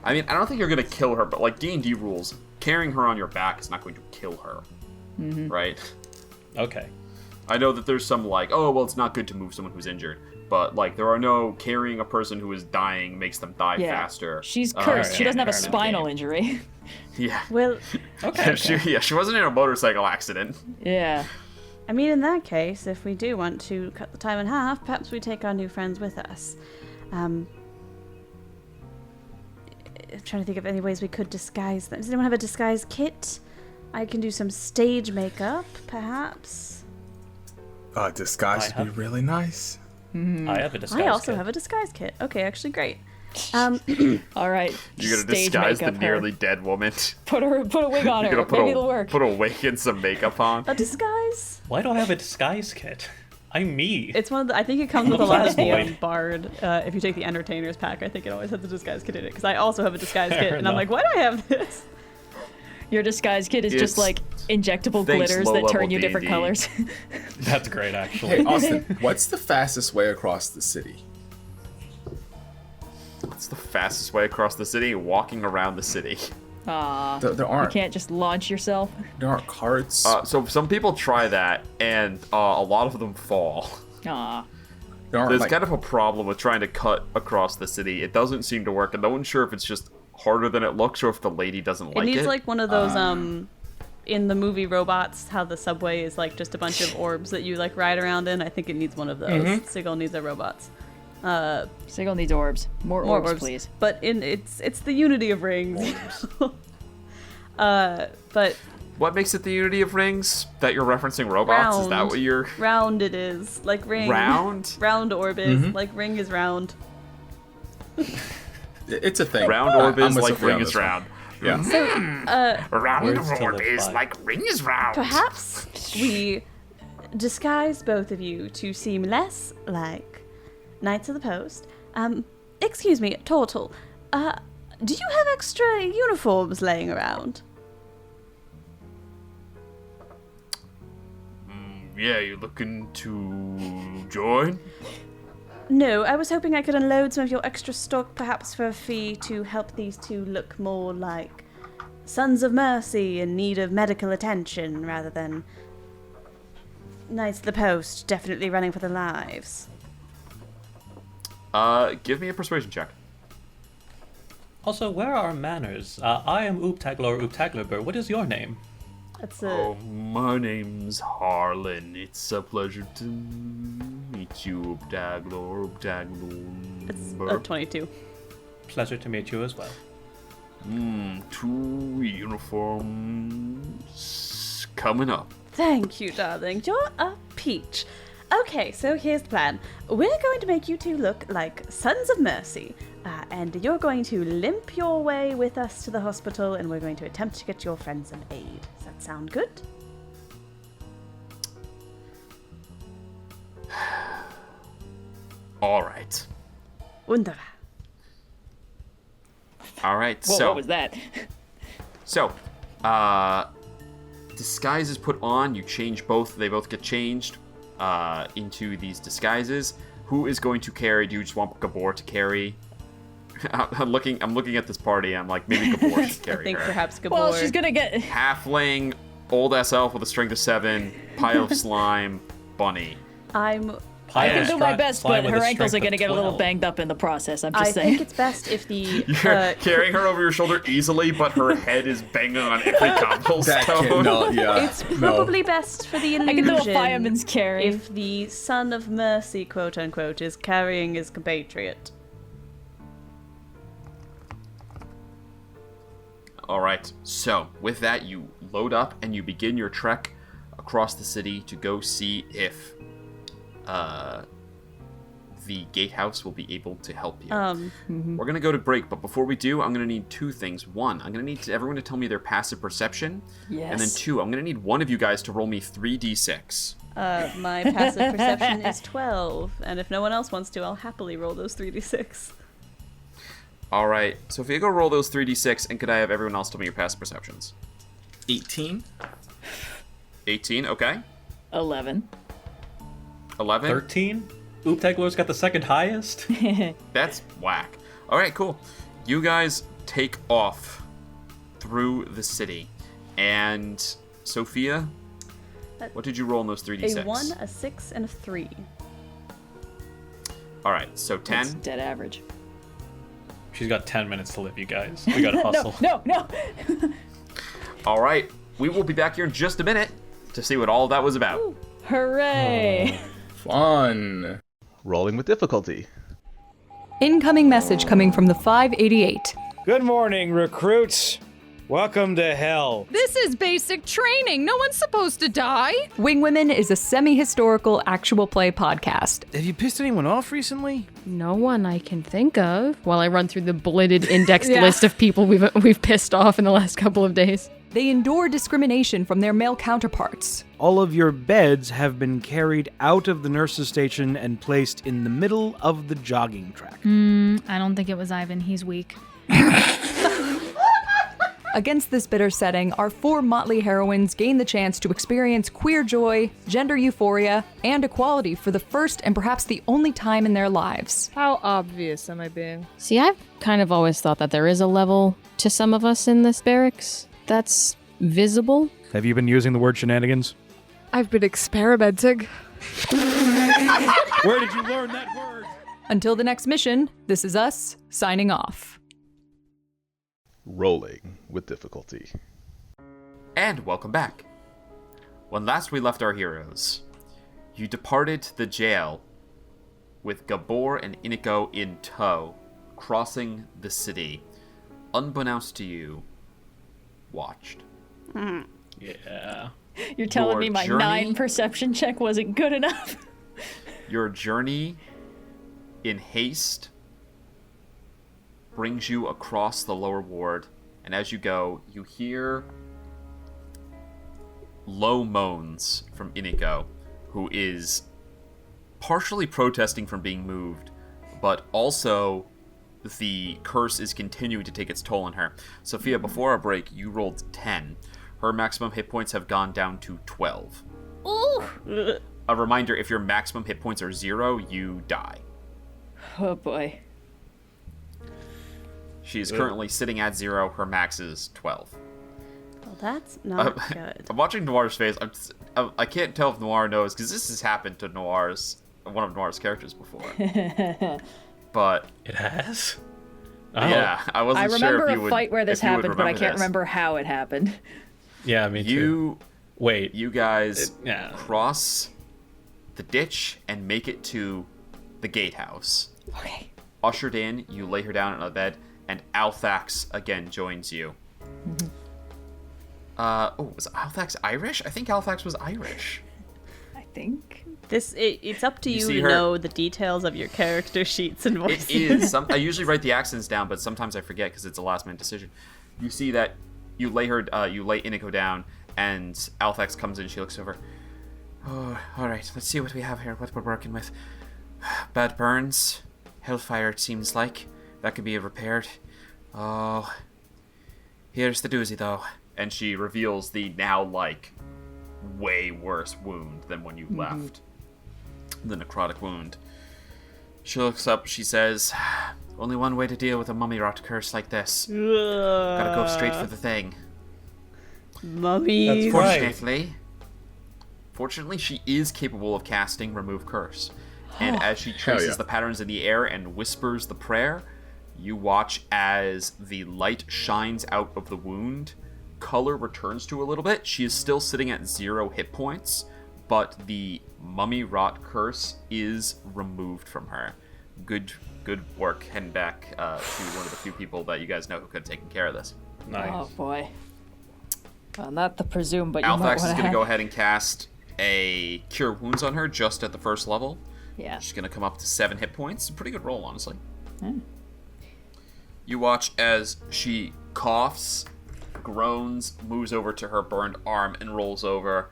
I mean, I don't think you're gonna kill her, but like D&D rules, carrying her on your back is not going to kill her, right? Okay. I know that there's some like, oh, well, it's not good to move someone who's injured, but like there are no carrying a person who is dying makes them die faster. She's cursed. She doesn't have a fair enough. spinal injury. Yeah. Well, Okay. She wasn't in a motorcycle accident. Yeah. I mean, in that case, if we do want to cut the time in half, perhaps we take our new friends with us. I'm trying to think of any ways we could disguise them. Does anyone have a disguise kit? I can do some stage makeup, perhaps. Disguise I would be have- really nice. I have a disguise I also kit. have a disguise kit. Okay, actually, great. All right. You're gonna stage disguise the makeup her. nearly dead woman. Put a wig on You're her. gonna Maybe it'll work. put a wig and some makeup on. A disguise? Why do I have a disguise kit? I'm me. It's one of the. I think it comes with a lot of the Boy. Bard. If you take the Entertainers pack, I think it always has the disguise kit in it. Because I also have a disguise Fair kit, and I'm enough. like, why do I have this? Your disguise kit is just It's- like injectable thanks, glitters that turn low-level you different D&D. colors. That's great, Hey, actually. Austin, what's the fastest way across the city? What's the fastest way across the city? Walking around the city. Aw. There You aren't. can't just launch yourself. There aren't carts. So some people try that, and a lot of them fall. Aw. There aren't There's like, kind of a problem with trying to cut across the city. It doesn't seem to work, and no one's sure if it's just harder than it looks or if the lady doesn't It like needs it. like one of those in the movie Robots, how the subway is like just a bunch of orbs that you like ride around in. I think it needs one of those. Sigil needs a robots. Sigil needs orbs. More orbs, please. But it's the unity of rings. But What makes it the unity of rings? That you're referencing robots? Is that Round. what you're... round it is. Like ring. Round? Round orb is. Like ring is round. it's a thing. Round orb I'm is with like Sophia ring on is this one. round. Yeah. Round Words to orb live is by. like ring is round. Perhaps we disguise both of you to seem less like Knights of the Post. Excuse me, Tortle. Do you have extra uniforms laying around? Yeah, you looking to join? No, I was hoping I could unload some of your extra stock, perhaps for a fee, to help these two look more like Sons of Mercy in need of medical attention, rather than Knights of the Post definitely running for their lives. Give me a persuasion check. Also, where are our manners? I am Oobtaglor, what is your name? That's a Oh, my name's Harlan. It's a pleasure to meet you, Oobtaglor. it's a 22. Pleasure to meet you as well. 2 uniforms coming up. Thank you, darling. You're a peach. Okay, so here's the plan. We're going to make you two look like Sons of Mercy, and you're going to limp your way with us to the hospital, and we're going to attempt to get your friend some aid. Does that sound good? All right. Wunderbar. All right. Whoa, so what was that? So, disguise is put on. You change both. They both get changed into these disguises. Who is going to carry? Do you just want Gabor to carry? I'm looking at this party. I'm like, maybe Gabor should I carry think her. perhaps Gabor. Well, she's gonna get. Halfling, old ass elf with a strength of 7, pile of slime, bunny. I can do my best, but her ankles are gonna get a little banged. banged up in the process. I'm I just saying. think it's best if the You're carrying her over your shoulder easily, but her head is banging on every cobblestone. That kid, no, yeah. it's probably best for the illusion. I can do a fireman's carry. If the Son of Mercy, quote unquote, is carrying his compatriot. All right. So with that, you load up and you begin your trek across the city to go see if the gatehouse will be able to help you. We're gonna go to break, but before we do, I'm gonna need 2 things. 1, I'm gonna need everyone to tell me their passive perception, and then Yes. 2, I'm gonna need one of you guys to roll me 3d6. My passive perception is 12, and if no one else wants to, I'll happily roll those 3d6. All right, Sophia, go roll those 3d6, and could I have everyone else tell me your passive perceptions? 18. 18, okay. 11. 11. 13? Oobtaglor's got the second highest? That's whack. All right, cool. You guys take off through the city. And Sophia, what did you roll in those 3d6? A 1, a 6, and a 3. All right, so 10. That's dead average. She's got 10 minutes to live, you guys. We gotta hustle. No. All right, we will be back here in just a minute to see what all that was about. Ooh. Hooray! Fun. Rolling with difficulty. Incoming message coming from the 588. Good morning, recruits. Welcome to hell. This is basic training. No one's supposed to die. Wing Women is a semi-historical actual play podcast. Have you pissed anyone off recently? No one I can think of. While I run through the bulleted indexed list of people we've pissed off in the last couple of days. They endure discrimination from their male counterparts. All of your beds have been carried out of the nurse's station and placed in the middle of the jogging track. I don't think it was Ivan. He's weak. Against this bitter setting, our 4 motley heroines gain the chance to experience queer joy, gender euphoria, and equality for the first and perhaps the only time in their lives. How obvious am I being? See, I've kind of always thought that there is a level to some of us in this barracks that's visible. Have you been using the word shenanigans? I've been experimenting. Where did you learn that word? Until the next mission, this is us, signing off. Rolling with difficulty. And welcome back. When last we left our heroes, you departed the jail with Gabor and Inigo in tow, crossing the city. Unbeknownst to you, watched. Yeah. You're telling me my journey- 9 perception check wasn't good enough? Your journey in haste brings you across the lower ward, and as you go, you hear low moans from Inigo, who is partially protesting from being moved, but also the curse is continuing to take its toll on her. Sophia, before our break, you rolled 10. Her maximum hit points have gone down to 12. Ooh. A reminder, if your maximum hit points are 0, you die. Oh boy. She is currently sitting at 0. Her max is 12. Well, that's not good. I'm watching Noir's face. I can't tell if Noir knows, because this has happened to one of Noir's characters before. But It has? Oh. yeah, I wasn't I sure remember if you a would. fight where this if you would happened, but I remember can't this. remember how it happened. Yeah, me too. Wait. You guys Yeah. cross the ditch and make it to the gatehouse. Okay. Ushered in, you lay her down on a bed, and Althax again joins you. Was Althax Irish? I think Althax was Irish. I think. It's up to you see to her- know the details of your character sheets and voices. It is. I usually write the accents down, but sometimes I forget because it's a last-minute decision. You see that you lay Inigo down, and Althax comes in. She looks over. Oh, all right. Let's see what we have here. What we're working with. Bad burns, hellfire. It seems like that could be repaired. Oh, here's the doozy though. And she reveals the now way worse wound than when you left. The necrotic wound. She looks up, she says, only one way to deal with a mummy rot curse like this. Gotta go straight for the thing. Mummies. Fortunately, she is capable of casting Remove Curse. And as she traces the patterns in the air and whispers the prayer, you watch as the light shines out of the wound. Color returns to a little bit. She is still sitting at 0 hit points, but the mummy rot curse is removed from her. Good work heading back to one of the few people that you guys know who could have taken care of this. Nice. Oh boy. Well, not the presume, but you might Althax is want going to go ahead and cast a Cure Wounds on her just at the first level. Yeah. She's going to come up to 7 hit points. Pretty good roll, honestly. You watch as she coughs, groans, moves over to her burned arm, and rolls over.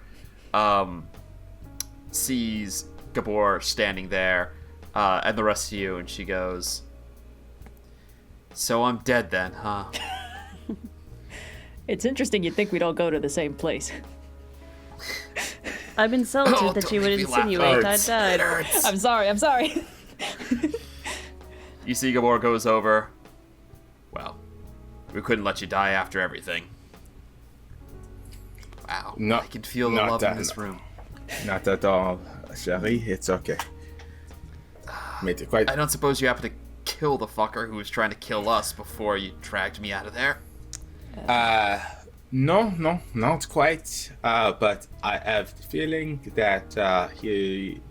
Sees Gabor standing there, and the rest of you, and she goes, "So I'm dead then, huh?" It's interesting you'd think we'd all go to the same place. I'm insulted that you would insinuate I died. I'm sorry. You see Gabor goes over. Well, We couldn't let you die after everything. Wow. No, I can feel the not love that, in this no. room. Not at all, Sherry. It's okay. Made it quite. I don't suppose you happen to kill the fucker who was trying to kill us before you dragged me out of there? No, not quite. But I have the feeling that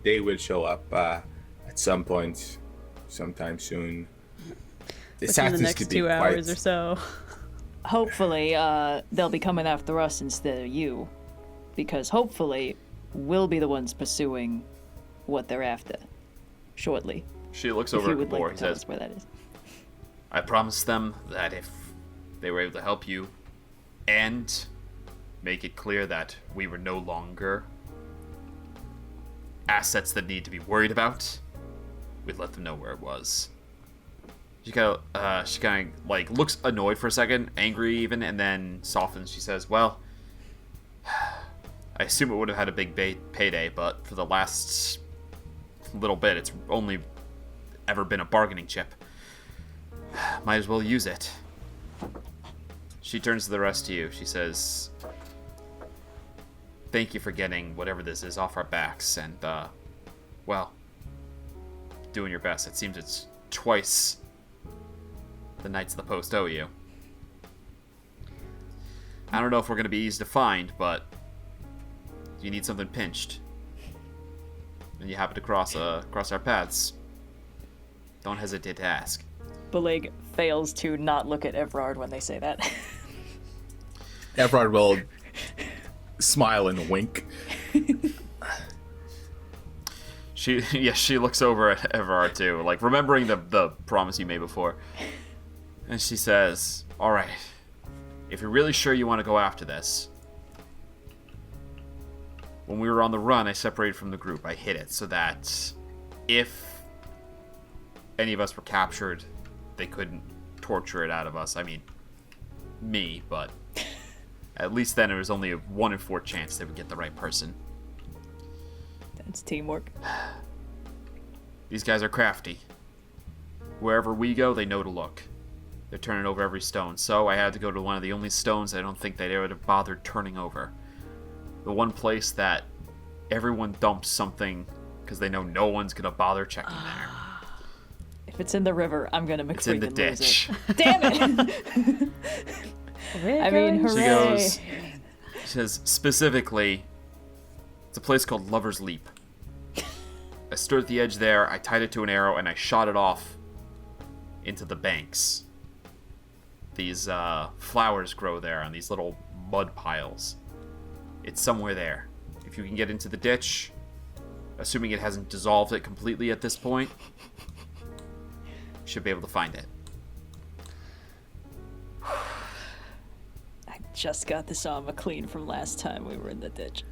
they will show up at some point, sometime soon. Within the next 2 hours or so. Hopefully, they'll be coming after us instead of you. Because hopefully, we'll be the ones pursuing what they're after. Shortly. She looks If over you at would Gabor. like He to tell says, us where that is. I promised them that if they were able to help you and make it clear that we were no longer assets that need to be worried about, we'd let them know where it was. She kind of like looks annoyed for a second, angry even, and then softens. She says, well, I assume it would have had a big payday, but for the last little bit, it's only ever been a bargaining chip. Might as well use it. She turns to the rest of you. She says, thank you for getting whatever this is off our backs, and, well, doing your best. It seems it's twice the Knights of the Post owe you. I don't know if we're going to be easy to find, but if you need something pinched, and you happen to cross our paths, don't hesitate to ask. Bileyg fails to not look at Evrard when they say that. Evrard will smile and wink. She looks over at Evrard too, like remembering the promise you made before. And she says, all right, if you're really sure you want to go after this, when we were on the run, I separated from the group. I hid it so that if any of us were captured, they couldn't torture it out of us. I mean, me, but at least then it was only a 1 in 4 chance they would get the right person. That's teamwork. These guys are crafty. Wherever we go, they know to look. They're turning over every stone, so I had to go to one of the only stones I don't think they'd ever have bothered turning over. The one place that everyone dumps something because they know no one's gonna bother checking there. If it's in the river, I'm gonna It's in the McFreaking lose ditch. it. Damn it! I mean, She hooray! goes, she says, specifically, it's a place called Lover's Leap. I stood at the edge there, I tied it to an arrow, and I shot it off into the banks. These flowers grow there on these little mud piles. It's somewhere there. If you can get into the ditch, assuming it hasn't dissolved it completely at this point, you should be able to find it. I just got this armor clean from last time we were in the ditch.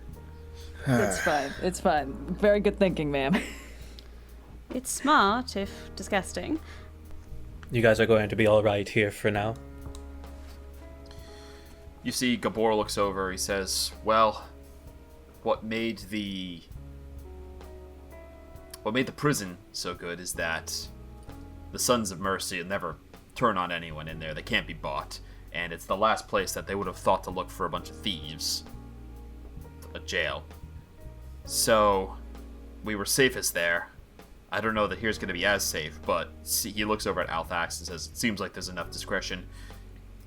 It's fine. It's fine. Very good thinking, ma'am. It's smart, if disgusting. You guys are going to be alright here for now. You see Gabor looks over, he says, well, what made the prison so good is that the Sons of Mercy will never turn on anyone in there. They can't be bought. And it's the last place that they would have thought to look for a bunch of thieves. A jail. So, we were safest there. I don't know that here's going to be as safe, but he looks over at Althax and says, it seems like there's enough discretion.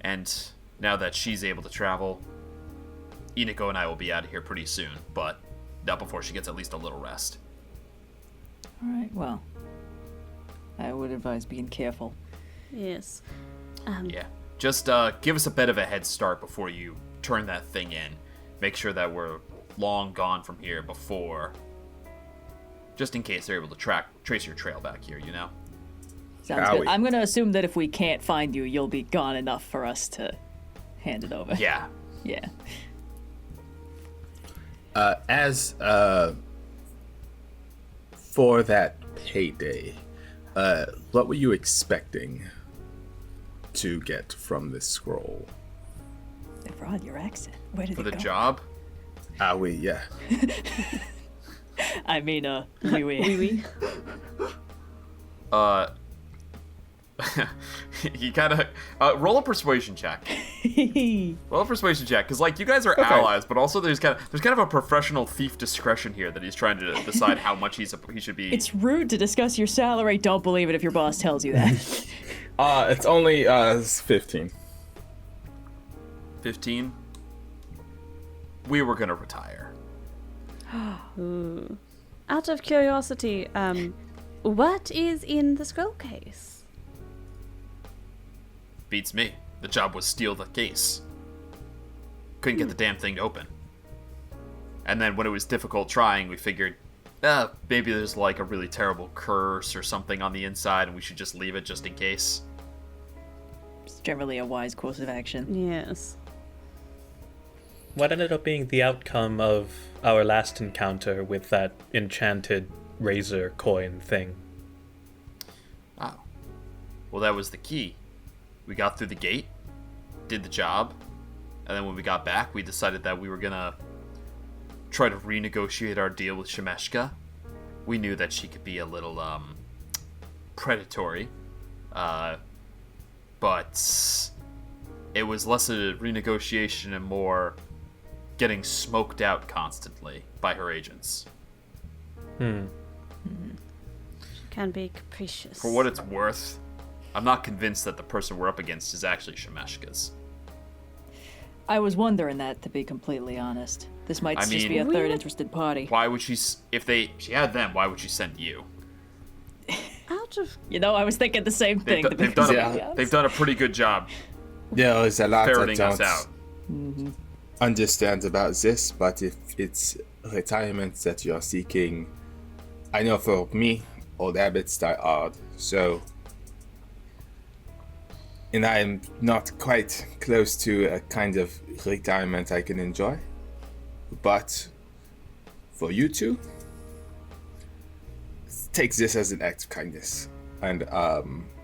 And now that she's able to travel, Iniko and I will be out of here pretty soon, but not before she gets at least a little rest. Alright, well, I would advise being careful. Yes. Yeah. Just give us a bit of a head start before you turn that thing in. Make sure that we're long gone from here before, just in case they're able to trace your trail back here, you know? Sounds good. I'm gonna assume that if we can't find you, you'll be gone enough for us to hand it over. Yeah. Yeah. For that payday, what were you expecting to get from this scroll? Evrard, your accent. Where did For it the go? job? Oui, yeah. I mean, oui. he kind of roll a persuasion check. Roll a persuasion check, because like you guys are allies, but also there's kind of a professional thief discretion here that he's trying to decide how much he should be. It's rude to discuss your salary. Don't believe it if your boss tells you that. It's only 15. 15. We were gonna retire. Ooh. Out of curiosity, what is in the scroll case? Beats me. The job was steal the case. Couldn't get the damn thing to open. And then when it was difficult trying, we figured, maybe there's like a really terrible curse or something on the inside and we should just leave it just in case. It's generally a wise course of action. Yes. What ended up being the outcome of our last encounter with that enchanted razor coin thing? Oh. Well, that was the key. We got through the gate, did the job, and then when we got back, we decided that we were gonna try to renegotiate our deal with Shemeshka. We knew that she could be a little, predatory, but it was less a renegotiation and more getting smoked out constantly by her agents. She can be capricious. For what it's worth, I'm not convinced that the person we're up against is actually Shemeshka's. I was wondering that, to be completely honest. This might just be a third interested party. Why would she, if she had them, why would she send you? Out of... I was thinking the same thing. They've done a pretty good job. There's a lot I ferreting us don't out. understand about this, but if it's retirement that you're seeking, I know for me, old habits die hard, so... And I'm not quite close to a kind of retirement I can enjoy. But for you two, take this as an act of kindness. And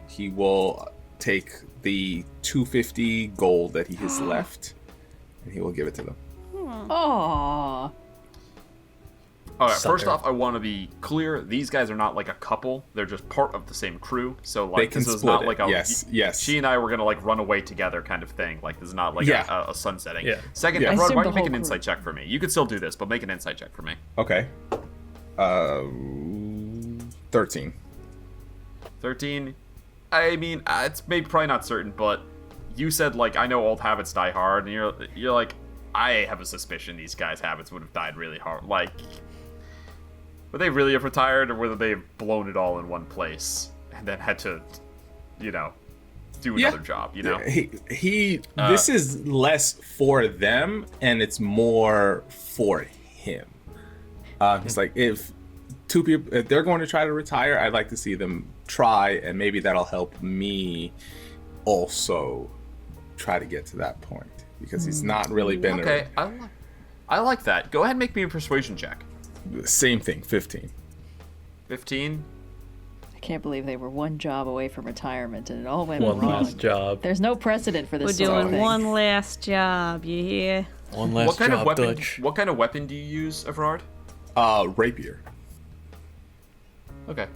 he will take the 250 gold that he has left, and he will give it to them. Aww. All right, first off, I want to be clear. These guys are not like a couple. They're just part of the same crew. So like, this is not like a yes. She and I were gonna like run away together kind of thing. Like, this is not like a sunsetting. Yeah. Second, Evrard, why don't you make an insight check for me? You could still do this, but make an insight check for me. Okay. 13. 13. I mean, it's maybe probably not certain, but you said like, I know old habits die hard, and you're like, I have a suspicion these guys' habits would have died really hard. Like, would they really have retired, or would they have blown it all in one place and then had to, do another job? This is less for them, and it's more for him. It's like if two people, if they're going to try to retire, I'd like to see them try, and maybe that'll help me also try to get to that point, because he's not really been okay. I like that. Go ahead and make me a persuasion check. Same thing, 15. 15. I can't believe they were one job away from retirement and it all went One wrong. last job. There's no precedent for this. We're sort of doing thing. one last job, you hear? One last job, Dutch. What kind of weapon do you use, Evrard? Rapier. Okay.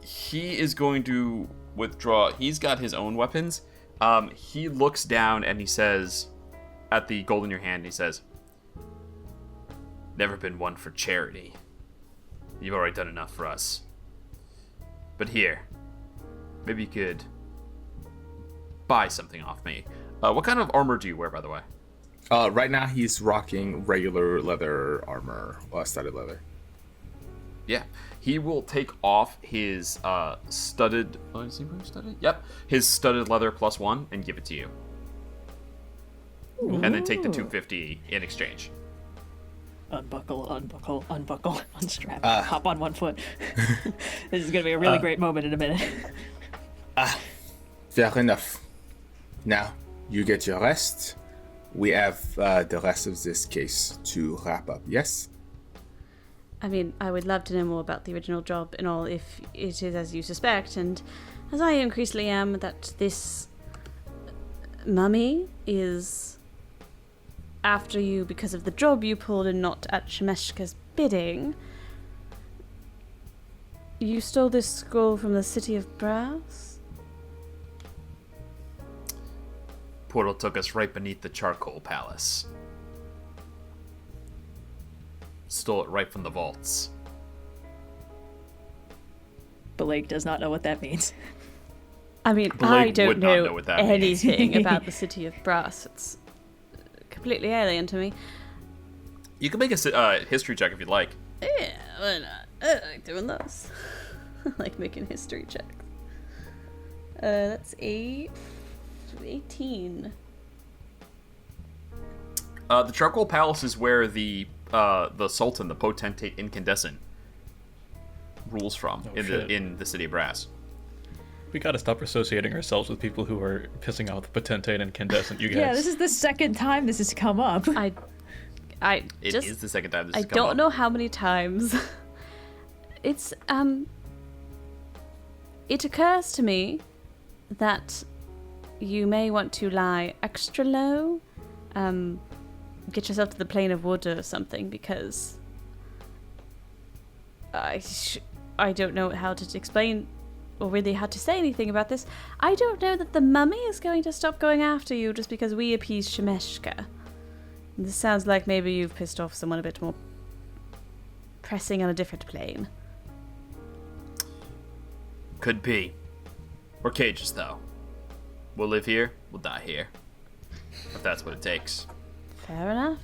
He is going to withdraw. He's got his own weapons. He looks down and he says, at the gold in your hand, he says, "Never been one for charity. You've already done enough for us. But here, maybe you could buy something off me." What kind of armor do you wear, by the way? Right now he's rocking regular leather armor, studded leather. Yeah, he will take off his studded. Oh, is he wearing studded? Yep, his studded leather +1 and give it to you. Ooh. And then take the 250 in exchange. Unbuckle, unstrap, hop on one foot. This is gonna be a really great moment in a minute. Fair enough. Now, you get your rest. We have the rest of this case to wrap up, yes? I mean, I would love to know more about the original job and all, if it is as you suspect, and as I increasingly am, that this mummy is after you because of the job you pulled and not at Shemeshka's bidding. You stole this scroll from the City of Brass? portal took us right beneath the charcoal palace. Stole it right from the vaults. Bileyg does not know what that means. I mean, Bileyg I don't would not know, know what that means. anything about the city of Brass. It's completely alien to me. You can make a history check if you'd like. Yeah, why not? I like doing those. I like making history checks. That's 18. The charcoal palace is where the Sultan, the potentate incandescent, rules from in the city of Brass. We gotta stop associating ourselves with people who are pissing off the potentate incandescent. You guys. Yeah, this is the second time this has come up. It is the second time this has come up. I don't know how many times. It's it occurs to me that you may want to lie extra low, get yourself to the plane of wood or something, because I don't know how to explain or really how to say anything about this. I don't know that the mummy is going to stop going after you just because we appease Shemeshka. This sounds like maybe you've pissed off someone a bit more pressing on a different plane. Could be. We're cages, though. We'll live here, we'll die here. If that's what it takes. Fair enough.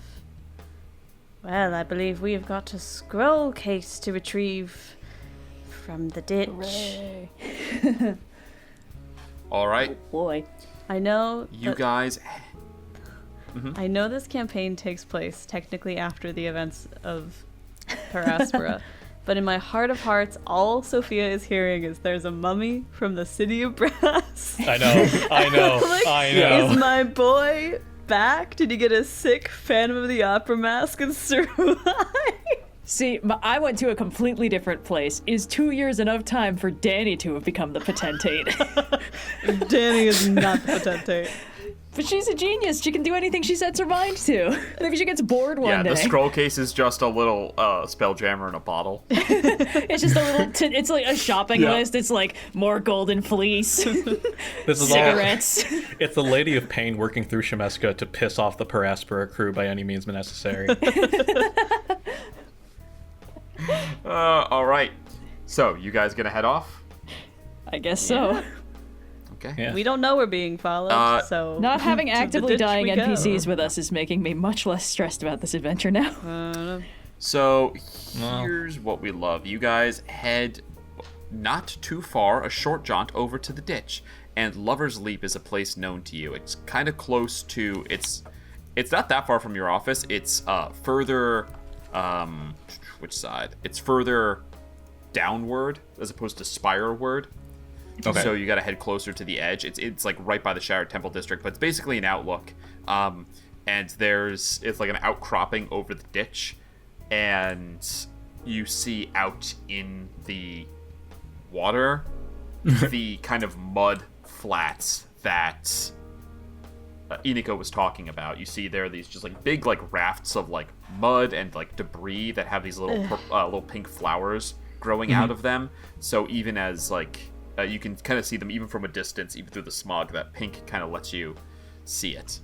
Well, I believe we've got a scroll case to retrieve from the ditch. All right. Oh boy. I know You guys... I know this campaign takes place technically after the events of Paraspora, but in my heart of hearts, all Sophia is hearing is there's a mummy from the city of Brass. I know. Like, I know. Is my boy back? Did he get a sick Phantom of the Opera mask and survive? See, I went to a completely different place. Is 2 years enough time for Danny to have become the potentate? Danny is not the potentate. But she's a genius. She can do anything she sets her mind to. Maybe she gets bored one day. Yeah, the scroll case is just a little spell jammer in a bottle. It's just a little... it's like a shopping list. It's like more golden fleece. This is cigarettes. It's the Lady of Pain working through Shemeska to piss off the Paraspora crew by any means necessary. All right. So, you guys gonna head off? I guess so. Okay. Yeah. We don't know we're being followed, so... Not having to the actively ditch dying we go. NPCs with us is making me much less stressed about this adventure now. So, here's what we love. You guys head not too far, a short jaunt over to the ditch, and Lover's Leap is a place known to you. It's kind of close to... It's not that far from your office. It's further... which side? It's further downward as opposed to spiralward. Okay. So you gotta head closer to the edge. It's like right by the Shattered Temple District, but it's basically an outlook. And it's like an outcropping over the ditch, and you see out in the water the kind of mud flats that Iniko was talking about. You see there are these just like big like rafts of like mud and like debris that have these little pink flowers growing out of them. So even as like you can kind of see them even from a distance, even through the smog, that pink kind of lets you see it.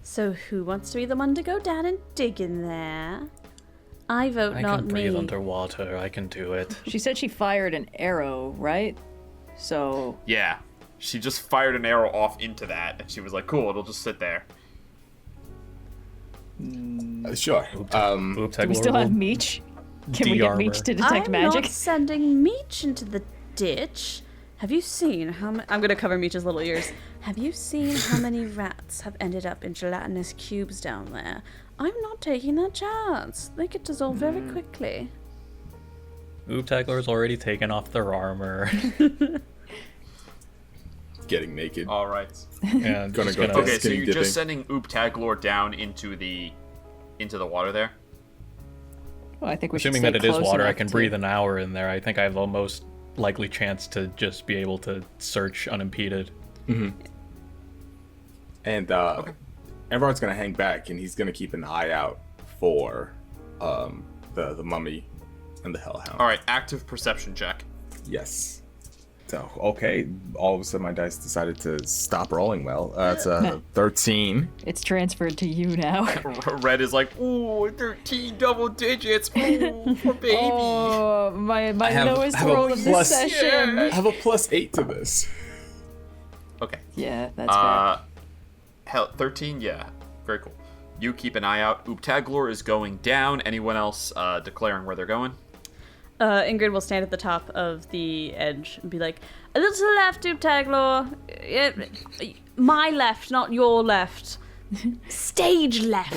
So who wants to be the one to go down and dig in there? I vote not I can breathe me. underwater. I can do it. She said she fired an arrow, right? So... Yeah. She just fired an arrow off into that, and she was like, cool, it'll just sit there. Sure. Do we still have Meech? Can we get Meech to detect I'm magic? not sending Meech into the ditch. Have you seen how many... I'm going to cover Meech's little ears. Have you seen how many rats have ended up in gelatinous cubes down there? I'm not taking that chance. They get dissolved very quickly. Oobtaglor's already taken off their armor. Getting naked. All right. Yeah, Gonna just go gonna- Okay, so skinny you're dipping. just sending Oobtaglor down into the water there? Well, I think we Assuming should that stay it is close water, I enough can to- breathe an hour in there. I think I have the most likely chance to just be able to search unimpeded. And Evrard's gonna hang back, and he's gonna keep an eye out for the mummy and the hellhound. All right, active perception check. Yes. So, okay, all of a sudden my dice decided to stop rolling well. It's a 13. It's transferred to you now. Red is like, ooh, 13 double digits. Ooh, poor baby. Oh, my have- lowest have a roll of the plus- session. I have a +8 to this. Okay. Yeah, that's fair. Hell, 13, yeah. Very cool. You keep an eye out. Oobtaglor is going down. Anyone else declaring where they're going? Ingrid will stand at the top of the edge and be like, a little to the left, Oobtaglor. My left, not your left. Stage left.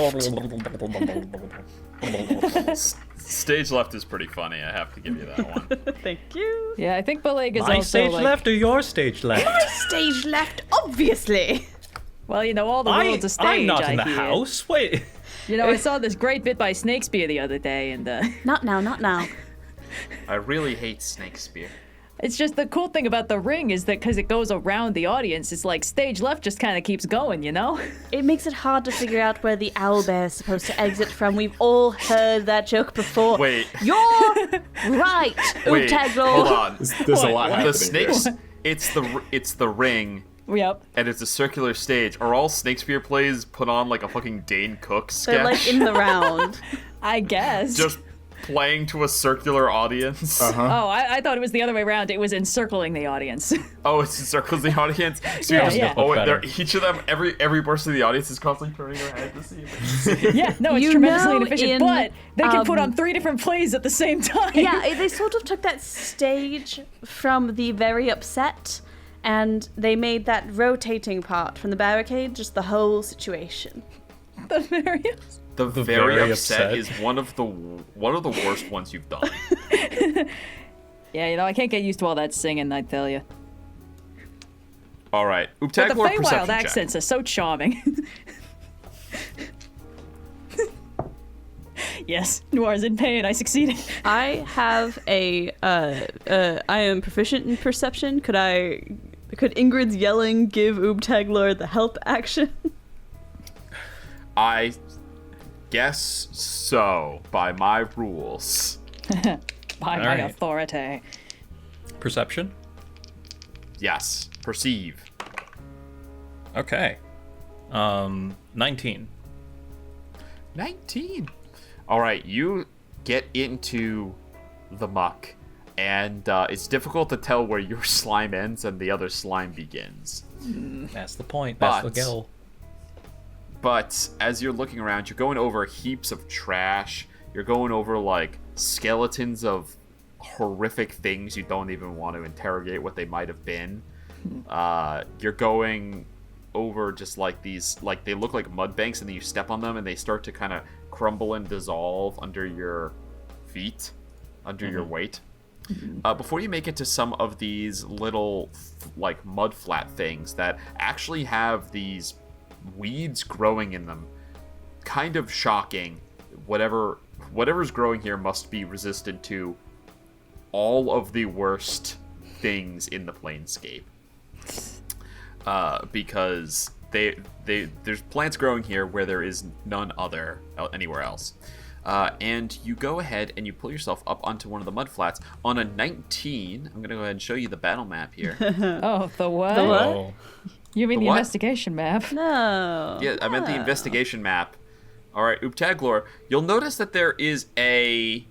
Stage left is pretty funny. I have to give you that one. Thank you. Yeah, I think Bileyg is My also stage like, left or your stage left? Stage left, obviously. well, you know, all the world's a stage, I'm not in the hear. house. Wait. You know, I saw this great bit by Snakespeare the other day, and Not now, not now. I really hate Snake Spear. it's just the cool thing about the ring is that because it goes around the audience, it's like stage left just kind of keeps going, you know? It makes it hard to figure out where the owlbear is supposed to exit from. We've all heard that joke before. Wait. You're right, Wait, Oobtaglor. hold on. There's a lot happening The snakes, it's the ring, Yep. and it's a circular stage. Are all Snake Spear plays put on like a fucking Dane Cook sketch? They're like in the round. I guess. Just playing to a circular audience. Uh-huh. Oh, I thought it was the other way around. It was encircling the audience. Oh, it circles the audience. So Yeah, you're just, yeah. oh, Better. each of them, every person in the audience is constantly turning their head to see if Yeah, no, it's You tremendously know, inefficient, in, but they can put on 3 different plays at the same time. Yeah, they sort of took that stage from the very upset, and they made that rotating part from the barricade just the whole situation. The various. The very very upset upset. is one of the worst ones you've done. Yeah, you know, I can't get used to all that singing, I tell you. All right, But the Oobtaglor Feywild perception check. accents are so charming. Yes, Noir's in pain. I succeeded. I have I am proficient in perception. Could Ingrid's yelling give Oobtaglor the help action? I guess so, by my rules. By my right. authority. Perception? Yes, perceive. Okay. 19. 19. All right, you get into the muck, and it's difficult to tell where your slime ends and the other slime begins. That's the point. That's the But- goal. But as you're looking around, you're going over heaps of trash. You're going over like skeletons of horrific things you don't even want to interrogate what they might have been. You're going over just like these, like they look like mud banks, and then you step on them and they start to kind of crumble and dissolve under your feet, under your weight. Before you make it to some of these little like mud flat things that actually have these weeds growing in them, kind of shocking. Whatever's growing here must be resistant to all of the worst things in the planescape, because there's plants growing here where there is none other anywhere else. And you go ahead and you pull yourself up onto one of the mud flats on a 19. I'm gonna go ahead and show you the battle map here. Oh, the what? The what? Oh. You mean The the what? investigation map? No. Yeah, I meant the investigation map. All right, Oobtaglor, you'll notice that there is a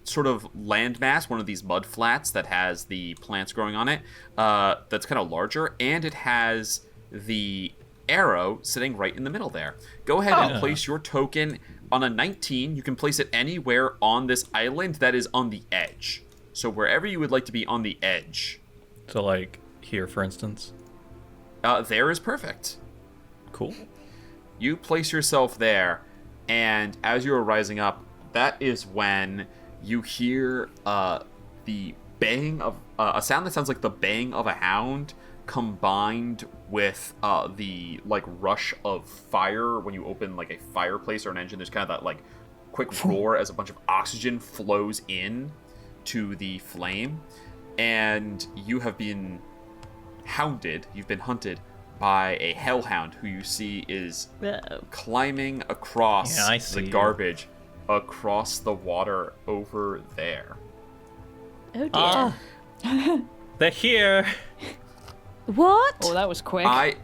sort of landmass, one of these mud flats that has the plants growing on it, that's kind of larger, and it has the arrow sitting right in the middle there. Go ahead and place your token on a 19. You can place it anywhere on this island that is on the edge. So wherever you would like to be on the edge. So, like, here, for instance. There is perfect. Cool. You place yourself there, and as you are rising up, that is when you hear the bang of a sound that sounds like the bang of a hound combined with the like rush of fire when you open like a fireplace or an engine. There's kind of that like quick roar as a bunch of oxygen flows in to the flame, and you have been hounded. You've been hunted by a hellhound who you see is climbing across Yeah, I see the you. garbage across the water over there. Oh dear. They're here. What? Oh, that was quick. I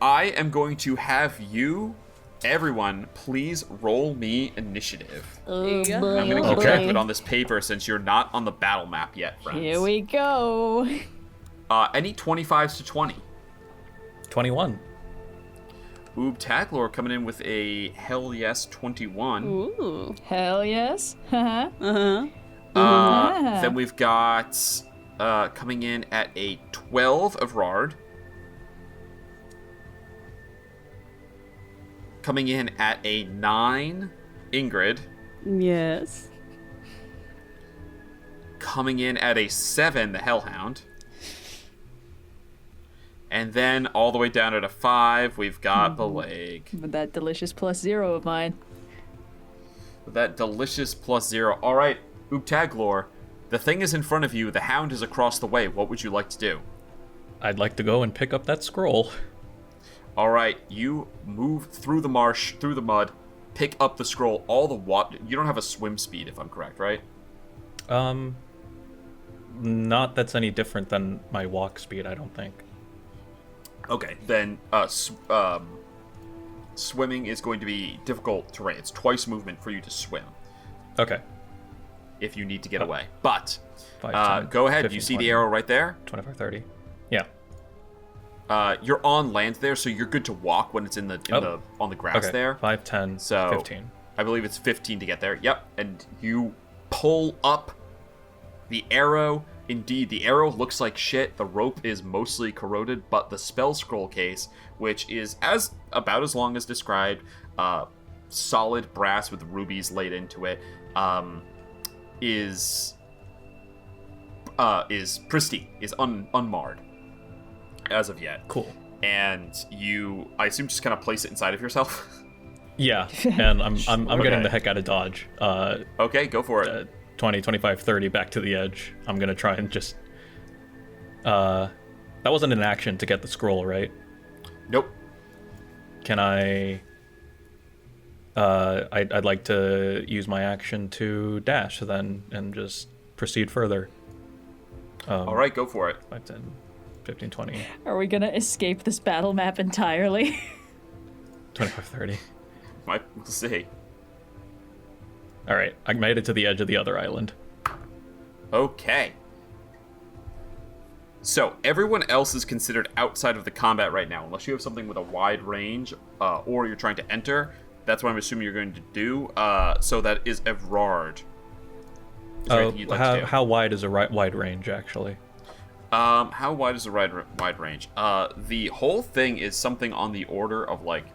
am going to have you, everyone, please roll me initiative. Oh, Yeah. boy, I'm going to oh, keep track boy. of it on this paper since you're not on the battle map yet, friends. Here we go. Any 25s to 20? 21. Oobtaglor coming in with a hell yes 21. Ooh. Hell yes. Uh-huh. Then we've got coming in at a 12 Evrard. Coming in at a 9 Ingrid. Yes. Coming in at a 7 the Hellhound. And then all the way down at a 5, we've got Bileyg. With that delicious +0 of mine. With that delicious +0. All right, Oobtaglor, the thing is in front of you. The Hound is across the way. What would you like to do? I'd like to go and pick up that scroll. All right, you move through the marsh, through the mud, pick up the scroll. All the water. You don't have a swim speed, if I'm correct, right? Not that's any different than my walk speed, I don't think. Okay, then swimming is going to be difficult terrain. It's twice movement for you to swim Okay. if you need to get away. But 5, 10, go ahead. 15, You see 20, the arrow right there? 25, 30. Yeah. You're on land there, so you're good to walk when it's on the grass Okay. there. 5, 10, So 15. I believe it's 15 to get there. Yep, and you pull up the arrow. Indeed, the arrow looks like shit. The rope is mostly corroded, but the spell scroll case, which is about as long as described, solid brass with rubies laid into it, is pristine, is unmarred as of yet. Cool. And you, I assume, just kind of place it inside of yourself. Yeah, and I'm Okay. getting the heck out of Dodge. Okay, go for it. 20, 25, 30 back to the edge. I'm gonna try and just... that wasn't an action to get the scroll, right? Nope. Can I... I'd like to use my action to dash then and just proceed further. All right, go for it. 5, 10, 15, 20, Are we gonna escape this battle map entirely? 25, 30. We'll see. All right, I made it to the edge of the other island. Okay. So, everyone else is considered outside of the combat right now, unless you have something with a wide range, or you're trying to enter. That's what I'm assuming you're going to do. So that is Evrard. Is there anything you'd like to do? How wide is a wide range, actually? How wide is the wide range? The whole thing is something on the order of, like,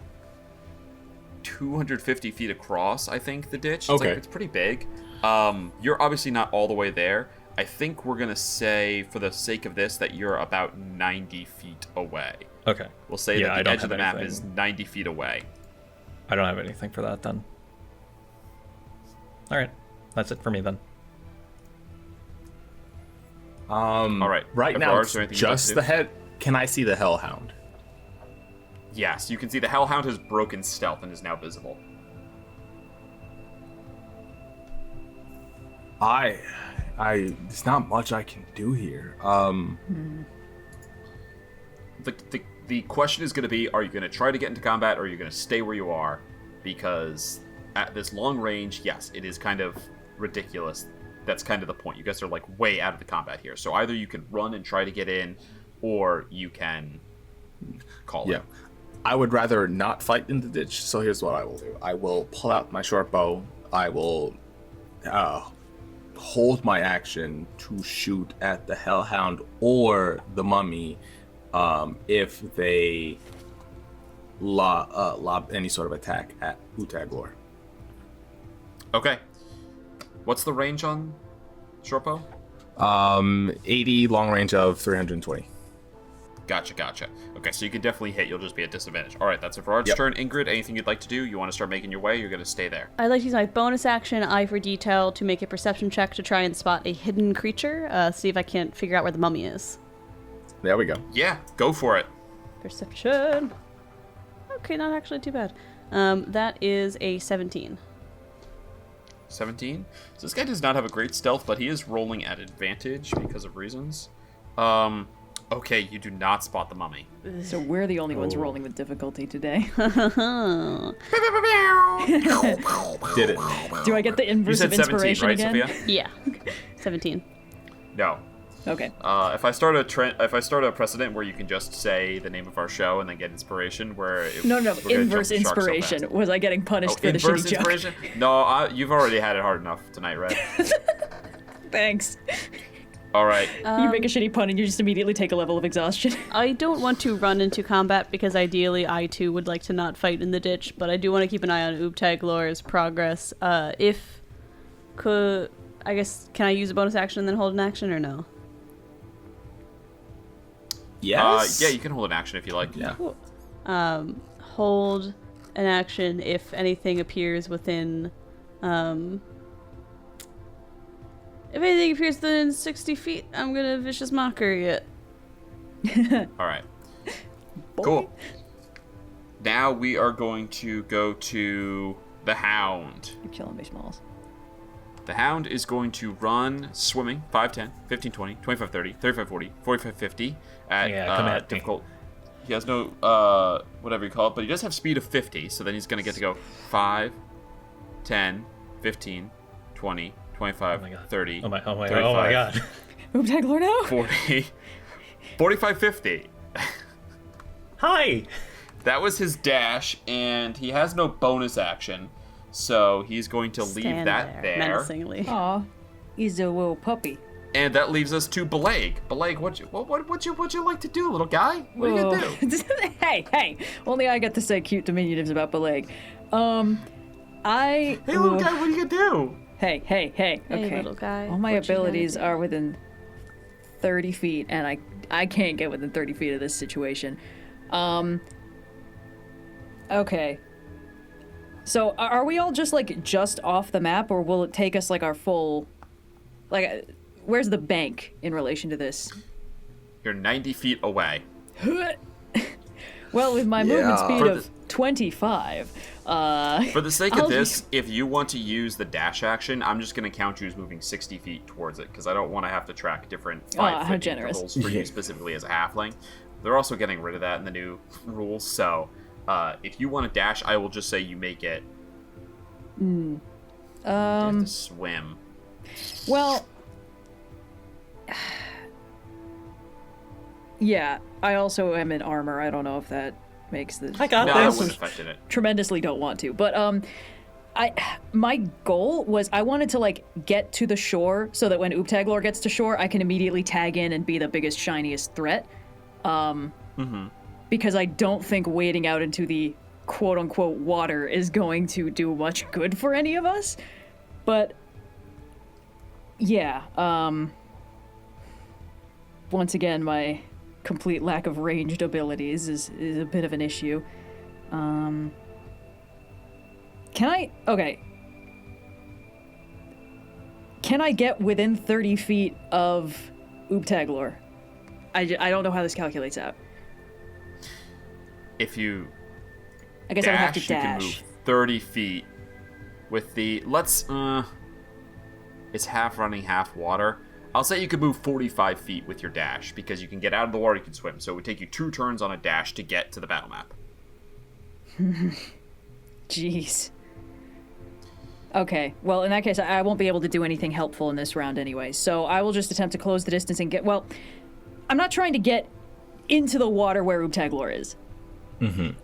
250 feet across, I think, the ditch. It's Okay. Like, it's pretty big. You're obviously not all the way there. I think we're going to say, for the sake of this, that you're about 90 feet away. Okay. We'll say Yeah, I that the don't edge of have the map anything. is 90 feet away. I don't have anything for that, then. All right. That's it for me, then. All right. Right now, Evrard, it's is there anything you'd like to just do? the head. Can I see the Hellhound? Yes, you can see the Hellhound has broken stealth and is now visible. There's not much I can do here. The question is going to be, are you going to try to get into combat, or are you going to stay where you are? Because at this long range, yes, it is kind of ridiculous. That's kind of the point. You guys are, like, way out of the combat here. So either you can run and try to get in, or you can call it. I would rather not fight in the ditch, so here's what I will do. I will pull out my short bow. I will hold my action to shoot at the Hellhound or the mummy if they lob any sort of attack at Oobtaglor. Okay. What's the range on short bow? 80, long range of 320. Gotcha. Okay, so you can definitely hit. You'll just be at disadvantage. All right, that's Evrard's Yep. turn. Ingrid, anything you'd like to do? You want to start making your way? You're going to stay there. I'd like to use my bonus action, Eye for Detail, to make a perception check to try and spot a hidden creature. See if I can't figure out where the mummy is. There we go. Yeah, go for it. Perception. Okay, not actually too bad. That is a 17. 17. So this guy does not have a great stealth, but he is rolling at advantage because of reasons. Okay, you do not spot the mummy. So we're the only ones rolling with difficulty today. Did it. Do I get the You inverse said of 17, inspiration right, again? Sophia? Yeah. 17. No. Okay. If I start a precedent where you can just say the name of our show and then get inspiration, where No, we're gonna inverse jump the shark so inspiration. fast. Was I getting punished for the Inverse shitty joke? inspiration? No, you've already had it hard enough tonight, Red. Thanks. All right. You make a shitty pun and you just immediately take a level of exhaustion. I don't want to run into combat because ideally I too would like to not fight in the ditch, but I do want to keep an eye on Oobtaglor's progress. I guess, can I use a bonus action and then hold an action or no? Yes. Yeah, you can hold an action if you like. Yeah. Cool. Hold an action if anything appears within, if anything appears within 60 feet, I'm gonna vicious mockery it. All right. Cool. Now we are going to go to the Hound. You're killing me, Smalls. The Hound is going to run swimming 5, 10, 15, 20, 25, 30, 35, 40, 45, 50 at come at me. difficult. He has no whatever you call it, but he does have speed of 50, so then he's going to get to go 5, 10, 15, 20, 25, 30, Oh my 35, god. Oobtaglor now? 40, 45, 50. Hi! That was his dash, and he has no bonus action, so he's going to leave Stand that there. menacingly. Aw, he's a little puppy. And that leaves us to Bileyg. Bileyg, what'd you like to do, little guy? What are you gonna do? Hey! Only I get to say cute diminutives about Bileyg. Hey, little guy, what are you gonna do? Hey, okay. little guy, All my what you gonna abilities do? are within 30 feet, and I can't get within 30 feet of this situation. Okay. So, are we all just, just off the map, or will it take us, our full... where's the bank in relation to this? You're 90 feet away. Well, with my movement Yeah. speed For of 25, For the sake I'll of this, if you want to use the dash action, I'm just going to count you as moving 60 feet towards it, because I don't want to have to track different 5-foot how generous. intervals for you specifically as a halfling. They're also getting rid of that in the new rules, so if you want to dash, I will just say you make it. You have to swim. well... Yeah, I also am in armor. I don't know if that makes the... I got No, that this. wouldn't have affected it. tremendously don't want to, but my goal was I wanted to get to the shore so that when Oobtaglor gets to shore, I can immediately tag in and be the biggest, shiniest threat. Because I don't think wading out into the quote-unquote water is going to do much good for any of us. But yeah, once again, my complete lack of ranged abilities is a bit of an issue. Can I get within 30 feet of Oobtaglor? I don't know how this calculates out. If you I guess I would have to you can dash. move 30 feet with the... it's half running, half water. I'll say you could move 45 feet with your dash, because you can get out of the water, you can swim. So it would take you 2 turns on a dash to get to the battle map. Jeez. Okay, well, in that case, I won't be able to do anything helpful in this round anyway, so I will just attempt to close the distance and get... Well, I'm not trying to get into the water where Oobtaglor is.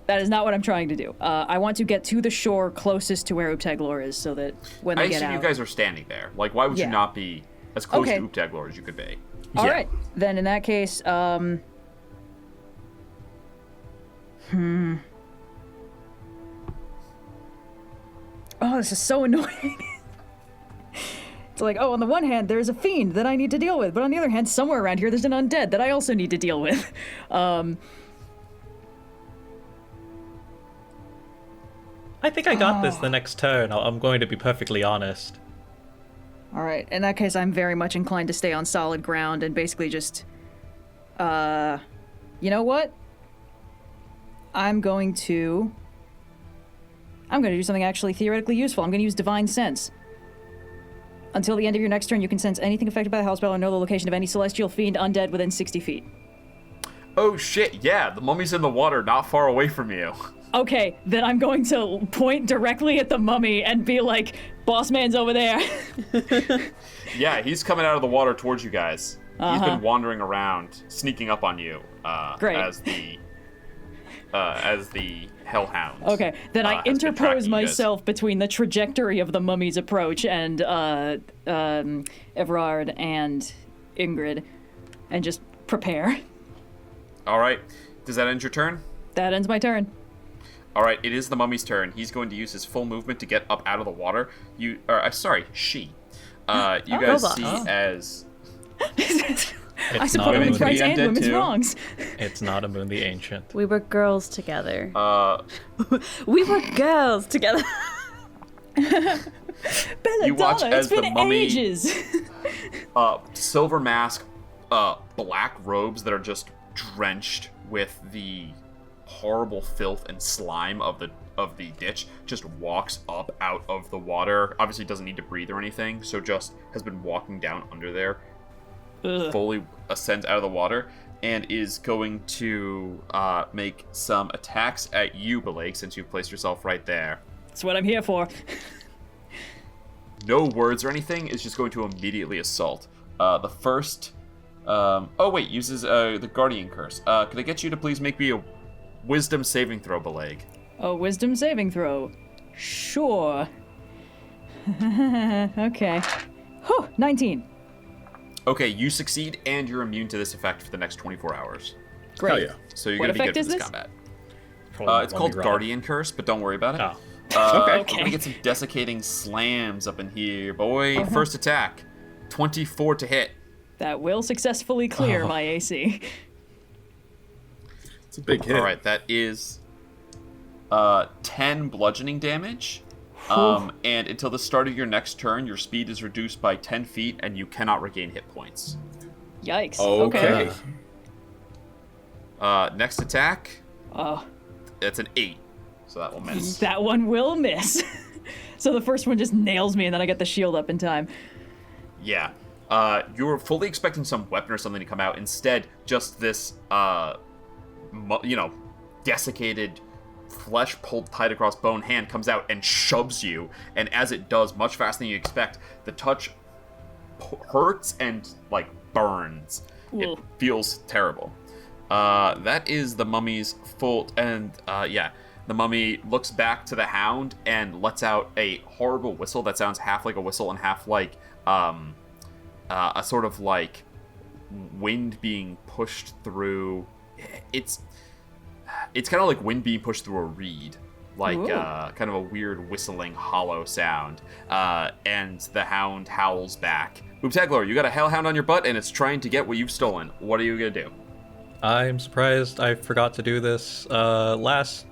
That is not what I'm trying to do. I want to get to the shore closest to where Oobtaglor is, so that when I they get assume out... you guys are standing there. Why would Yeah. you not be as close Okay. to Oobtaglor as you could be? All right, then in that case, Oh, this is so annoying. It's on the one hand, there's a fiend that I need to deal with, but on the other hand, somewhere around here, there's an undead that I also need to deal with. I think I got this the next turn. I'm going to be perfectly honest. All right, in that case, I'm very much inclined to stay on solid ground and basically just, you know what? I'm going to do something actually theoretically useful. I'm going to use Divine Sense. Until the end of your next turn, you can sense anything affected by the house spell or know the location of any celestial fiend undead within 60 feet. Oh shit, yeah, the mummy's in the water not far away from you. Okay, then I'm going to point directly at the mummy and be like, boss man's over there. Yeah, he's coming out of the water towards you guys. He's been wandering around, sneaking up on you Great. as the hellhound. Okay, then I has been tracking interpose you guys. myself between the trajectory of the mummy's approach and Evrard and Ingrid, and just prepare. All right, does that end your turn? That ends my turn. All right, it is the mummy's turn. He's going to use his full movement to get up out of the water. She. You guys Robot. see as I support not a women's movie. rights and Undead women's too. wrongs. It's not a moon the ancient. We were girls together. you We were girls together. watch Belladonna, as it's been the mummy ages. silver mask, black robes that are just drenched with the horrible filth and slime of the ditch, just walks up out of the water. Obviously doesn't need to breathe or anything, so just has been walking down under there. Fully ascends out of the water and is going to make some attacks at you, Bileyg, since you've placed yourself right there. That's what I'm here for. No words or anything, is just going to immediately assault. The first... uses the Guardian Curse. Could I get you to please make me a Wisdom saving throw, Bileyg? A wisdom saving throw. Sure. Okay. Whew, 19. Okay, you succeed, and you're immune to this effect for the next 24 hours. Great. Hell yeah. So you're What going to be effect good is for this this? combat. Probably It's one called we roll. Guardian Curse, but don't worry about it. Oh. We're Okay. going to get some desiccating slams up in here, boy. First attack, 24 to hit. That will successfully clear my AC. It's a big hit. All right, that is 10 bludgeoning damage. And until the start of your next turn, your speed is reduced by 10 feet, and you cannot regain hit points. Yikes. Okay. Next attack, Oh, it's an 8, so that will miss. that one will miss. So the first one just nails me, and then I get the shield up in time. Yeah. You were fully expecting some weapon or something to come out. Instead, just this, desiccated, flesh pulled tight across bone hand comes out and shoves you. And as it does, much faster than you expect, the touch hurts and, burns. It Ooh. feels terrible. That is the mummy's fault. And, the mummy looks back to the hound and lets out a horrible whistle that sounds half like a whistle and half like, a sort of wind being pushed through. It's kind of like wind being pushed through a reed, kind of a weird whistling hollow sound. And the hound howls back. Oobtaglor, you got a hellhound on your butt and it's trying to get what you've stolen. What are you gonna do? I'm surprised I forgot to do this last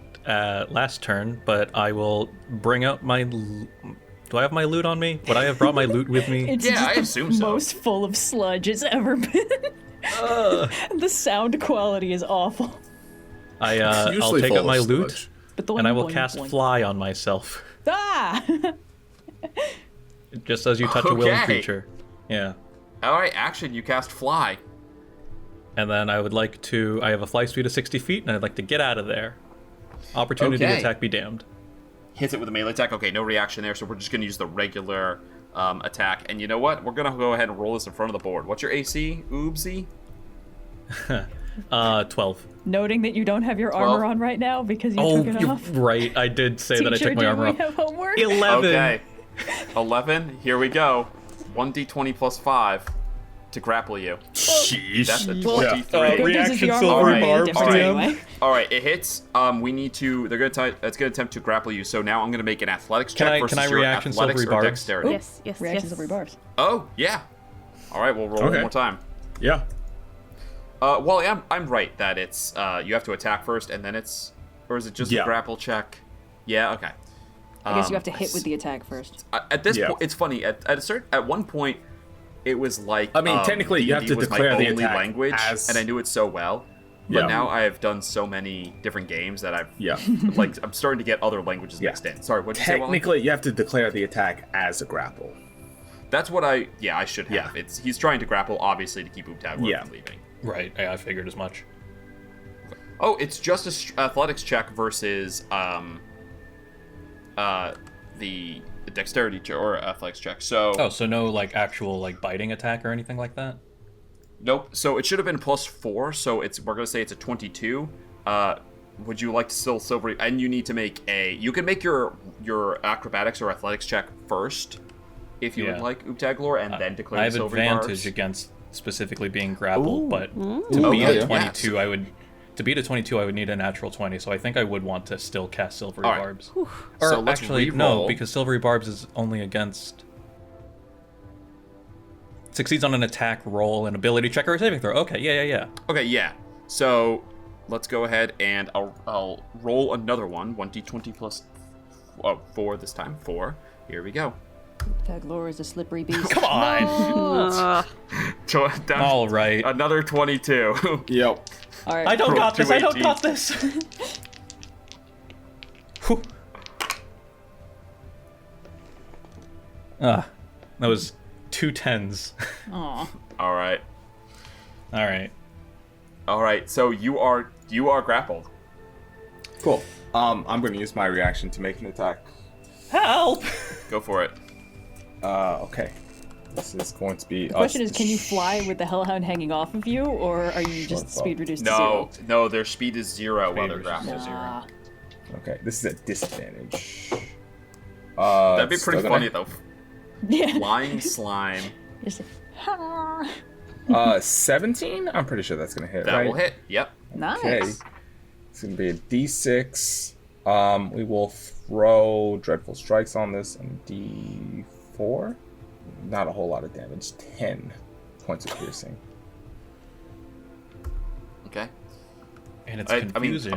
turn, but I will bring out my. Do I have my loot on me? Would I have brought my loot with me? It's Yeah, just I the assume so. most full of sludge it's ever been. The sound quality is awful. I'll usually take full out my of loot, sludge. But the and I will boing, cast boing. Fly on myself, Ah! just as you touch a willing Okay. creature. Yeah. Alright, action, you cast Fly. And then I would like to. I have a fly speed of 60 feet, and I'd like to get out of there. Opportunity Okay. attack be damned. Hits it with a melee attack. Okay, no reaction there, so we're just gonna use the regular attack. And you know what? We're gonna go ahead and roll this in front of the board. What's your AC, Oobsy? 12. Noting that you don't have your 12. armor on right now because you Oh, took it you're off. right. I did say that I Teacher, took my do armor we off. have homework? 11. Okay. 11, here we go. 1d20 plus 5 to grapple you. Sheesh. That's a Well, 23. good news is the reaction armor silver wouldn't make a barb difference slam. anyway. Alright, it hits. We need to. It's gonna attempt to grapple you. So now I'm gonna make an athletics Can check I- versus can I your reaction athletics silvery or barbs? dexterity. Yes, yes, Reactions yes. of rebarbs. Oh, yeah. Alright, we'll roll one Okay. more time. Yeah. Wally, I'm right that it's you have to attack first and then it's, or is it just a Yeah. grapple check? Yeah, okay. I guess you have to hit with the attack first. At this Yeah. point, it's funny. At one point, it was like I mean, technically, you have D&D to was declare my the only attack language, as- and I knew it so well. But Yeah. now I have done so many different games that I've Yeah. I'm starting to get other languages Yeah. mixed in. Sorry, what did you say, Wally? Technically, you have to declare the attack as a grapple. That's what I should have. Yeah. He's trying to grapple, obviously, to keep Oobtaglor from leaving. Right, I figured as much. Oh, it's just a athletics check versus the dexterity or athletics check. So so no like actual like biting attack or anything like that? Nope. So it should have been +4. So we're gonna say it's a 22. Would you like to still silvery? And you need to make you can make your acrobatics or athletics check first, if you would like, Oobtaglor, and then declare I have silvery advantage barbs. against specifically being grappled, but to beat okay. a 22, I would. To beat a 22, I would need a natural 20, so I think I would want to still cast Silvery Barbs. Or so let's actually, re-roll. no, because Silvery Barbs is only against... Succeeds on an attack, roll, an ability check, or a saving throw. Okay, yeah. Okay, yeah. So let's go ahead and I'll roll another one. 1d20 plus 4 this time. 4. Here we go. Oobtaglor is a slippery beast. Come on! All right. Another 22. Yep. All right. I don't got this. I don't 218. got this. Whew. That was 2 10s. Aw. All right. All right. So you are grappled. Cool. I'm going to use my reaction to make an attack. Help! Go for it. Okay. This is going to be. The question is, can you fly with the hellhound hanging off of you, or are you just speed reduced to 0? No, their speed is 0 while they're grappled. Ah. Okay, this is a disadvantage. That'd be pretty still funny gonna- though. Yeah. Flying slime. Just like, 17? I'm pretty sure that's gonna hit. That right? will hit. Yep. nice. Okay. It's gonna be a D6. We will throw Dreadful Strikes on this and D4. Not a whole lot of damage. 10 points of piercing. Okay. And it's I mean, confusing. a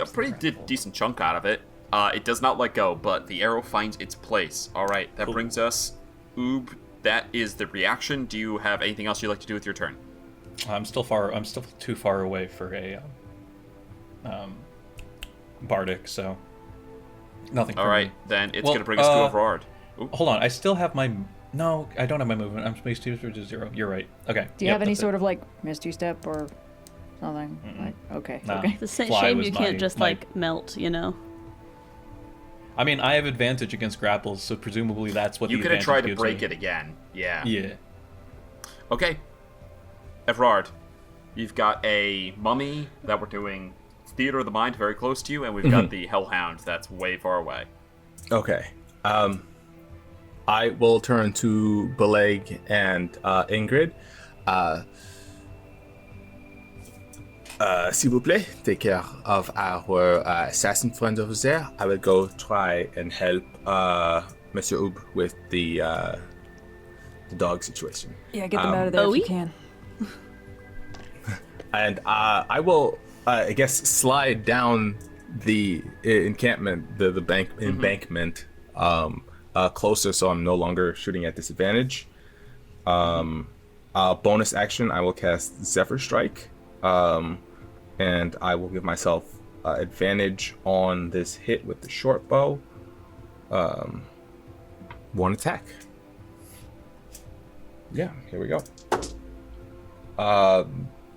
pretty decent chunk out of it. It does not let go, but the arrow finds its place. All right, that brings us, Oob. That is the reaction. Do you have anything else you'd like to do with your turn? I'm still too far away for a bardic, so nothing. All right, me. then it's gonna bring us to Evrard. Hold on, I still have my. No, I don't have my movement. I'm space 2 to 0. You're right. Okay. Do you have any sort of like misty step or something? Like, okay. Nah. Okay. It's a Fly shame was you can't my- just my- like melt, you know. I mean, I have advantage against grapples, so presumably that's what You the could have advantage tried to gives break me. it again. Yeah. Yeah. Okay. Evrard, you've got a mummy that we're doing Theater of the Mind very close to you, and we've got the Hellhound that's way far away. Okay. I will turn to Bileyg and Ingrid. S'il vous plaît, take care of our assassin friend over there. I will go try and help Monsieur Oob with the dog situation. Yeah, get them out of there if you can. And I will, I guess, slide down the encampment, the embankment, closer, so I'm no longer shooting at disadvantage. Bonus action, I will cast Zephyr Strike, and I will give myself advantage on this hit with the short bow. 1 attack. Yeah, here we go.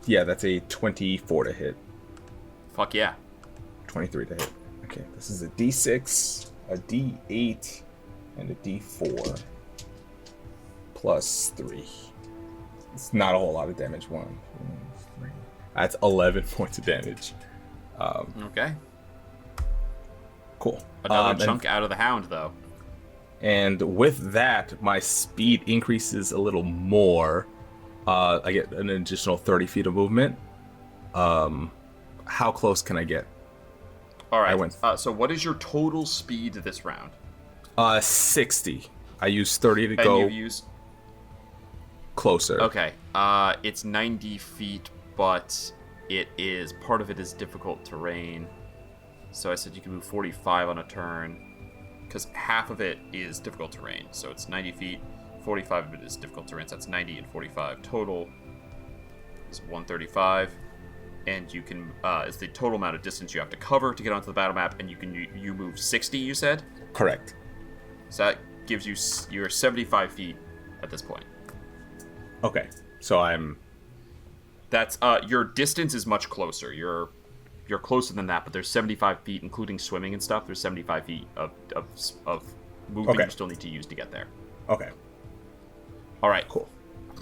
Yeah, that's a 24 to hit. Fuck yeah. 23 to hit. Okay, this is a D6, a D8, and a D4. Plus 3. It's not a whole lot of damage. 1, 2, 3. That's 11 points of damage. Okay. Cool. Another chunk out of the Hound, though. And with that, my speed increases a little more. I get an additional 30 feet of movement. How close can I get? All right. I went. So what is your total speed this round? 60. I use 30 to And go you use... closer. Okay. It's 90 feet, but part of it is difficult terrain. So I said you can move 45 on a turn, because half of it is difficult terrain. So it's 90 feet, 45 of it is difficult terrain. So that's 90 and 45 total. It's 135, and you can it's the total amount of distance you have to cover to get onto the battle map, and you move 60. You said Correct. so that gives you you're 75 feet at this point. Okay, so I'm... That's your distance is much closer. You're closer than that, but there's 75 feet, including swimming and stuff. There's 75 feet of movement you still need to use to get there. Okay. All right. Cool.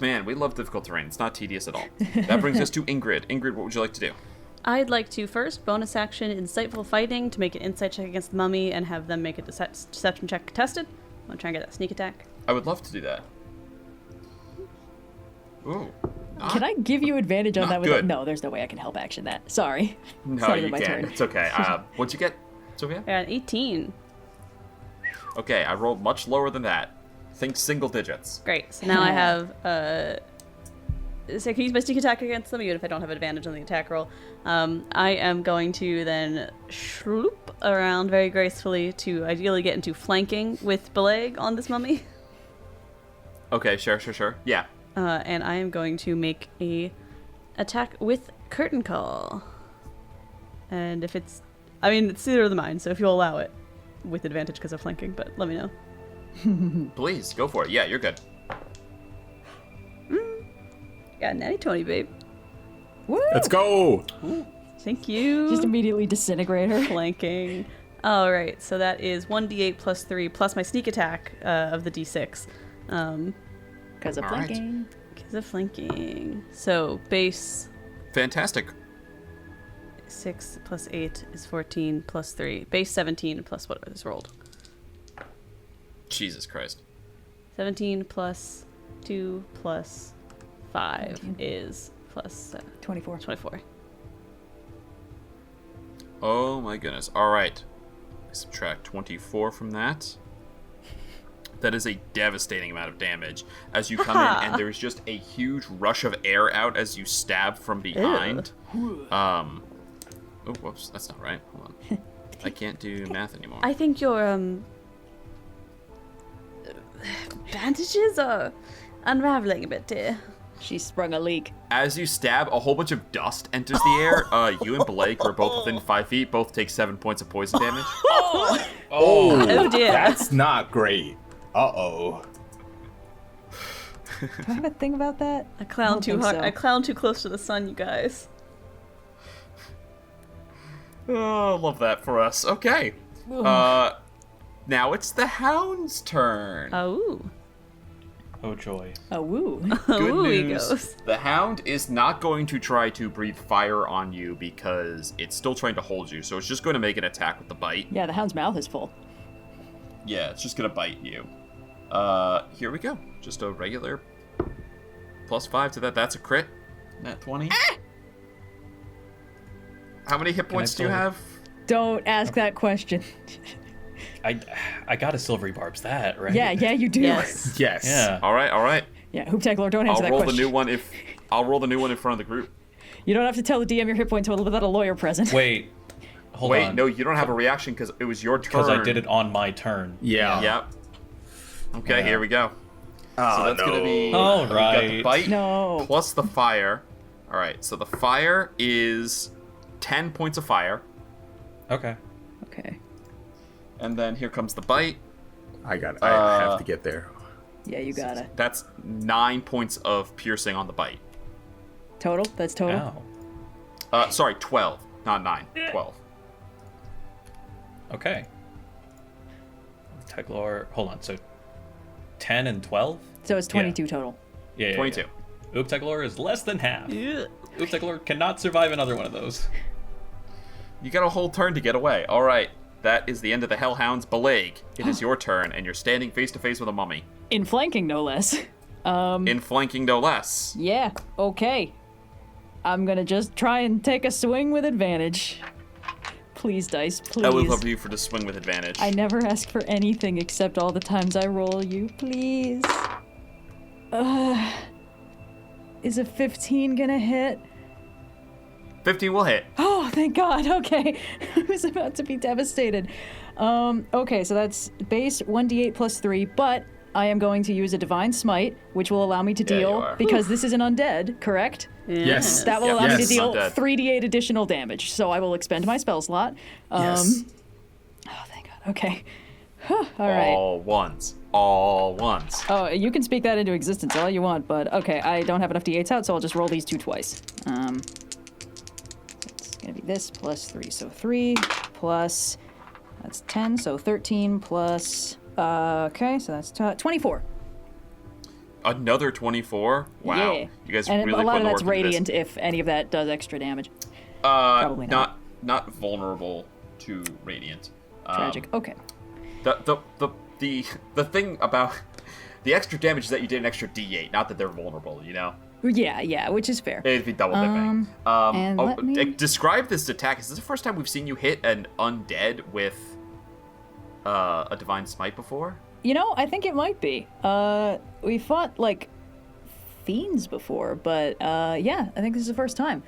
Man, we love difficult terrain. It's not tedious at all. That brings us to Ingrid. Ingrid, what would you like to do? I'd like to first bonus action insightful fighting to make an insight check against the mummy and have them make a deception check contested. I'm gonna try and get that sneak attack. I would love to do that. Ooh. Can I give you advantage on that? Good. No, there's no way I can help action that. Sorry. No, It's not you even my can't. turn. It's okay. What'd you get, Sophia? I got an 18. Okay, I rolled much lower than that. Think single digits. Great. So now I have so I can use my sneak attack against them, even if I don't have advantage on the attack roll. I am going to then shloop around very gracefully to ideally get into flanking with Bileyg on this mummy. Okay, sure. Yeah. And I am going to make a attack with curtain call. And if it's... I mean, it's theater of the mind, so if you'll allow it, with advantage because of flanking, but let me know. Please, go for it. Yeah, you're good. Got a natty 20, babe. Woo! Let's go! Thank you. Just immediately disintegrate her. Flanking. All right, so that is 1d8 plus 3 plus my sneak attack of the d6. Because of All right. flanking. Because of flanking. So base Fantastic. 6 plus 8 is 14 plus 3. Base 17 plus what is rolled. Jesus Christ. 17 plus 2 plus 5 is plus 24. 24. Oh my goodness. All right. Subtract 24 from that. That is a devastating amount of damage as you come in, and there's just a huge rush of air out as you stab from behind. Oh, whoops, that's not right. Hold on. I can't do math anymore. I think your bandages are unraveling a bit here. She sprung a leak. As you stab, a whole bunch of dust enters the air. You and Bileyg are both within 5 feet. Both take 7 points of poison damage. Oh dear. That's not great. Uh-oh. Do I have a thing about that? A clown too think hard. so. A clown too close to the sun, you guys. Oh, love that for us. Okay. Now it's the hound's turn. Oh. Oh joy. Oh, woo. Good Ooh, he news. goes. The hound is not going to try to breathe fire on you because it's still trying to hold you. So it's just going to make an attack with the bite. Yeah, the hound's mouth is full. Yeah, it's just going to bite you. Here we go. Just a regular +5 to that. That's a crit. Nat 20. How many hit points do you have? Don't ask that question. I got a silvery barbs that, right? Yeah, you do. Yes. Yes. Yeah. All right. Yeah, Oobtaglor, don't answer I'll that roll question. the new one if I'll roll the new one in front of the group. You don't have to tell the DM your hit point total without a lawyer present. Wait. Hold Wait, on. no, you don't have a reaction because it was your turn. Because I did it on my turn. Yeah. Yep. Okay, Yeah. here we go. Oh, So that's gonna be All we got the right. bite No. plus the fire. All right, so the fire is 10 points of fire, Okay. Okay. and then here comes the bite. I have to get there. Yeah, you gotta. That's 9 points of piercing on the bite. Total? That's total? Ow. Sorry, 12, not 9. 12. Okay. Oobtaglor. Hold on. So 10 and 12? So it's 22 total. Yeah. 22. Yeah. Oobtaglor is less than half. Yeah. Oobtaglor cannot survive another one of those. You got a whole turn to get away. All right, that is the end of the Hellhounds. Bileyg, it is your turn, and you're standing face to face with a mummy. In flanking, no less. In flanking, no less. Yeah, okay. I'm gonna just try and take a swing with advantage. Please, dice, please. I would love you for to swing with advantage. I never ask for anything except all the times I roll you, please. Is a 15 gonna hit? 15 will hit. Oh, thank God. Okay. I was about to be devastated. Okay, so that's base 1d8 plus 3, but I am going to use a Divine Smite, which will allow me to Yeah, you deal, are. because this is an undead, correct? Yes. That will Yep. allow me to Yes. deal Undead. 3d8 additional damage, so I will expend my spell slot. Yes. Oh, thank God. Okay. All right. All ones. All ones. Oh, you can speak that into existence all you want, but okay, I don't have enough d8s out, so I'll just roll these 2 twice. It's gonna be this plus 3, so 3 plus, that's 10, so 13 plus, okay, so that's 24. Another 24? Wow. Yeah. You guys And really a lot put of the that's work into this. radiant if any of that does extra damage. Probably not. Not vulnerable to radiant. Tragic. Okay. The thing about the extra damage is that you did an extra D8, not that they're vulnerable, you know? Yeah, which is fair. It'd be double dipping. and let me- Describe this attack. Is this the first time we've seen you hit an undead with a divine smite before? You know, I think it might be. We fought, like, fiends before, but, yeah, I think this is the first time.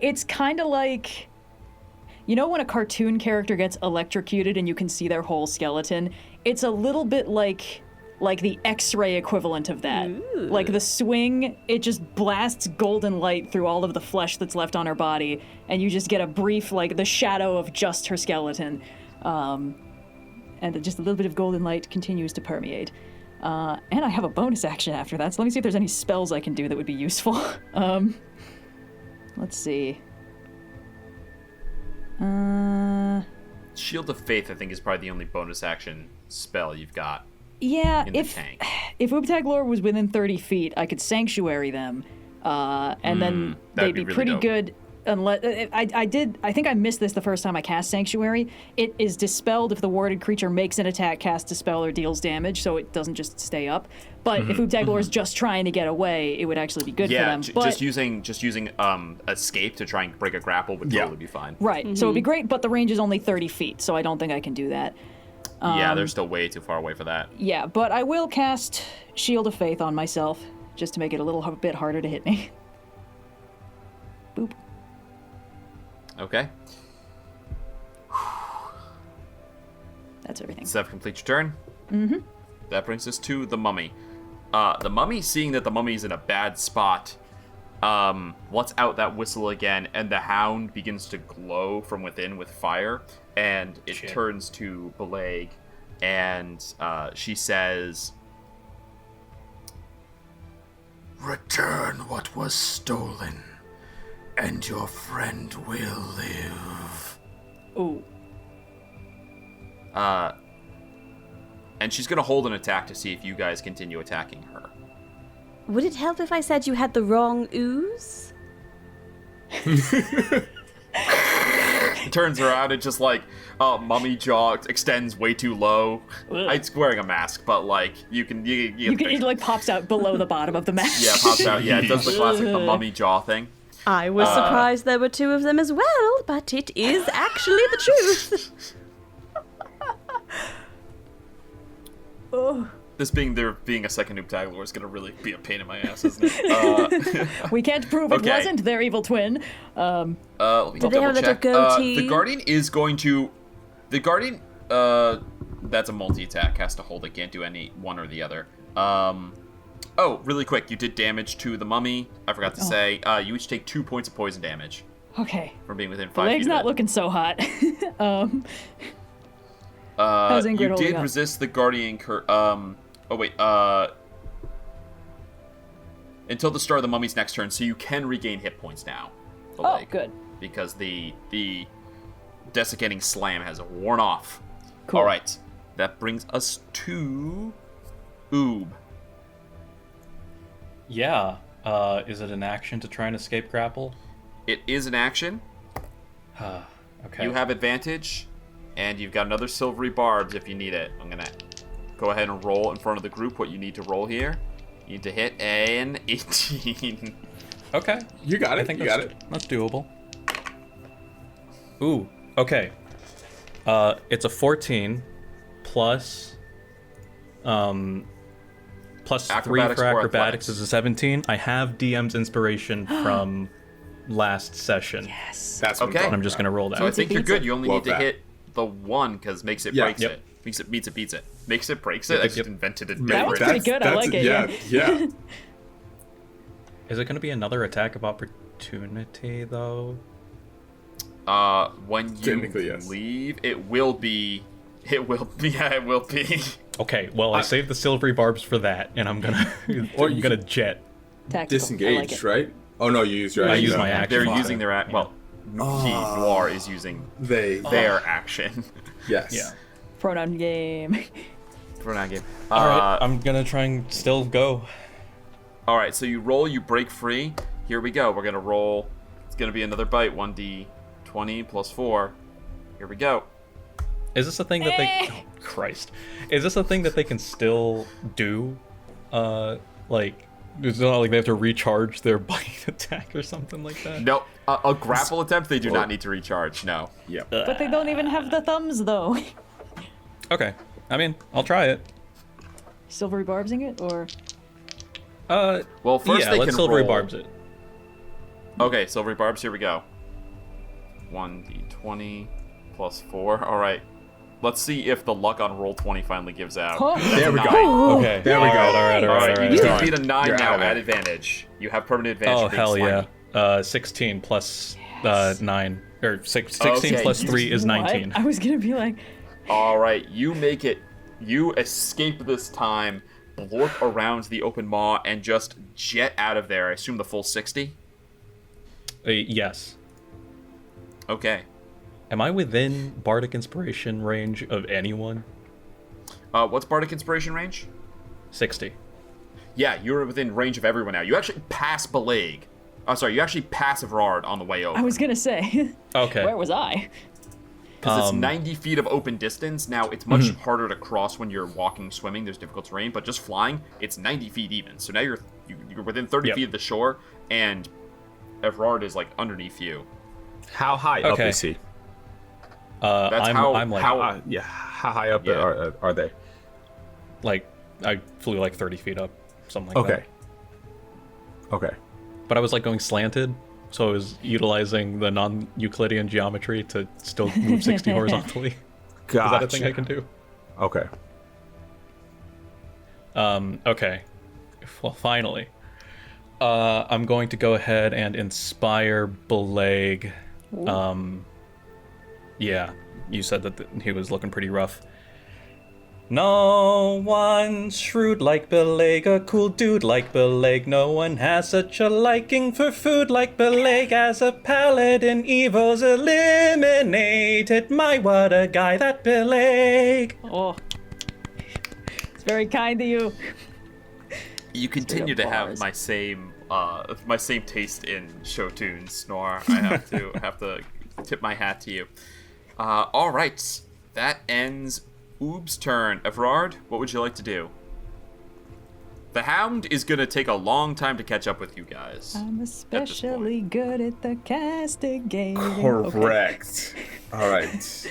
It's kind of like... You know when a cartoon character gets electrocuted and you can see their whole skeleton? It's a little bit like the X-ray equivalent of that. Ooh. Like the swing, it just blasts golden light through all of the flesh that's left on her body, and you just get a brief, like, the shadow of just her skeleton. And just a little bit of golden light continues to permeate. And I have a bonus action after that, so let me see if there's any spells I can do that would be useful. Let's see. Shield of Faith, I think, is probably the only bonus action spell you've got. Yeah, in the tank. If Oobtaglor was within 30 feet, I could Sanctuary them, and then they'd be really pretty dope. good. Unless I think I missed this the first time I cast Sanctuary. It is dispelled if the warded creature makes an attack, casts a spell, or deals damage, so it doesn't just stay up. But if Oobtaglor is just trying to get away, it would actually be good for them. But, just using escape to try and break a grapple would totally be fine. right, so it'd be great, but the range is only 30 feet, so I don't think I can do that. Yeah, they're still way too far away for that. Yeah, but I will cast Shield of Faith on myself, just to make it a little bit harder to hit me. Boop. Okay. That's everything. Does that complete your turn? Mm-hmm. That brings us to the mummy. The mummy, seeing that the mummy's in a bad spot, lets out that whistle again, and the hound begins to glow from within with fire, and it turns to Bileyg, and she says, Return what was stolen, and your friend will live. Ooh. and she's gonna hold an attack to see if you guys continue attacking her. Would it help if I said you had the wrong ooze? Turns around and just like, mummy jaw extends way too low. It's wearing a mask, but like you can It like pops out below the bottom of the mask. Yeah, pops out. Yeah, it does the classic the mummy jaw thing. I was surprised there were two of them as well, but it is actually the truth. This being a second Oobtaglor is gonna really be a pain in my ass, isn't it? We can't prove it wasn't their evil twin. Let me Did they have a little goatee? The Guardian is going to... The Guardian, that's a multi-attack, has to hold it, can't do any one or the other. Oh, really quick, you did damage to the mummy. I forgot to say, you each take 2 points of poison damage. Okay. From being within 5 The feet leg's of not it. looking so hot. How's Ingrid You holding did up? resist the Guardian until the start of the mummy's next turn, so you can regain hit points now. Oh, good. Because the desiccating slam has worn off. Cool. All right, that brings us to Oob. Yeah. Is it an action to try and escape grapple? It is an action. Okay. You have advantage, and you've got another silvery barbs if you need it. I'm gonna go ahead and roll in front of the group what you need to roll here. You need to hit an 18. Okay. You got it. I think you that's, got it. That's doable. Ooh. Okay. It's a 14 plus plus 3 Acrobatics for or acrobatics athletics? is a 17. I have DM's inspiration from last session. Yes. That's what Okay. And I'm just gonna roll that. So I think you're beats good. it. You only Love need to that. hit the one because makes it Yeah. breaks Yep. it. Makes it beats it beats it. Makes it breaks it. I just invented it. That one's pretty good. I like it. Yeah. Is it gonna be another attack of opportunity though? When you Technically, yes. leave, it will be It will be. Yeah, it will be. Okay, well, I saved the silvery barbs for that, and I'm gonna jet. Tactical. Disengaged, I like it. right? Oh no, you used your I action. used my action. They're using their well. Noir is using their action. Yes. Yeah. Pronoun game. Pronoun game. All right, I'm gonna try and still go. All right, so you roll, you break free. Here we go. We're gonna roll. It's gonna be another bite. 1d20 plus 4. Here we go. Is this a thing that they? Oh, Christ! Is this a thing that they can still do? Like, it's not like they have to recharge their bite attack or something like that. No, a grapple attempt. They do not need to recharge. No. Yep. But they don't even have the thumbs, though. Okay, I mean, I'll try it. Silvery barbsing it, or? Well, first yeah, they let's can silvery roll. barbs it. Okay, silvery barbs. Here we go. 1d20 plus 4. All right. Let's see if the luck on roll 20 finally gives out. Oh. There we go. Okay. There we go. All right. You just beat a 9 You're now out of at it. advantage. You have permanent advantage. Oh for being hell slimy. yeah! 16 plus 9, or 16 Okay, plus 3 is 19. What? I was gonna be like, All right, you make it. You escape this time, blorp around the open maw, and just jet out of there. I assume the full 60? Yes. Okay. Am I within Bardic Inspiration range of anyone? What's Bardic Inspiration range? 60. Yeah, you're within range of everyone now. You actually pass Bileyg. Oh, sorry, you actually pass Evrard on the way over. I was gonna say. Okay. Where was I? Because it's 90 feet of open distance. Now, it's much harder to cross when you're walking, swimming. There's difficult terrain. But just flying, it's 90 feet even. So now you're within 30 feet of the shore, and Evrard is, like, underneath you. How high up is he? That's I'm like, how How high up are they? like, I flew like 30 feet up, something like that. Okay. But I was like going slanted, so I was utilizing the non-Euclidean geometry to still move 60 horizontally. Gotcha. Is that a thing I can do? Okay. Okay. Well, finally. I'm going to go ahead and inspire Bileyg. Yeah, you said that he was looking pretty rough. No one's shrewd like Bileyg, a cool dude like Bileyg. No one has such a liking for food like Bileyg. As a paladin, evil's eliminated. My, what a guy, that Bileyg. Oh. It's very kind of you. You continue to have my same taste in show tunes, Noir. I have to tip my hat to you. All right, that ends Oob's turn. Evrard, what would you like to do? The Hound is gonna take a long time to catch up with you guys. I'm especially good at the castigating. Correct. All right.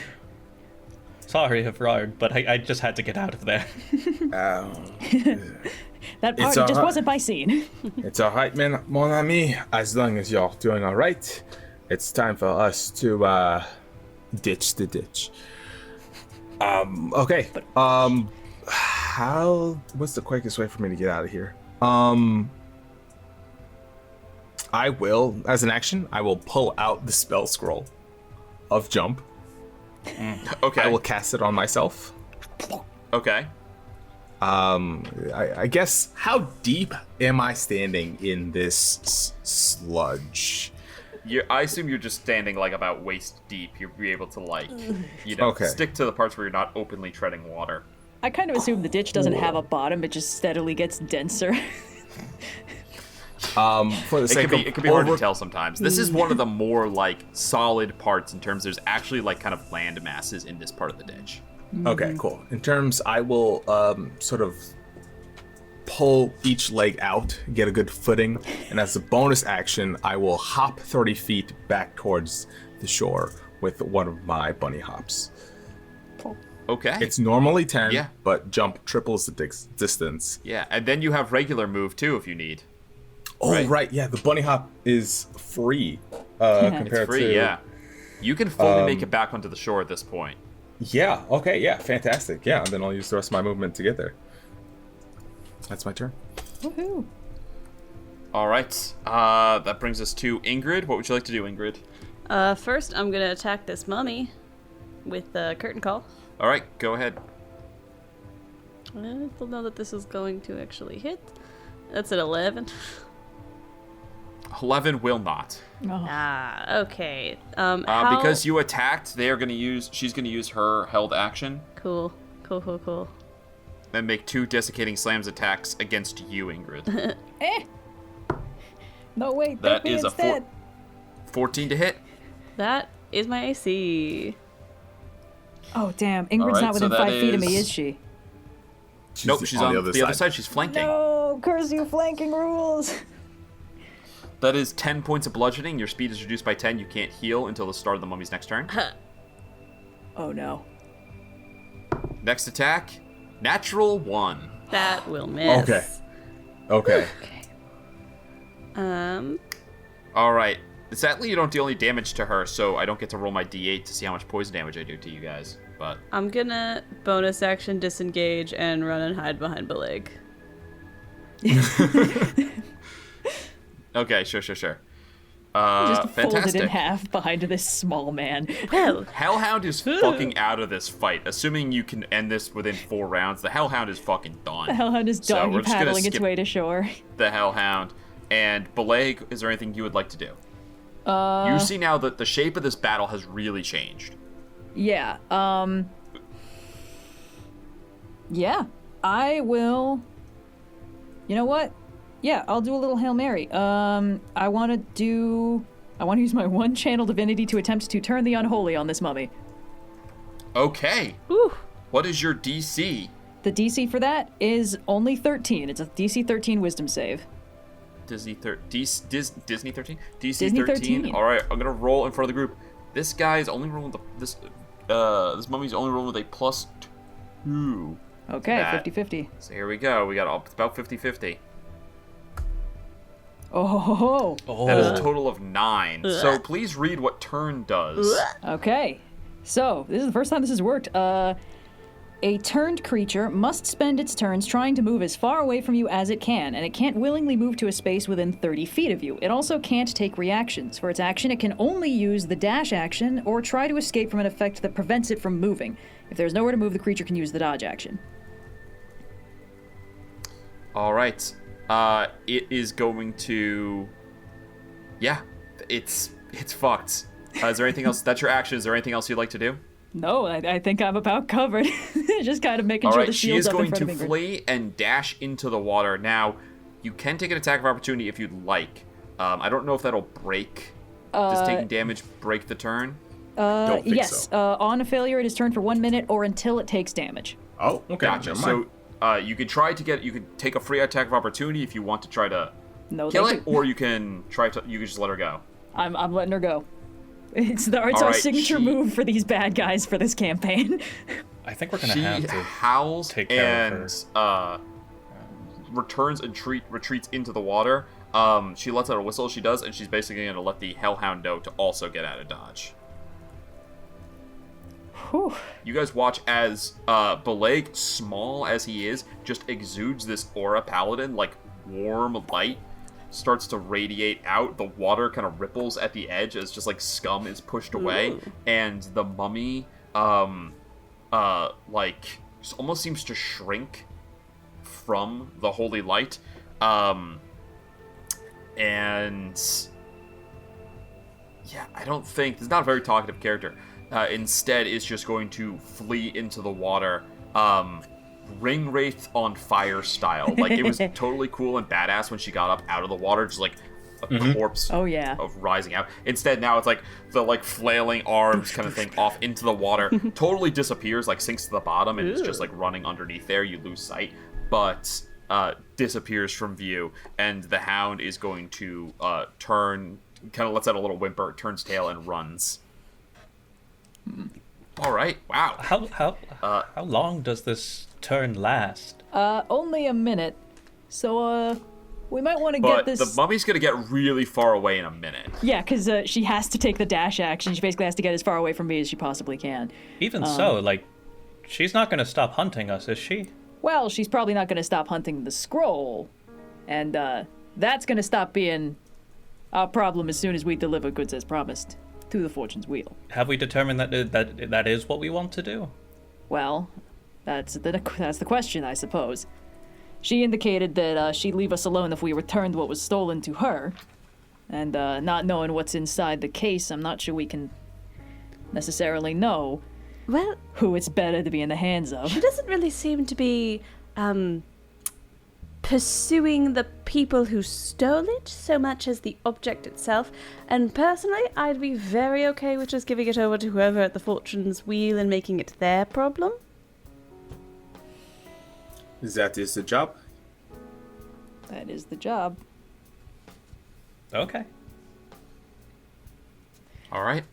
Sorry, Evrard, but I just had to get out of there. That part just wasn't my scene. It's all right, man, mon ami. As long as you're doing all right, it's time for us to ditch the ditch. Okay. What's the quickest way for me to get out of here? I will, as an action, I will pull out the spell scroll of jump. Okay. I will cast it on myself. Okay. I guess, how deep am I standing in this sludge? I assume you're just standing like about waist deep. You'll be able to stick to the parts where you're not openly treading water. I kind of assume the ditch doesn't have a bottom; it just steadily gets denser. For the sake it can be hard to tell sometimes. This is one of the more like solid parts in terms. There's actually like kind of land masses in this part of the ditch. Okay, cool. In terms, I will sort of pull each leg out, get a good footing, and as a bonus action, I will hop 30 feet back towards the shore with one of my bunny hops. Okay. It's normally 10, Yeah. but jump triples the distance. Yeah, and then you have regular move too if you need. Oh, right. Yeah, the bunny hop is free compared It's free, to... yeah. You can fully make it back onto the shore at this point. Yeah, okay, yeah, fantastic. Yeah, and then I'll use the rest of my movement to get there. That's my turn. Woohoo! All right. That brings us to Ingrid. What would you like to do, Ingrid? First, I'm gonna attack this mummy with the curtain call. All right, go ahead. I don't know that this is going to actually hit. That's an 11. 11 will not. Okay. Because you attacked, she's gonna use her held action. Cool. And make 2 desiccating slams attacks against you, Ingrid. No, wait. That is a 14 to hit. That is my AC. Oh, damn. Ingrid's not within 5 feet of me, is she? Nope, she's on the other side. She's flanking. No, curse you flanking rules. That is 10 points of bludgeoning. Your speed is reduced by 10. You can't heal until the start of the mummy's next turn. Oh, no. Next attack, natural 1. That will miss. Okay. All right. Sadly, you don't deal any damage to her, so I don't get to roll my d8 to see how much poison damage I do to you guys. But I'm gonna bonus action disengage and run and hide behind Bileyg. Okay, sure. Just Fantastic. folded in half behind this small man. Well, Hellhound is fucking out of this fight. Assuming you can end this within 4 rounds, the Hellhound is fucking done. The Hellhound is So done. we're just gonna Paddling its skip way to shore. The Hellhound. And Bileyg, is there anything you would like to do? You see now that the shape of this battle has really changed. Yeah. Yeah. I will. You know what? Yeah, I'll do a little Hail Mary. I want to use my 1 channel divinity to attempt to turn the unholy on this mummy. Okay. Whew. What is your DC? The DC for that is only 13. It's a DC 13 wisdom save. Disney 13? DC Disney 13? 13. All right, I'm gonna roll in front of the group. This guy is only rolling this mummy's only rolling with a +2. Okay, 50-50. So here we go. We got about 50-50. Oh. That is a total of 9. So please read what turn does. Okay. So, this is the first time this has worked. A turned creature must spend its turns trying to move as far away from you as it can, and it can't willingly move to a space within 30 feet of you. It also can't take reactions. For its action, it can only use the dash action or try to escape from an effect that prevents it from moving. If there's nowhere to move, the creature can use the dodge action. All right. It is going to... Yeah, it's fucked. Is there anything else? That's your action. Is there anything else you'd like to do? No, I think I'm about covered. Just kind of making sure the shield's up in front of Ingrid. She is going to flee and dash into the water. Now, you can take an attack of opportunity if you'd like. I don't know if that'll break. Does taking damage break the turn? Don't think yes. so. On a failure, it is turned for 1 minute or until it takes damage. Oh, okay. Gotcha. So, you could try to you could take a free attack of opportunity if you want to try to kill it, or you can just let her go. I'm letting her go. It's our signature move for these bad guys for this campaign. I think we're gonna have to howls take care of her. Returns and retreats into the water. She lets out a whistle. She does, and she's basically gonna let the Hellhound know to also get out of dodge. Whew. You guys watch as Bileyg, small as he is, just exudes this aura paladin, like warm light, starts to radiate out. The water kind of ripples at the edge as just like scum is pushed away, and the mummy, like almost seems to shrink from the holy light, and yeah, I don't think he's not a very talkative character. Instead, is just going to flee into the water, ring wraith on fire style. Like, it was totally cool and badass when she got up out of the water, just like a corpse of rising out. Instead, now it's like the like flailing arms kind of thing off into the water, totally disappears, like sinks to the bottom, and it's just like running underneath there. You lose sight, but disappears from view, and the hound is going to turn, kind of lets out a little whimper, turns tail, and runs. All right. Wow. How long does this turn last? Only a minute. So we might want to get this. But the mummy's gonna get really far away in a minute. Yeah, because she has to take the dash action. She basically has to get as far away from me as she possibly can. Even so, like, she's not gonna stop hunting us, is she? Well, she's probably not gonna stop hunting the scroll, and that's gonna stop being our problem as soon as we deliver goods as promised. To the fortune's wheel. Have we determined that is what we want to do? Well, that's the question, I suppose. She indicated that she'd leave us alone if we returned what was stolen to her. And not knowing what's inside the case, I'm not sure we can necessarily know who it's better to be in the hands of. She doesn't really seem to be pursuing the people who stole it so much as the object itself. And personally, I'd be very okay with just giving it over to whoever at the Fortune's Wheel and making it their problem. That is the job. That is the job. Okay. All right.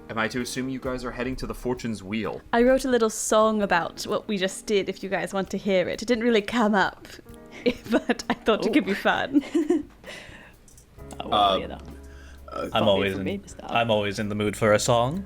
Am I to assume you guys are heading to the Fortune's Wheel? I wrote a little song about what we just did, if you guys want to hear it. It didn't really come up, but I thought it could be fun. I'm always in the mood for a song.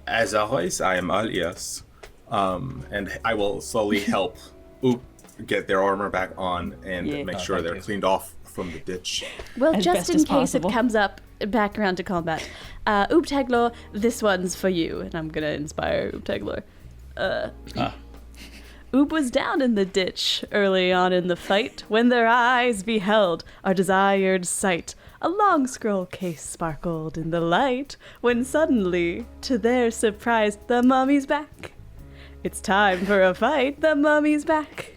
As always, I am all ears. And I will slowly help Oop get their armor back on and make sure they're cleaned off from the ditch. Well, As just best in as case possible. it comes up back around to combat. Oobtaglor, this one's for you. And I'm going to inspire Oobtaglor. Oob was down in the ditch early on in the fight when their eyes beheld our desired sight. A long scroll case sparkled in the light when suddenly, to their surprise, the mummy's back. It's time for a fight, the mummy's back.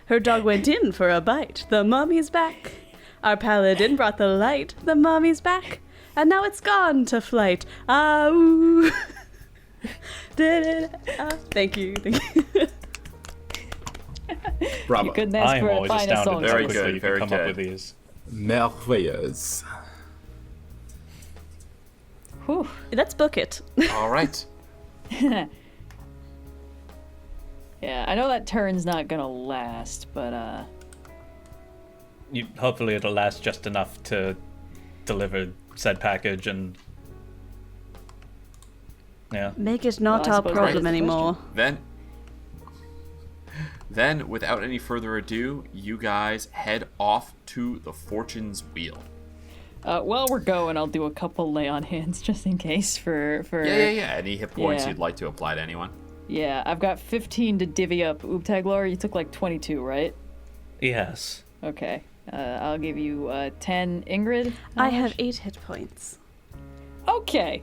Her dog went in for a bite, the mummy's back. Our paladin brought the light, the mummy's back. And now it's gone to flight. Ah, ooh. Thank you. Bravo. You couldn't ask I am for a always finer astounded song. how Very quickly good, you very can come up good. with these. Merveilleuse. Whew. Let's book it. All right. Yeah, I know that turn's not gonna last, but Hopefully it'll last just enough to deliver said package and... Yeah. Make it not Well, I our suppose that is problem the anymore. Then, without any further ado, you guys head off to the Fortune's Wheel. while we're going, I'll do a couple lay on hands just in case for Yeah. Any hit points Yeah. you'd like to apply to anyone? Yeah, I've got 15 to divvy up. Oobtaglor, you took like 22, right? Yes. Okay. I'll give you 10. Ingrid? I have 8 hit points. Okay.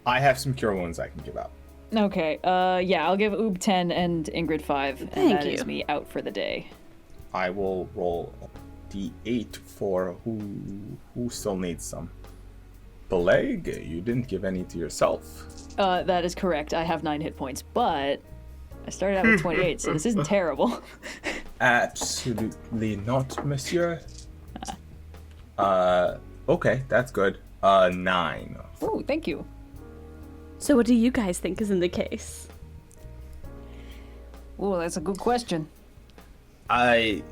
I have some cure wounds I can give out. Okay. Yeah, I'll give Oob 10 and Ingrid 5. And Thank that is you. me out for the day. I will roll a d8 for who still needs some. Bileyg, you didn't give any to yourself. That is correct. I have 9 hit points, but I started out with 28, so this isn't terrible. Absolutely not, monsieur. Okay, that's good. 9. Oh, thank you. So what do you guys think is in the case? Oh, that's a good question. I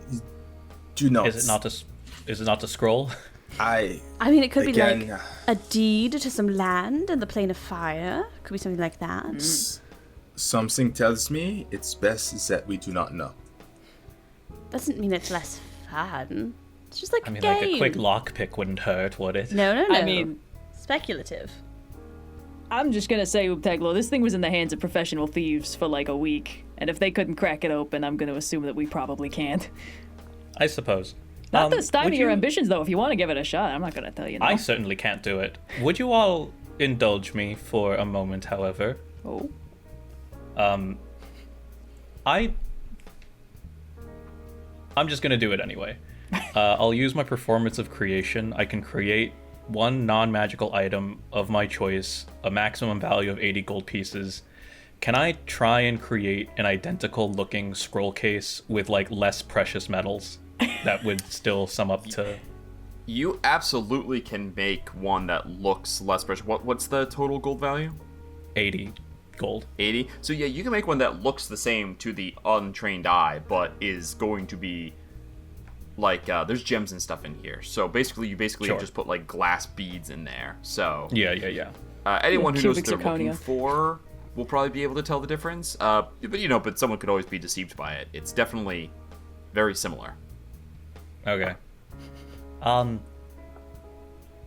do not. Is it not a scroll? I mean, it could be again, like a deed to some land in the plane of fire. Could be something like that. something tells me it's best that we do not know. Doesn't mean it's less fun. It's just like I mean, a game. like a quick lockpick wouldn't hurt, would it? No. I mean, speculative. I'm just gonna say, Oobtaglor, this thing was in the hands of professional thieves for like a week, and if they couldn't crack it open, I'm gonna assume that we probably can't. I suppose. Not to stymie would your you- ambitions, though. If you want to give it a shot, I'm not gonna tell you no. I certainly can't do it. Would you all indulge me for a moment, however? Oh. I'm just gonna do it anyway. I'll use my performance of creation. I can create one non-magical item of my choice, a maximum value of 80 gold pieces. Can I try and create an identical looking scroll case with like less precious metals that would still sum up to... You absolutely can make one that looks less precious. What's the total gold value? 80 gold. 80? So yeah, you can make one that looks the same to the untrained eye, but is going to be like, there's gems and stuff in here. So basically, you Sure. just put like glass beads in there. So Yeah. anyone who knows what Cubic they're looking zirconia. for will probably be able to tell the difference. But someone could always be deceived by it. It's definitely very similar. Okay.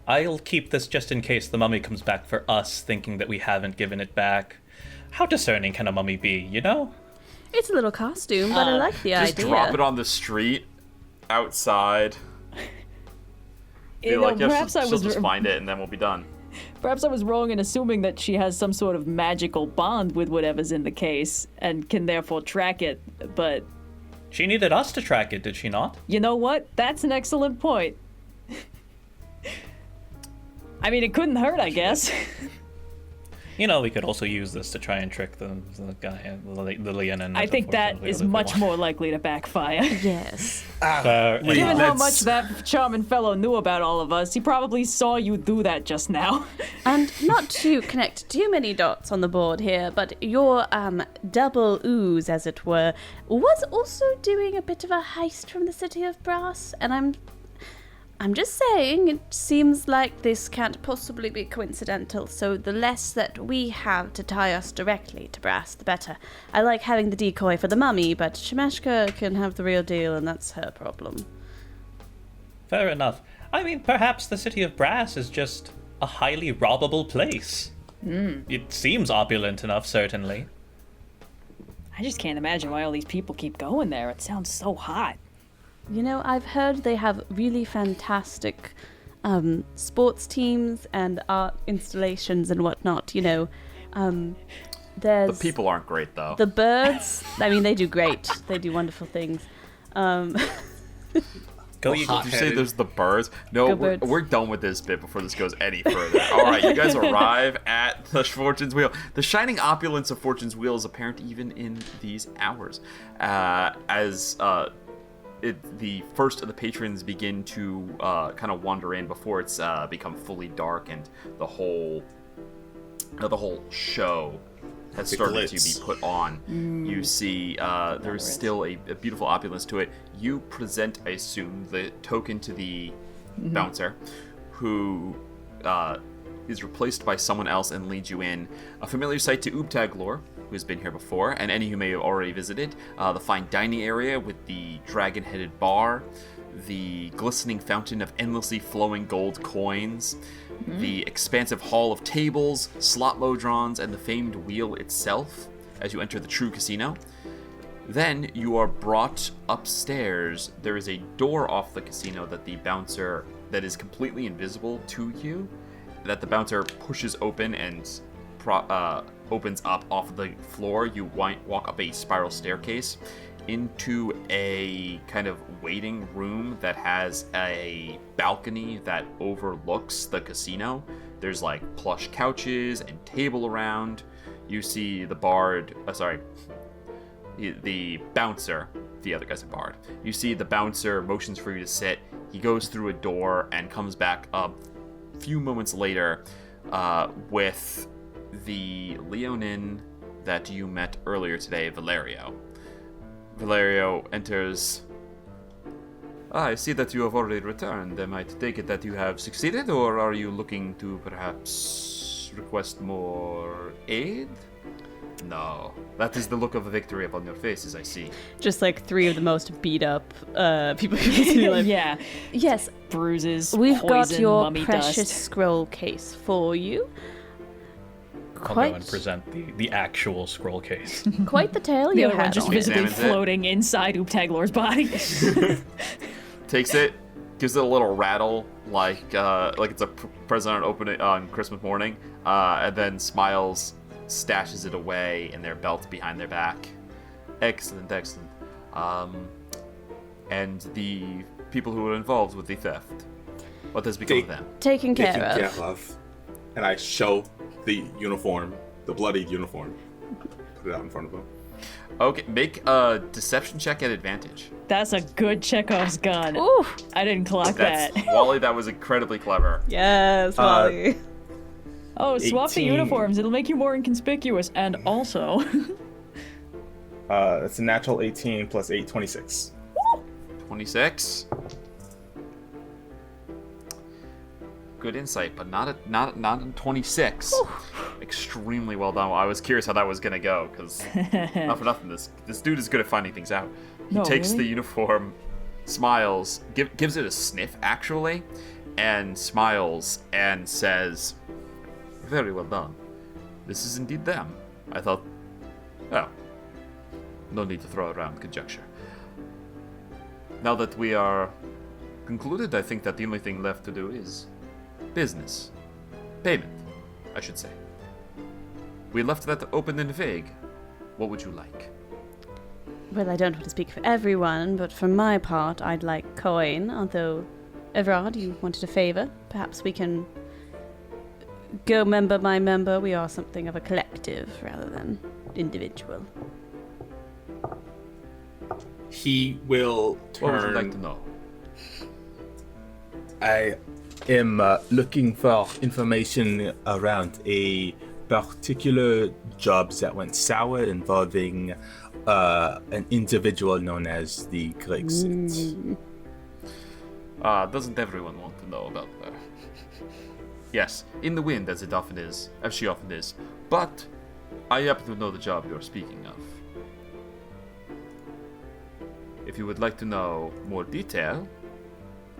I'll keep this just in case the mummy comes back for us, thinking that we haven't given it back. How discerning can a mummy be, you know? It's a little costume, but I like the Just idea. drop it on the street outside. Be like, yeah, she'll just find it and then we'll be done. Perhaps I was wrong in assuming that she has some sort of magical bond with whatever's in the case and can therefore track it, but... She needed us to track it, did she not? You know what? That's an excellent point. I mean, it couldn't hurt, I guess. You know, we could also use this to try and trick the guy, the Leonin. I think that is much more likely to backfire. Yes. Given how much that charming fellow knew about all of us, he probably saw you do that just now. And not to connect too many dots on the board here, but your double ooze, as it were, was also doing a bit of a heist from the City of Brass, and I'm just saying, it seems like this can't possibly be coincidental, so the less that we have to tie us directly to Brass, the better. I like having the decoy for the mummy, but Shemeshka can have the real deal, and that's her problem. Fair enough. I mean, perhaps the City of Brass is just a highly robbable place. It seems opulent enough, certainly. I just can't imagine why all these people keep going there. It sounds so hot. You know, I've heard they have really fantastic sports teams and art installations and whatnot, you know. There's The people aren't great, though. the birds. I mean, they do great. They do wonderful things. Go, you Did you say there's the birds? No, Go birds. we're done with this bit before this goes any further. All right, you guys arrive at the Fortune's Wheel. The shining opulence of Fortune's Wheel is apparent even in these hours, as the first of the patrons begin to kind of wander in before it's become fully dark and the whole show has started to be put on. You see there's still a beautiful opulence to it. You present, I assume, the token to the bouncer, who is replaced by someone else and leads you in. A familiar sight to Oobtaglor, who's been here before, and any who may have already visited. The fine dining area with the dragon-headed bar, the glistening fountain of endlessly flowing gold coins, the expansive hall of tables, slot lodrons, and the famed wheel itself as you enter the true casino. Then you are brought upstairs. There is a door off the casino that is completely invisible to you, that the bouncer pushes open and opens up off the floor. You walk up a spiral staircase into a kind of waiting room that has a balcony that overlooks the casino. There's like plush couches and table around. You see the bouncer, the other guy's a bard. You see the bouncer motions for you to sit. He goes through a door and comes back a few moments later with the Leonin that you met earlier today, Valerio. Valerio enters. I see that you have already returned. I might take it that you have succeeded, or are you looking to perhaps request more aid? No. That is the look of victory upon your faces, I see. Just like three of the most beat up people you can see. Like, Yeah. yes, Bruises, we've got poison, your mummy precious dust. scroll case for you. I'll go and present the actual scroll case. Quite the tale The you other one had just on. visibly Examines it. floating inside Oobtaglor's body. Takes it, gives it a little rattle, like it's a present on Christmas morning, and then smiles, stashes it away in their belt behind their back. Excellent. And the people who were involved with the theft, what has become of them? Taken care Taken of. care of. And I show the uniform, the bloodied uniform. Put it out in front of him. Okay, make a deception check at advantage. That's a good Chekhov's gun. Ooh, I didn't clock That's that. Wally. That was incredibly clever. yes, Wally. Oh, swap the 18. uniforms. It'll make you more inconspicuous. And also, It's a natural 18 plus 8, 26. 26. Good insight, but not a 26. Extremely well done. I was curious how that was gonna go, because not for nothing, this dude is good at finding things out. He No, takes really? the uniform, smiles, gives it a sniff actually, and smiles and says, "Very well done. This is indeed them. I thought, well, no need to throw around conjecture. Now that we are concluded, I think that the only thing left to do is business. Payment, I should say. We left that open and vague. What would you like?" Well, I don't want to speak for everyone, but for my part, I'd like coin, although, Evrard, you wanted a favor. Perhaps we can go member by member. We are something of a collective rather than individual. He will turn. What would you like to know? I am looking for information around a particular job that went sour involving an individual known as the Grexit. Doesn't everyone want to know about her? Yes, in the wind, as she often is. But I happen to know the job you're speaking of. If you would like to know more detail,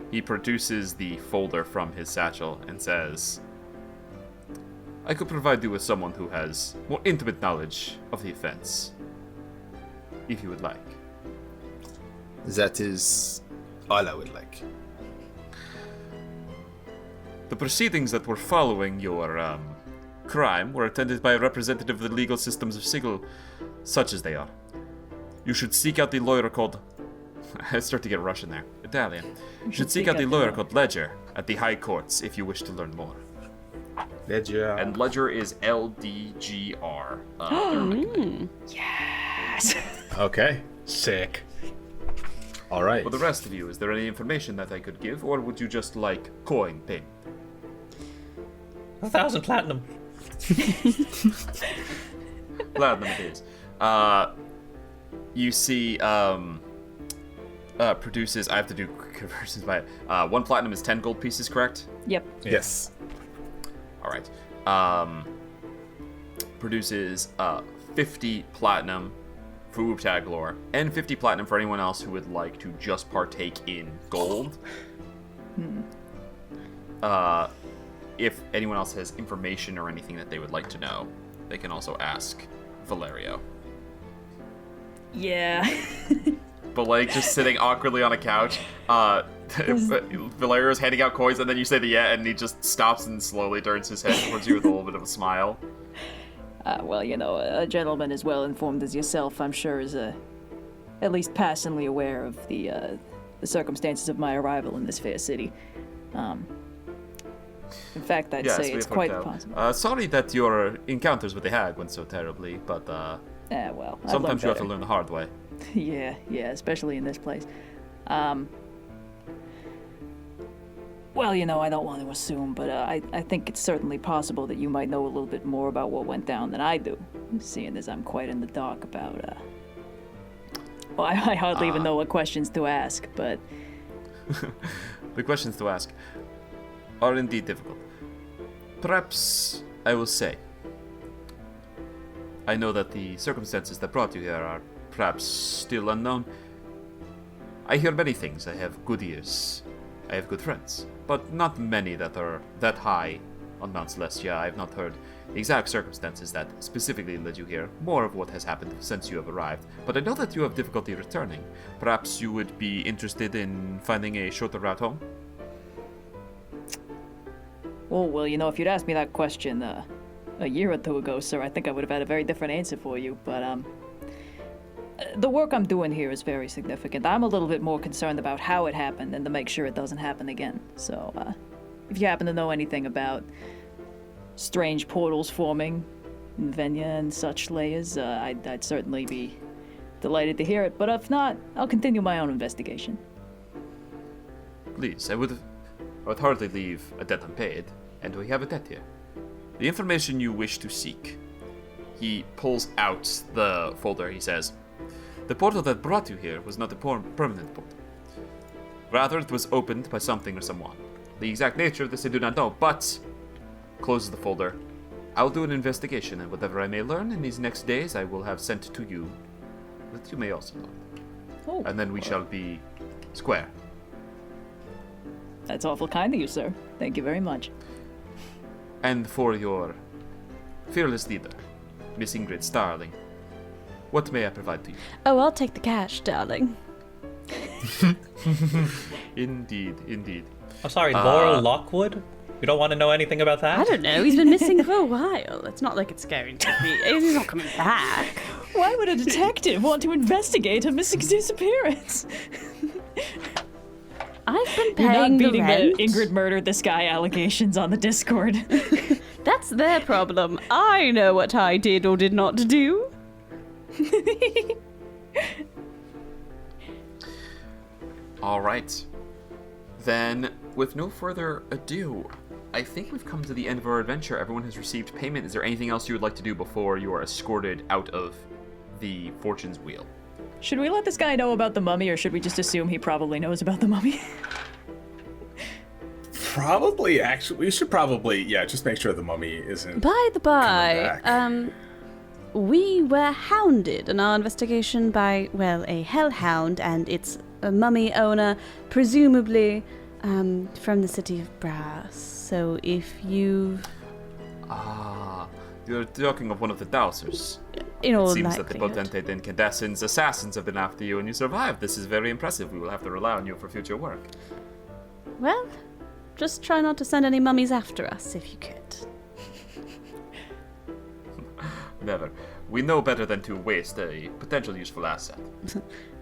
he produces the folder from his satchel and says, "I could provide you with someone who has more intimate knowledge of the offense, if you would like." That is all I would like. The proceedings that were following your crime were attended by a representative of the legal systems of Sigil, such as they are. You should seek out the lawyer called... I start to get Russian there. Italian. You should seek out the lawyer called Ledger at the High Courts if you wish to learn more. Ledger. And Ledger is LDGR. Yes. Okay. Sick. All right. For the rest of you, is there any information that I could give, or would you just like coin payment? 1,000 platinum. Platinum it is. You see, produces. I have to do conversions by. 1 platinum is 10 gold pieces, correct? Yep. Yes. All right. Produces 50 platinum for Oobtaglor, and 50 platinum for anyone else who would like to just partake in gold. If anyone else has information or anything that they would like to know, they can also ask Valerio. Yeah. Bileyg just sitting awkwardly on a couch. Valerio's handing out coins, and then you say the yeah, and he just stops and slowly turns his head towards you with a little bit of a smile. Well, a gentleman as well informed as yourself, I'm sure, is at least passingly aware of the circumstances of my arrival in this fair city. In fact, I'd say it's quite possible. Sorry that your encounters with the hag went so terribly, but well, sometimes you have to learn the hard way. Yeah, especially in this place. Well, I don't want to assume, but I think it's certainly possible that you might know a little bit more about what went down than I do, seeing as I'm quite in the dark about, well, I hardly even know what questions to ask, but... The questions to ask are indeed difficult. Perhaps I will say, I know that the circumstances that brought you here are perhaps still unknown. I hear many things. I have good ears. I have good friends, but not many that are that high on Mount Celestia. I have not heard the exact circumstances that specifically led you here, more of what has happened since you have arrived. But I know that you have difficulty returning. Perhaps you would be interested in finding a shorter route home? Oh, well, if you'd asked me that question a year or two ago, sir, I think I would have had a very different answer for you, but, the work I'm doing here is very significant. I'm a little bit more concerned about how it happened and to make sure it doesn't happen again. So, if you happen to know anything about strange portals forming in Venya and such layers, I'd certainly be delighted to hear it. But if not, I'll continue my own investigation. Please, I would hardly leave a debt unpaid, and we have a debt here. The information you wish to seek. He pulls out the folder. He says, "The portal that brought you here was not a permanent portal. Rather, it was opened by something or someone. The exact nature of this I do not know, but..." Closes the folder. "I'll do an investigation, and whatever I may learn in these next days, I will have sent to you, that you may also learn. And then we shall be square." That's awful kind of you, sir. Thank you very much. And for your fearless leader, Miss Ingrid Starling, what may I provide to you? Oh, I'll take the cash, darling. Indeed, indeed. I'm sorry, Laurel Lockwood? You don't want to know anything about that? I don't know. He's been missing for a while. It's not like it's going to be. He's not coming back. Why would a detective want to investigate a missing disappearance? I've been You're paying not beating the rent. the Ingrid murdered this guy allegations on the Discord. That's their problem. I know what I did or did not do. All right. Then, with no further ado, I think we've come to the end of our adventure. Everyone has received payment. Is there anything else you would like to do before you are escorted out of the Fortune's Wheel? Should we let this guy know about the mummy, or should we just assume he probably knows about the mummy? Probably, actually, we should probably, just make sure the mummy isn't. By the by, coming back. we were hounded in our investigation by, well, a hellhound and its mummy owner, presumably from the city of Brass. So if you... Ah, you're talking of one of the dowsers. In all It seems that the likelihood. Potente Incandescence assassins have been after you and you survived. This is very impressive. We will have to rely on you for future work. Well, just try not to send any mummies after us, if you could. Never. We know better than to waste a potential useful asset.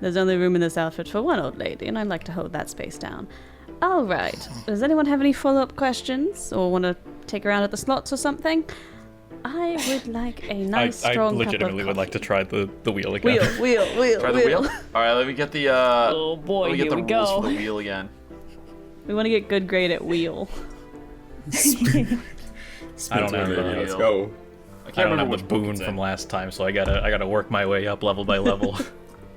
There's only room in this outfit for one old lady, and I'd like to hold that space down. All right. Does anyone have any follow-up questions or want to take a round at the slots or something? I would like a nice, I strong legitimately cup of would like to try the wheel again. Wheel. Try the wheel? Alright, let me get the, Oh boy, let me get here the we rules go. for the wheel again. We want to get good grade at wheel. I don't have the- Let's go. I I can't don't remember have the which book boon it's from in. last time, so I gotta work my way up level by level.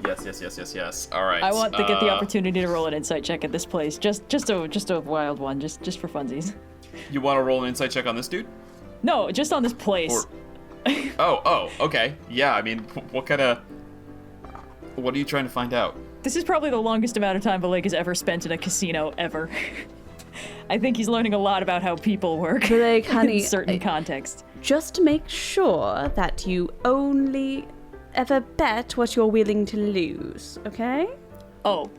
Yes. Alright. I want to get the opportunity to roll an insight check at this place. Just a wild one, just for funsies. You want to roll an insight check on this dude? No, just on this place. Oh, okay. Yeah, I mean, what are you trying to find out? This is probably the longest amount of time Bileyg has ever spent in a casino, ever. I think he's learning a lot about how people work Bileyg, honey, in certain contexts. Just to make sure that you only ever bet what you're willing to lose, okay? Oh,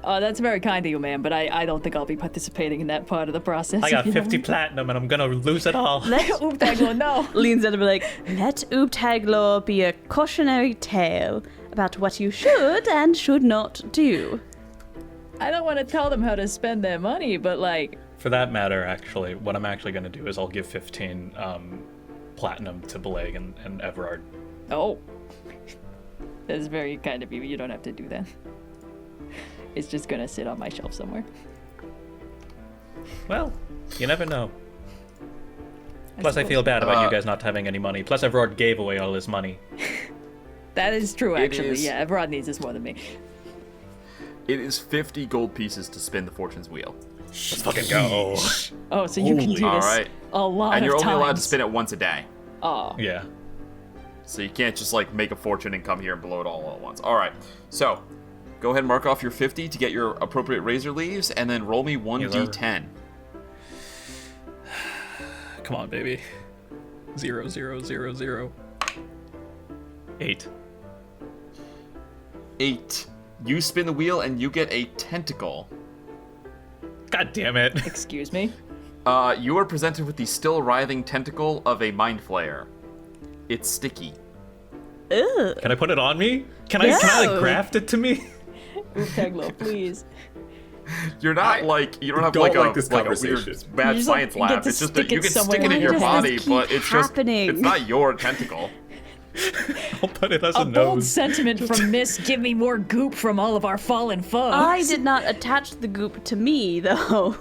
that's very kind of you, ma'am, but I don't think I'll be participating in that part of the process. I got if you 50 platinum and I'm gonna lose it all. Oobtaglor, no. Leans in and be like, let Oobtaglor be a cautionary tale about what you should and should not do. I don't want to tell them how to spend their money, but like... For that matter, actually, what I'm actually gonna do is I'll give 15 platinum to Bileyg and Evrard. Oh. That is very kind of you. You don't have to do that. It's just gonna sit on my shelf somewhere. Well, you never know. Plus, I feel bad about you guys not having any money. Plus, Evrard gave away all his money. That is true, actually. is- Yeah, Evrard needs this more than me. It is 50 gold pieces to spin the Fortune's Wheel. Let's fucking go. Oh, so you can do this Alright. a lot And you're of only allowed to times. spin it once a day. Oh. Yeah. So you can't just like make a fortune and come here and blow it all at once. Alright. So go ahead and mark off your 50 to get your appropriate razor leaves and then roll me 1d10. Come on, baby. 0, 0, 0, 0. 8. 8. You spin the wheel and you get a tentacle. God damn it. Excuse me? You are presented with the still writhing tentacle of a mind flayer. It's sticky. Ugh. Can I put it on me? Can I like graft it to me? Oobtaglor, please. You're not like you don't have don't like like a this like a conversation. weird mad You just, science like, get lab. to It's just that stick you it can stick somewhere. it in Why your does this body, keep but it's happening? just it's not your tentacle. I'll put it as a, A bold nose. sentiment from Miss give me more goop from all of our fallen foes. I did not attach the goop to me, though.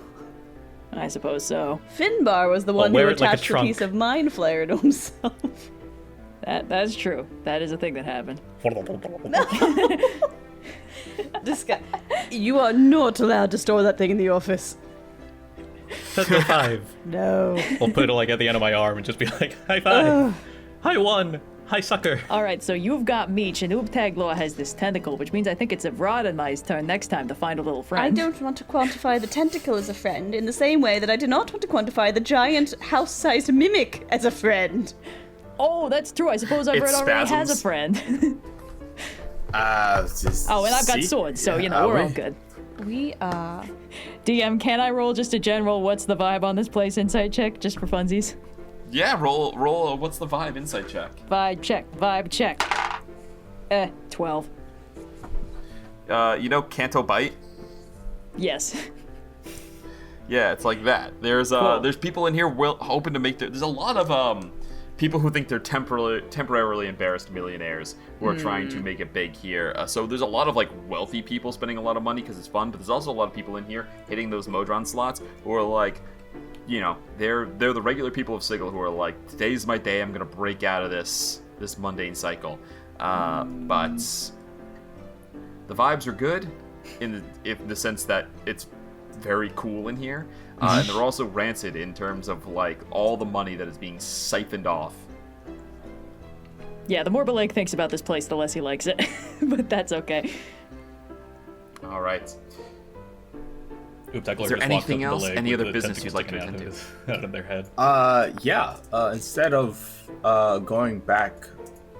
I suppose so. Finbar was the one who wear it like a attached the piece trunk. of mind flayer to himself. That's true. That is a thing that happened. This guy, you are not allowed to store that thing in the office. Let's go 5. No. I'll put it like at the end of my arm and just be like, high 5. I won. Hi, sucker. All right, so you've got Meech, and Oobtaglor has this tentacle, which means I think it's Evrard and my turn next time to find a little friend. I don't want to quantify the tentacle as a friend in the same way that I do not want to quantify the giant house-sized mimic as a friend. Oh, that's true. I suppose Evrard already has a friend. Oh, and I've got swords, so, we're all good. We are... DM, can I roll just a general what's the vibe on this place insight check, just for funsies? Yeah, roll. What's the vibe insight check? Vibe check. 12. Canto Bite? Yes. Yeah, it's like that. There's people in here hoping to make there's a lot of people who think they're temporarily embarrassed millionaires who are trying to make it big here. So there's a lot of like wealthy people spending a lot of money because it's fun, but there's also a lot of people in here hitting those Modron slots who are like, they're the regular people of Sigil who are like, today's my day, I'm gonna break out of this mundane cycle. But the vibes are good in the sense that it's very cool in here, and they're also rancid in terms of like all the money that is being siphoned off. Yeah, the more Bileyg thinks about this place, the less he likes it, but that's okay. All right. Oobtaglor Is there just anything walks up to else? Bileyg Any with other the business you'd like to tentacles attend sticking out of their head? Instead of going back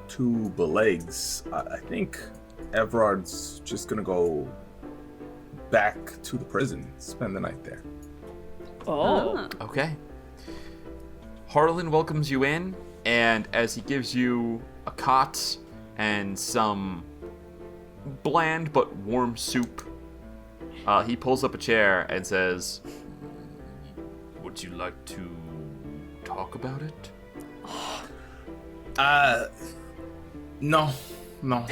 to Bileyg's, I think Evrard's just gonna go back to the prison, spend the night there. Oh. Okay. Harlan welcomes you in, and as he gives you a cot and some bland but warm soup, he pulls up a chair and says, "Would you like to talk about it?" No, not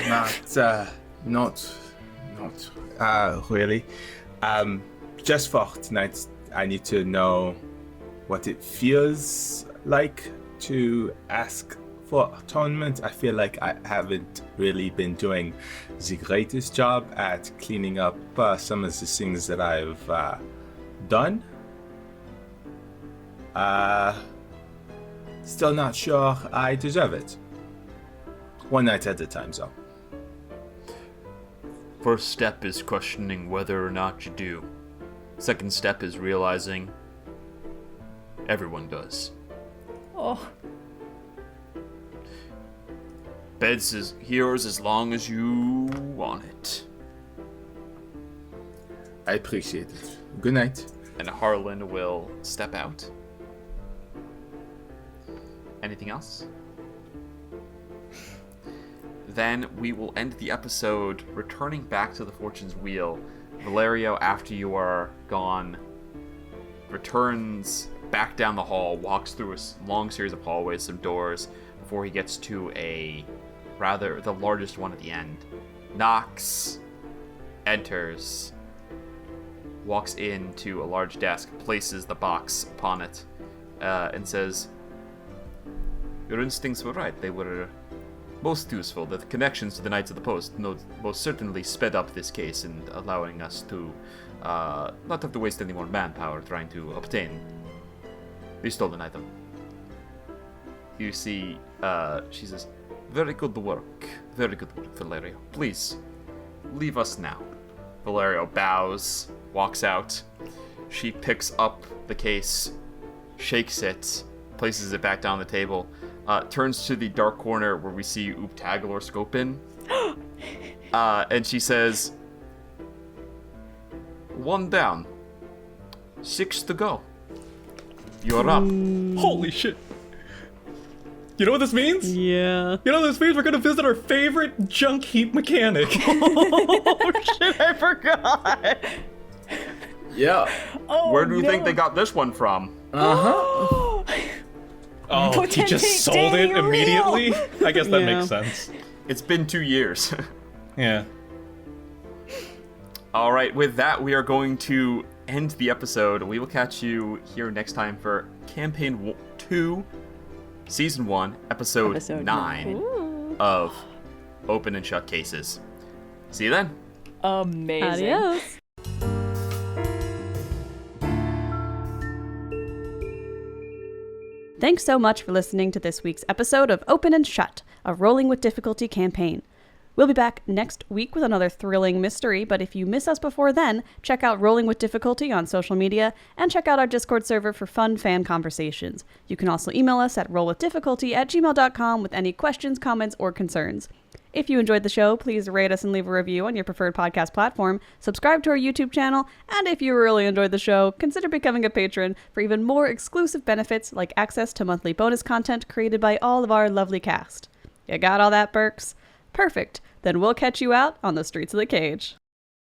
really. Just for tonight, I need to know what it feels like to ask for atonement. I feel like I haven't really been doing the greatest job at cleaning up some of the things that I've done. Still not sure I deserve it. One night at a time, though. First step is questioning whether or not you do. Second step is realizing everyone does. Oh. Bed's is yours as long as you want it. I appreciate it. Good night. And Harlan will step out. Anything else? Then we will end the episode returning back to the Fortune's Wheel. Valerio, after you are gone, returns back down the hall, walks through a long series of hallways, some doors, before he gets to the largest one at the end. Knocks, enters, walks into a large desk, places the box upon it, and says, "Your instincts were right. They were most useful. The connections to the Knights of the Post most certainly sped up this case in allowing us to not have to waste any more manpower trying to obtain the stolen item." You see, she says, very good work, Valerio. Please, leave us now." Valerio bows, walks out. She picks up the case, shakes it, places it back down the table, turns to the dark corner where we see Oobtaglor scope in, and she says, "One down, 6 to go. You're up." Holy shit. You know what this means? Yeah. You know what this means? We're gonna visit our favorite junk heap mechanic. Oh shit, I forgot. Yeah. Oh, Where do you think they got this one from? Oh, he just sold it immediately? I guess that makes sense. It's been 2 years. Yeah. All right, with that, we are going to end the episode. We will catch you here next time for Campaign 2, Season 1, Episode 9 of Open and Shut Cases. See you then. Amazing. Adios. Thanks so much for listening to this week's episode of Open and Shut. a Rolling with Difficulty campaign. We'll be back next week with another thrilling mystery, but if you miss us before then, check out Rolling with Difficulty on social media and check out our Discord server for fun fan conversations. You can also email us at rollwithdifficulty@gmail.com with any questions, comments, or concerns. If you enjoyed the show, please rate us and leave a review on your preferred podcast platform, subscribe to our YouTube channel, and if you really enjoyed the show, consider becoming a patron for even more exclusive benefits like access to monthly bonus content created by all of our lovely cast. You got all that, Berks? Perfect. Then we'll catch you out on the streets of the cage.